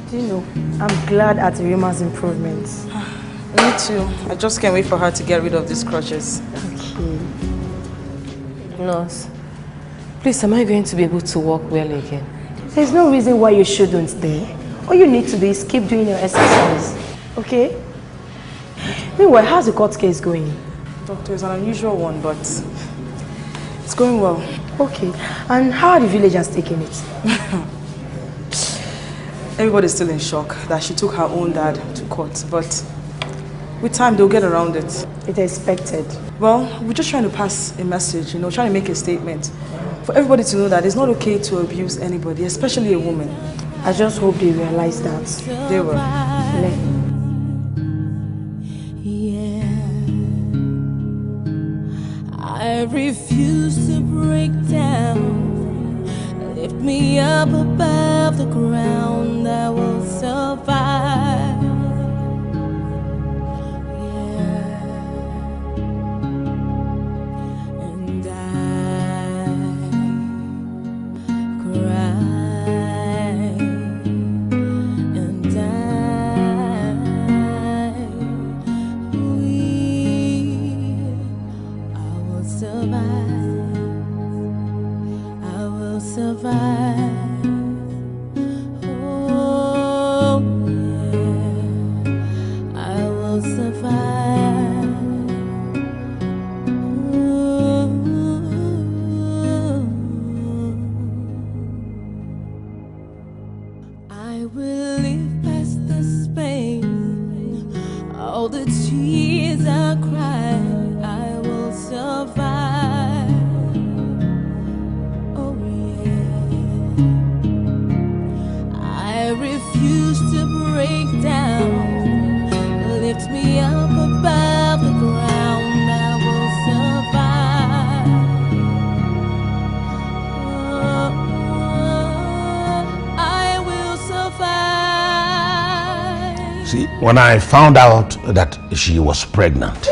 Do you know, I'm glad at Rima's improvements. Me too. I just can't wait for her to get rid of these crutches. Okay. Nurse, please, am I going to be able to walk well again? There's no reason why you shouldn't, there. All you need to do is keep doing your exercise. Okay? Meanwhile, how's the court case going? Doctor, it's an unusual one, but it's going well. Okay. And how are the villagers taking it? Everybody's still in shock that she took her own dad to court, but with time they'll get around it. It's expected. Well, we're just trying to pass a message, trying to make a statement for everybody to know that it's not okay to abuse anybody, especially a woman. I just hope they realize that. They will. I refuse to break down. Lift me up above the ground. I will survive. And I cry. And I will survive. I will survive. Oh, yeah. I will survive. Ooh. I will live past this pain. All the tears I cried, I will survive. Oh yeah. I refuse to break down. Lift me up above the ground. I will survive. Oh, I will survive. See, when I found out that she was pregnant,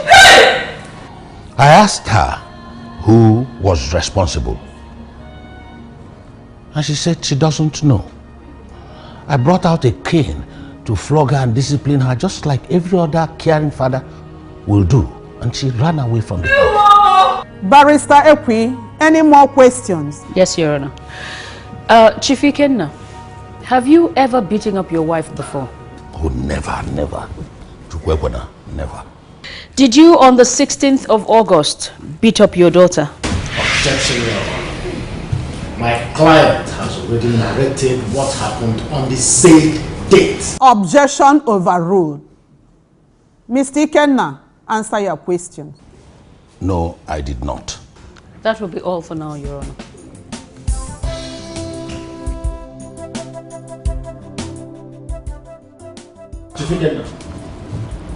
I asked her who was responsible. And she said she doesn't know. I brought out a cane to flog her and discipline her just like every other caring father will do. And she ran away from the house. Barrister Ekwi, any more questions? Yes, Your Honor. Chief Ikenna, have you ever beaten up your wife before? Oh, never. Never. Did you, on the 16th of August, beat up your daughter? Objection, Your Honor. My client has already narrated what happened on the said date. Objection overruled. Mr. Ikenna, answer your question. No, I did not. That will be all for now, Your Honor.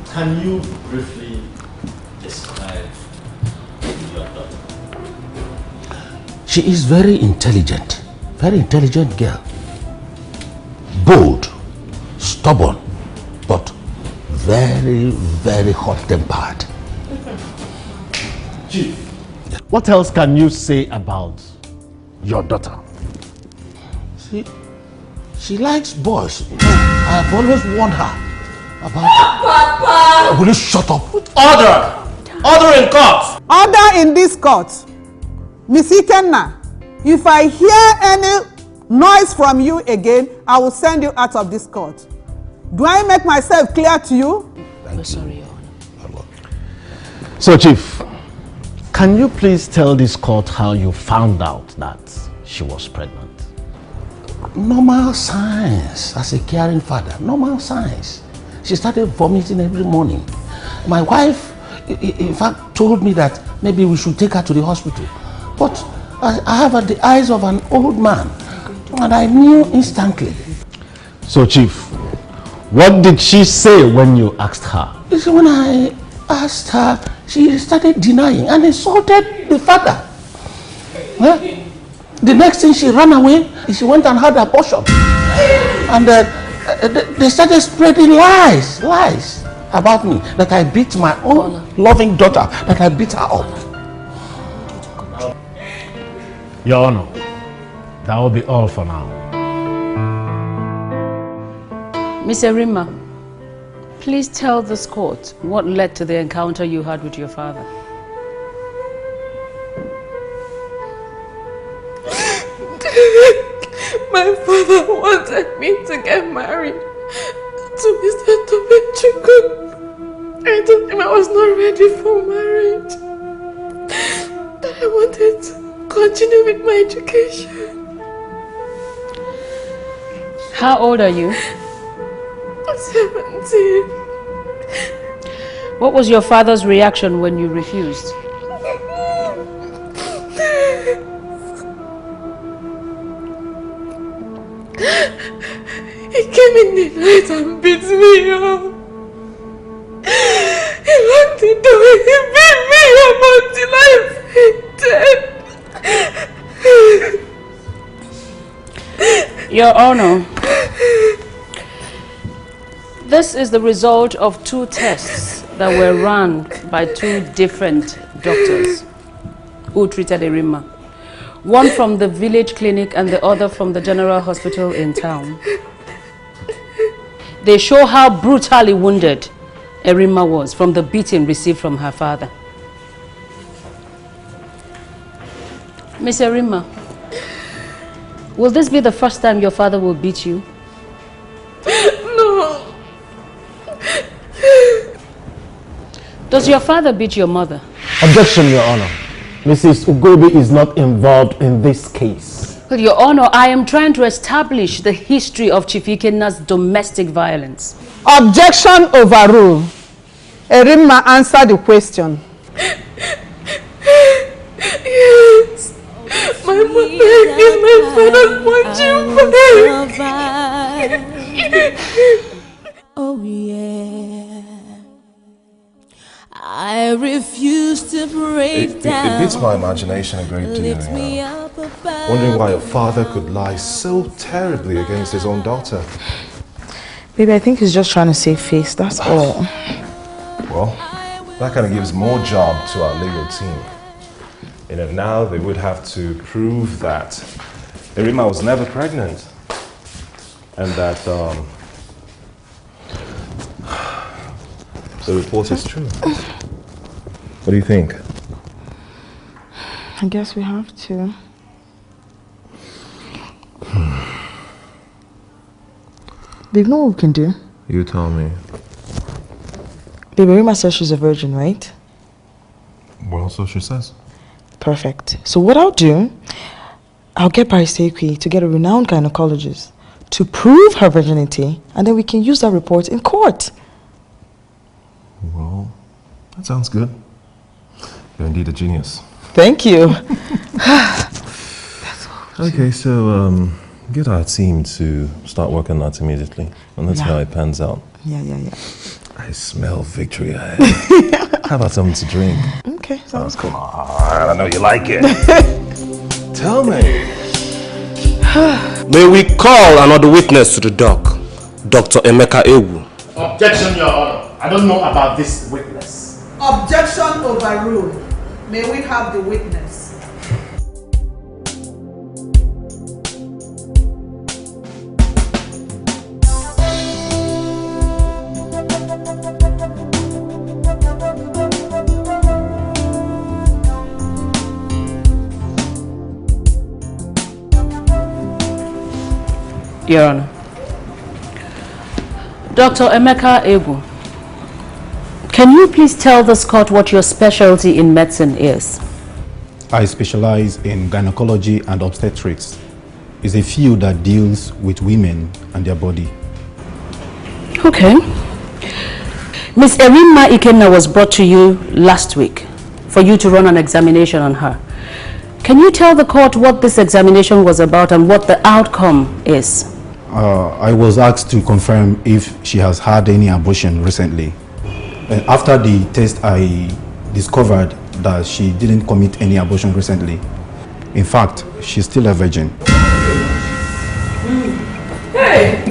Can you briefly describe your daughter? She is very intelligent girl. Bold, stubborn, but very, very hot-tempered. Chief, what else can you say about your daughter? She likes boys. I've always warned her about it. Papa! Will you shut up? Order! Order in court! Order in this court. Miss Ikenna, if I hear any noise from you again, I will send you out of this court. Do I make myself clear to you? We're sorry, Your Honor. So, Chief, can you please tell this court how you found out that she was pregnant? Normal signs as a caring father. Normal signs. She started vomiting every morning. My wife, in fact, told me that maybe we should take her to the hospital. But I have the eyes of an old man, and I knew instantly. So, Chief, what did she say when you asked her? You see, when I asked her, she started denying and insulted the father. Huh? The next thing, she ran away. She went and had an abortion. And they started spreading lies about me, that I beat my own loving daughter, that I beat her up. Your Honor, that will be all for now. Miss Erima, please tell this court what led to the encounter you had with your father. My father wanted me to get married to Mr. Tobechukwu. I told him I was not ready for marriage. That I wanted to continue with my education. How old are you? 17. What was your father's reaction when you refused? He came in the night and beat me up. He locked the door, he beat me up until I fainted. Your Honor, this is the result of 2 tests that were run by 2 different doctors who treated Erima. One from the village clinic and the other from the general hospital in town. They show how brutally wounded Erima was from the beating received from her father. Miss Erima, will this be the first time your father will beat you? No. Does your father beat your mother? Objection, Your Honor. Mrs. Ugobi is not involved in this case. Well, Your Honor, I am trying to establish the history of Chief Ikenna's domestic violence. Objection overruled. Erima, answer the question. Yes. My mother is my father's punching. Oh yeah. I refuse to break down. It beats my imagination a great deal. Wondering why your father could lie so terribly against his own daughter. Baby, I think he's just trying to save face, that's all. Well, that kind of gives more job to our legal team. You know, now they would have to prove that Erima was never pregnant. And that the report is true. What do you think? I guess we have to. Babe, you know what we can do? You tell me. Baby Rima says she's a virgin, right? Well, so she says. Perfect. So what I'll do, I'll get Bariseki to get a renowned gynecologist to prove her virginity, and then we can use that report in court. Well, that sounds good. You're indeed a genius. Thank you. Okay, so get our team to start working on that immediately, and let's see how it pans out. Yeah. I smell victory ahead. How about something to drink? Okay, sounds good. Come on, I know you like it. Tell me. May we call another witness to the dock, Dr. Emeka Ewu. Objection, Your Honor. I don't know about this witness. Objection overruled. May we have the witness? Your Honor. Dr. Emeka Ewu, can you please tell this court what your specialty in medicine is? I specialize in gynecology and obstetrics. It's a field that deals with women and their body. Okay. Miss Erima Ikenna was brought to you last week for you to run an examination on her. Can you tell the court what this examination was about and what the outcome is? I was asked to confirm if she has had any abortion recently. And after the test, I discovered that she didn't commit any abortion recently. In fact, she's still a virgin. Hey!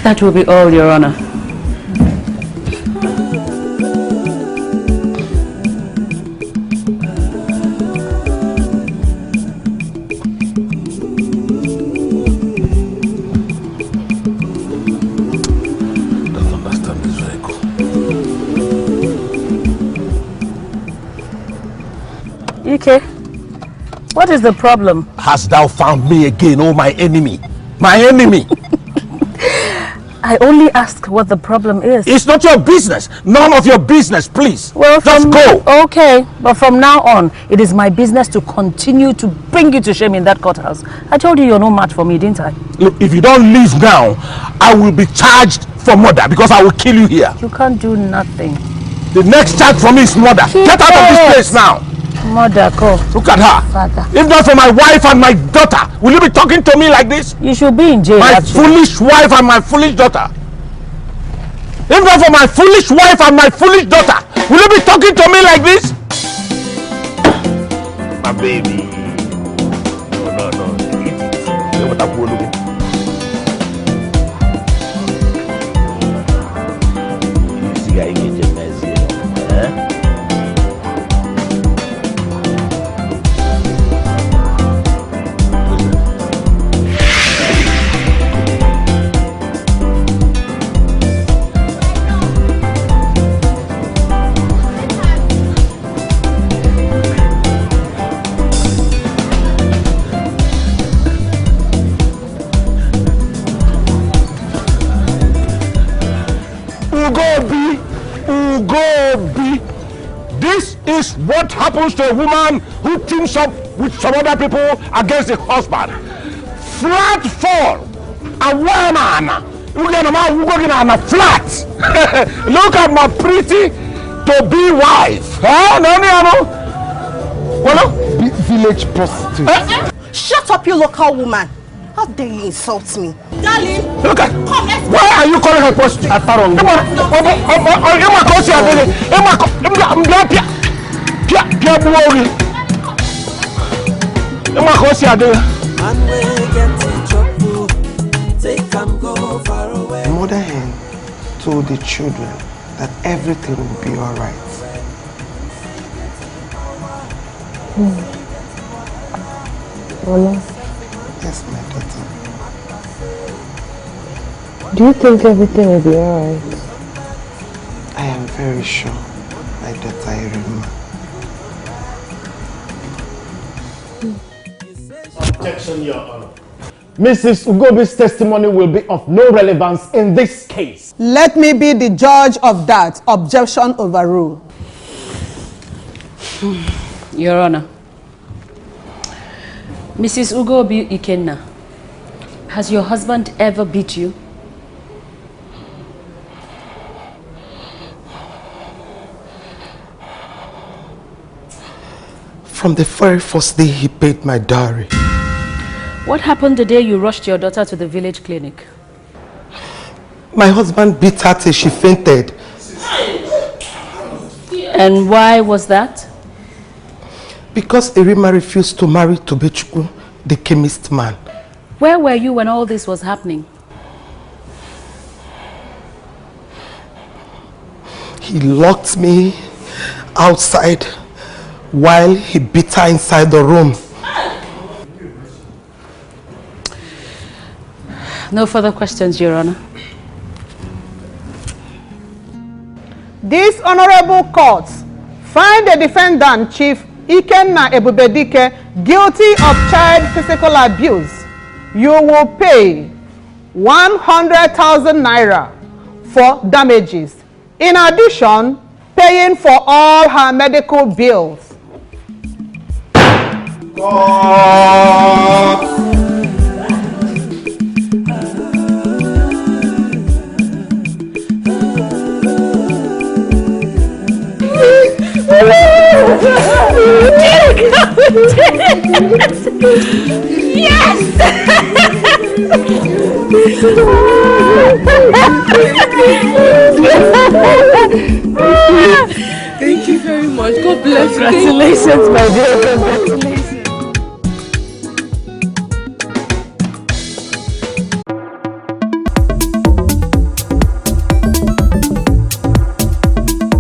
That will be all, Your Honor. Ike, what is the problem? Hast thou found me again, oh my enemy? My enemy! I only asked what the problem is. It's not your business. None of your business, please. Well, just go. Okay, but from now on, it is my business to continue to bring you to shame in that courthouse. I told you you're no match for me, didn't I? Look, if you don't leave now, I will be charged for murder because I will kill you here. You can't do nothing. The next charge for me is murder. Get out of this place now. Mother, go. Look at her. Father. If not for my wife and my daughter, will you be talking to me like this? You should be in jail. My foolish wife and my foolish daughter. If not for my foolish wife and my foolish daughter, will you be talking to me like this? My baby. No. Ugobi. This is what happens to a woman who teams up with some other people against the husband. Flat fall. A woman. Flat. Look at my pretty to-be wife. Village prostitute. Shut up, you local woman. How dare you insult me? Darling, look at. Why are you calling her prostitute? Mother hen told the children that everything will be all right. Yes, my daughter. Do you think everything will be alright? I am very sure, my daughter Irima. Objection, Your Honor. Mrs. Ugobi's testimony will be of no relevance in this case. Let me be the judge of that. Objection overruled. Your Honor, Mrs. Ugobi Ikenna, has your husband ever beat you? From the very first day he paid my dowry. What happened the day you rushed your daughter to the village clinic? My husband beat her till she fainted. And why was that? Because Irima refused to marry Tobechukwu, the chemist man. Where were you when all this was happening? He locked me outside while he beat her inside the room. No further questions, Your Honor. This honorable court find the defendant, Chief Ikenna Ebubedike, guilty of child physical abuse. You will pay 100,000 naira for damages. In addition, paying for all her medical bills. Yes! Thank you very much. God bless you. Congratulations, my dear. Congratulations.